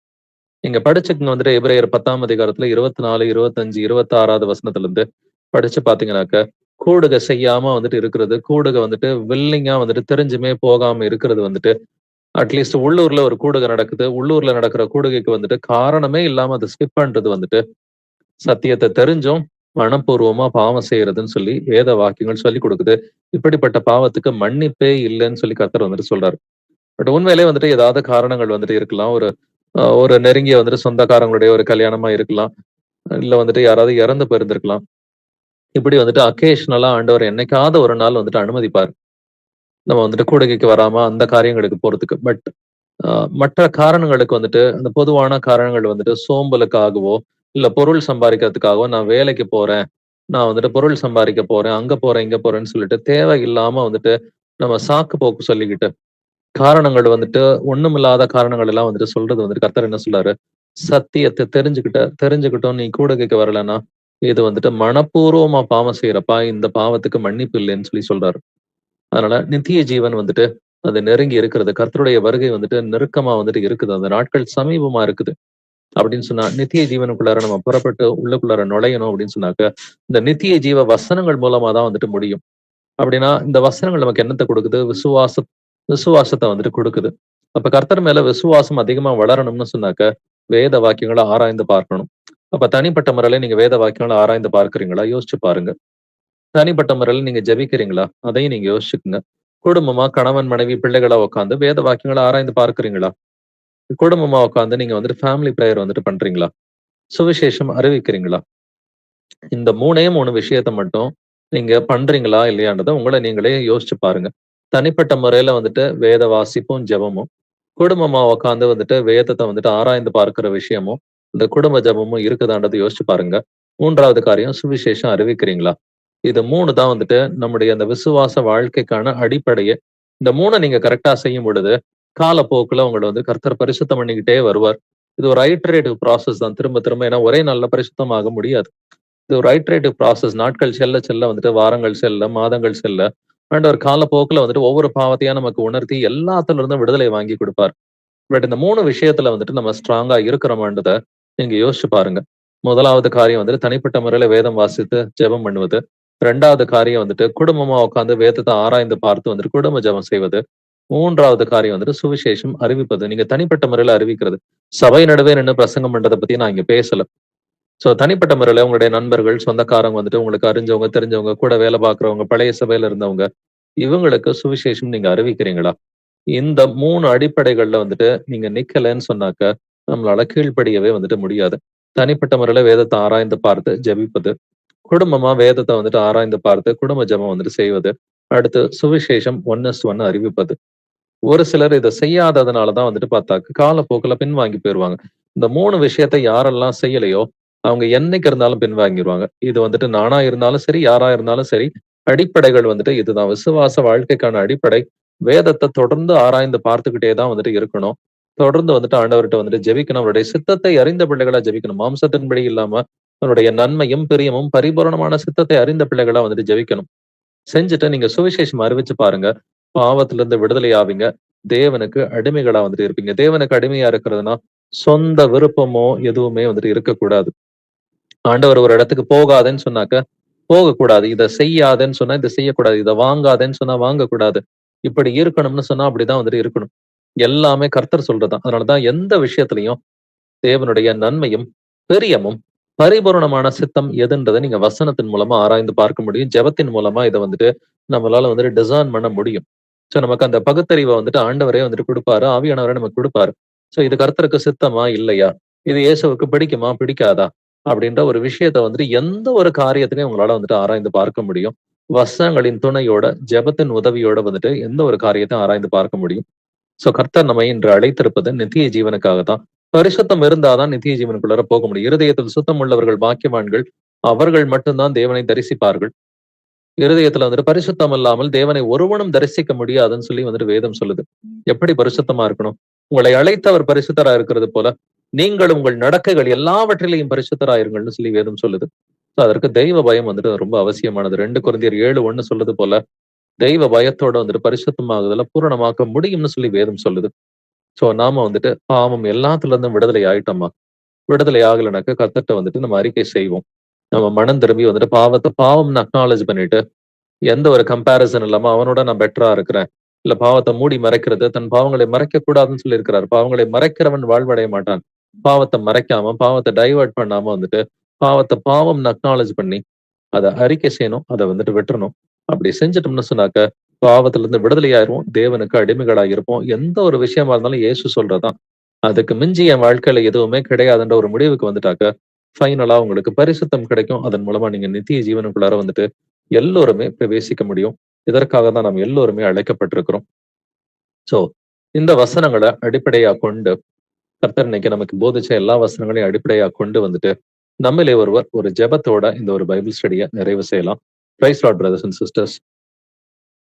நீங்க படிச்சுக்கங்க வந்துட்டு எபிரேயர் 10ஆம் அதிகாரத்துல 24, 25, 26வது வசனத்துல இருந்து படிச்சு பாத்தீங்கன்னாக்க கூடுகை செய்யாம வந்துட்டு இருக்கிறது, கூடுகை வந்துட்டு வில்லிங்கா வந்துட்டு தெரிஞ்சுமே போகாம இருக்கிறது வந்துட்டு அட்லீஸ்ட் உள்ளூர்ல ஒரு கூடுகை நடக்குது, உள்ளூர்ல நடக்கிற கூடுகைக்கு வந்துட்டு காரணமே இல்லாம அதை ஸ்கிப் பண்றது வந்துட்டு சத்தியத்தை தெரிஞ்சும் மனப்பூர்வமா பாவம் செய்யறதுன்னு சொல்லி வேத வாக்கியங்கள் சொல்லி கொடுக்குது. இப்படிப்பட்ட பாவத்துக்கு மன்னிப்பே இல்லைன்னு சொல்லி கர்த்தர் வந்துட்டு சொல்றாரு. பட் உண்மையிலே வந்துட்டு ஏதாவது காரணங்கள் வந்துட்டு இருக்கலாம். ஒரு நெருங்கிய வந்துட்டு சொந்தக்காரங்களுடைய ஒரு கல்யாணமா இருக்கலாம், இல்ல வந்துட்டு யாராவது இறந்து போயிருந்திருக்கலாம். இப்படி வந்துட்டு அக்கேஷனலா ஆண்டவர் என்னைக்காவது ஒரு நாள் வந்துட்டு அனுமதிப்பார் நம்ம வந்துட்டு கூடுகைக்கு வராம அந்த காரியங்களுக்கு போறதுக்கு. பட் மற்ற காரணங்களுக்கு வந்துட்டு அந்த பொதுவான காரணங்கள் வந்துட்டு சோம்பலுக்காகவோ இல்ல பொருள் சம்பாதிக்கிறதுக்காகவோ நான் வேலைக்கு போறேன், நான் வந்துட்டு பொருள் சம்பாதிக்க போறேன், அங்க போறேன் இங்க போறேன்னு சொல்லிட்டு தேவையில்லாம வந்துட்டு நம்ம சாக்கு போக்கு சொல்லிக்கிட்டு காரணங்கள் வந்துட்டு ஒண்ணுமில்லாத காரணங்கள் எல்லாம் வந்துட்டு சொல்றது வந்துட்டு கர்த்தர் என்ன சொல்றாரு? சத்தியத்தை தெரிஞ்சுக்கிட்டோம் நீ கூடுகைக்கு வரலன்னா இது வந்துட்டு மனப்பூர்வமா பாவம் செய்யறப்பா, இந்த பாவத்துக்கு மன்னிப்பு இல்லைன்னு சொல்லி சொல்றாரு. அதனால நித்திய ஜீவன் வந்துட்டு அது நெருங்கி இருக்கிறது, கர்த்தருடைய வருகை வந்துட்டு நெருக்கமா வந்துட்டு இருக்குது, அந்த நாட்கள் சமீபமா இருக்குது. அப்படின்னு சொன்னா நித்திய ஜீவனுக்குள்ளார நம்ம புறப்பட்டு உள்ளுக்குள்ளார நுழையணும் அப்படின்னு சொன்னாக்க இந்த நித்திய ஜீவ வசனங்கள் மூலமா தான் வந்துட்டு முடியும். அப்படின்னா இந்த வசனங்கள் நமக்கு என்னத்தை கொடுக்குது? விசுவாசத்தை வந்துட்டு கொடுக்குது. அப்ப கர்த்தர் மேல விசுவாசம் அதிகமா வளரணும்னு சொன்னாக்க வேத வாக்கியங்களை ஆராய்ந்து பார்க்கணும். அப்ப தனிப்பட்ட முறையில நீங்க வேத வாக்கியங்களை ஆராய்ந்து பார்க்கிறீங்களா? யோசிச்சு பாருங்க. தனிப்பட்ட முறையில நீங்க ஜெபிக்கிறீங்களா? அதையும் நீங்க யோசிச்சுக்குங்க. குடும்பமா கணவன், மனைவி, பிள்ளைகளா உட்கார்ந்து வேத வாக்கியங்களை ஆராய்ந்து பார்க்கிறீங்களா? குடும்பமா உட்கார்ந்து நீங்க வந்துட்டு ஃபேமிலி பிரேயர் வந்துட்டு பண்றீங்களா? சுவிசேஷம் அறிவிக்கிறீங்களா? இந்த 3 விஷயத்த மட்டும் நீங்க பண்றீங்களா? இல்லையான்றத உங்கள நீங்களே யோசிச்சு பாருங்க. தனிப்பட்ட முறையில வந்துட்டு வேத வாசிப்பும், ஜெபமும், குடும்பமா உட்கார்ந்து வந்துட்டு வேதத்த வந்துட்டு ஆராய்ந்து பார்க்கிற விஷயமும், இந்த குடும்ப ஜெபமும் இருக்குதான்றத யோசிச்சு பாருங்க. 3வது காரியம் சுவிசேஷம் அறிவிக்கிறீங்களா? இது 3 தான் வந்துட்டு நம்முடைய அந்த விசுவாச வாழ்க்கைக்கான அடிப்படையே. இந்த 3 நீங்க கரெக்ட்டா செய்யும் பொழுது, காலப்போக்குல உங்கள வந்து கர்த்தர் பரிசுத்தம் பண்ணிக்கிட்டே வருவார். இது ஒரு ஐட்டரேட்டிவ் ப்ராசஸ் தான். திரும்ப திரும்ப ஏன்னா ஒரே நாள்ல பரிசுத்தமாக முடியாது. இது ஒரு ஐட்ரேட்டிவ் ப்ராசஸ். நாட்கள் செல்ல செல்ல வந்துட்டு வாரங்கள் செல்ல, மாதங்கள் செல்ல, ஆண்டவர் காலப்போக்குல வந்துட்டு ஒவ்வொரு பாவத்தையா நமக்கு உணர்த்தி எல்லாத்துல இருந்தும் விடுதலை வாங்கி குடுப்பார். பட் இந்த 3 விஷயத்துல வந்துட்டு நம்ம ஸ்ட்ராங்கா இருக்கிறோமான்றத நீங்க யோசிச்சு பாருங்க. 1வது காரியம் வந்துட்டு தனிப்பட்ட முறையில வேதம் வாசித்து ஜெபம் பண்ணுவது. 2வது காரியம் வந்துட்டு குடும்பமா உட்கார்ந்து வேதத்த ஆராய்ந்து பார்த்து வந்துட்டு குடும்ப ஜெபம் செய்வது. 3வது காரியம் வந்துட்டு சுவிசேஷம் அறிவிப்பது. நீங்க தனிப்பட்ட முறையில அறிவிக்கிறது. சபை நடுவே நின்னு பிரசங்கம் பண்றத பத்தி நான் இங்க பேசல. சோ தனிப்பட்ட முறையில உங்களுடைய நண்பர்கள், சொந்தக்காரங்க வந்துட்டு உங்களுக்கு அறிஞ்சவங்க, தெரிஞ்சவங்க, கூட வேலை பார்க்கிறவங்க, பழைய சபையில இருந்தவங்க, இவங்களுக்கு சுவிசேஷம் நீங்க அறிவிக்கிறீங்களா? இந்த 3 அடிப்படைகள்ல வந்துட்டு நீங்க நிக்கலன்னு சொன்னாக்க, நம்மளால கீழ்ப்படியவே வந்துட்டு முடியாது. தனிப்பட்ட முறையில வேதத்த ஆராய்ந்து பார்த்து ஜெபிப்பது. குடும்பமா வேதத்த வந்துட்டு ஆராய்ந்து பார்த்து குடும்ப ஜெபம் வந்துட்டு செய்வது. அடுத்து சுவிசேஷம் 1:1 அறிவிப்பது. ஒரு சிலர் இத செய்யாததுனால தான் வந்துட்டு பார்த்தாக்க காலப்போக்குல பின்வாங்கி போயிருவாங்க. இந்த 3 விஷயத்த யாரெல்லாம் செய்யலையோ, அவங்க என்னைக்கு இருந்தாலும் பின்வாங்கிருவாங்க. இது வந்துட்டு நானா இருந்தாலும் சரி, யாரா இருந்தாலும் சரி, அடிப்படைகள் வந்துட்டு இதுதான். விசுவாச வாழ்க்கைக்கான அடிப்படை. வேதத்த தொடர்ந்து ஆராய்ந்து பார்த்துக்கிட்டே தான் வந்துட்டு இருக்கணும். தொடர்ந்து வந்துட்டு ஆண்டவர்ட்ட வந்துட்டு ஜெபிக்கணும். அவருடைய சித்தத்தை அறிந்த பிள்ளைகளா ஜெபிக்கணும். மாம்சத்தின்படி இல்லாம அவருடைய நன்மையும், பிரியமும், பரிபூரணமான சித்தத்தை அறிந்த பிள்ளைகளா வந்துட்டு ஜெபிக்கணும். செஞ்சுட்டு நீங்க சுவிசேஷம் அறிவிச்சு பாருங்க. பாவத்திலிருந்து விடுதலை ஆவீங்க. தேவனுக்கு அடிமைகளா வந்துட்டு இருப்பீங்க. தேவனுக்கு அடிமையா இருக்கிறதுனா, சொந்த விருப்பமோ எதுவுமே வந்துட்டு இருக்கக்கூடாது. ஆண்டவர் ஒரு இடத்துக்கு போகாதேன்னு சொன்னாக்க, போகக்கூடாது. இத செய்யாதேன்னு சொன்னா, இத செய்யக்கூடாது. இத வாங்காதேன்னு சொன்னா வாங்கக்கூடாது. இப்படி இருக்கணும்னு சொன்னா அப்படிதான் வந்துட்டு இருக்கணும். எல்லாமே கர்த்தர் சொல்றதுதான். அதனாலதான் எந்த விஷயத்திலயும் தேவனுடைய நன்மையும், பிரியமும், பரிபூரணமான சித்தம் எதுன்றத நீங்க வசனத்தின் மூலமா ஆராய்ந்து பார்க்க முடியும். ஜெபத்தின் மூலமா இத வந்துட்டு நம்மளால வந்துட்டு டிசர்ன் பண்ண முடியும். சோ நமக்கு அந்த பகுத்தறிவ வந்துட்டு ஆண்டவரே வந்துட்டு குடுப்பாரு. ஆவியானவரே நமக்கு குடுப்பாரு. சோ இது கர்த்தருக்கு சித்தமா? இல்லையா? இது இயேசுவுக்கு பிடிக்குமா? பிடிக்காதா? அப்படின்ற ஒரு விஷயத்த வந்துட்டு எந்த ஒரு காரியத்திலயும் உங்களால வந்துட்டு ஆராய்ந்து பார்க்க முடியும். வசனங்களின் துணையோட, ஜெபத்தின் உதவியோட வந்துட்டு எந்த ஒரு காரியத்தையும் ஆராய்ந்து பார்க்க முடியும். சோ கர்த்தர் நம்மை இன்று அழைத்திருப்பது நித்திய ஜீவனுக்காக தான். பரிசுத்தம் இருந்தாதான் நித்திய ஜீவனுக்குள்ளார போக முடியும். இருதயத்தில் சுத்தம் உள்ளவர்கள் பாக்கியவான்கள். அவர்கள் மட்டும்தான் தேவனை தரிசிப்பார்கள். இருதயத்துல வந்துட்டு பரிசுத்தம் இல்லாமல் தேவனை ஒருவனும் தரிசிக்க முடியாதுன்னு சொல்லி வந்துட்டு வேதம் சொல்லுது. எப்படி பரிசுத்தமா இருக்கணும்? உங்களை அழைத்தவர் பரிசுத்தரா இருக்கிறது போல நீங்கள் உங்கள் நடக்கைகள் எல்லாவற்றிலையும் பரிசுத்தரா இருங்கள்னு சொல்லி வேதம் சொல்லுது. சோ அதற்கு தெய்வ பயம் வந்துட்டு ரொம்ப அவசியமானது. 2 கொரிந்தியர் 7:1 சொல்லுது போல தெய்வ பயத்தோட வந்துட்டு பரிசுத்தமாகுதல பூரணமாக்க முடியும்னு சொல்லி வேதம் சொல்லுது. சோ நாம வந்துட்டு பாவம் எல்லாத்துல இருந்தும் விடுதலை ஆயிட்டோமா? விடுதலை ஆகலைனாக்க கர்த்தர்ட்ட வந்துட்டு நம்ம அறிக்கை செய்வோம். நம்ம மனம் திரும்பி வந்துட்டு பாவத்த பாவம்னு அக்னாலஜ் பண்ணிட்டு எந்த ஒரு கம்பேரிசன் இல்லாம அவனோட நான் பெட்டரா இருக்கிறேன். இல்ல பாவத்த மூடி மறைக்கிறது, தன் பாவங்களை மறைக்க கூடாதுன்னு சொல்லியிருக்கிறார். பாவங்களை மறைக்கிறவன் வாழ்வடைய மாட்டான். பாவத்த மறைக்காம, பாவத்த டைவர்ட் பண்ணாம வந்துட்டு, பாவத்த பாவம்னு அக்னாலஜ் பண்ணி, அத அறிக்கை செய்யணும். அத வந்துட்டு விட்டுறணும். அப்படி செஞ்சுட்டோம்னு சொன்னாக்க, பாவத்துல இருந்து விடுதலை ஆயிருவோம். தேவனுக்கு அடிமைகளா இருப்போம். எந்த ஒரு விஷயமா இருந்தாலும் இயேசு சொல்றதுதான். அதுக்கு மிஞ்சி என் வாழ்க்கையில எதுவுமே கிடையாதுன்ற ஒரு முடிவுக்கு வந்துட்டாக்க, ஃபைனலா உங்களுக்கு பரிசுத்தம் கிடைக்கும். அதன் மூலமா நீங்க நித்திய ஜீவனுக்குள்ளார வந்துட்டு எல்லோருமே பிரவேசிக்க முடியும். இதற்காக தான் நாம் எல்லோருமே அழைக்கப்பட்டிருக்கிறோம். சோ, இந்த வசனங்கள அடிப்படையா கொண்டு, கர்த்தர் இன்னைக்கு நமக்கு போதிச்ச எல்லா வசனங்களையும் அடிப்படையா கொண்டு வந்துட்டு, நம்மிலே ஒருவர் ஒரு ஜெபத்தோட இந்த ஒரு பைபிள் ஸ்டடிய நிறைவு செய்யலாம். Praise lord brothers and sisters.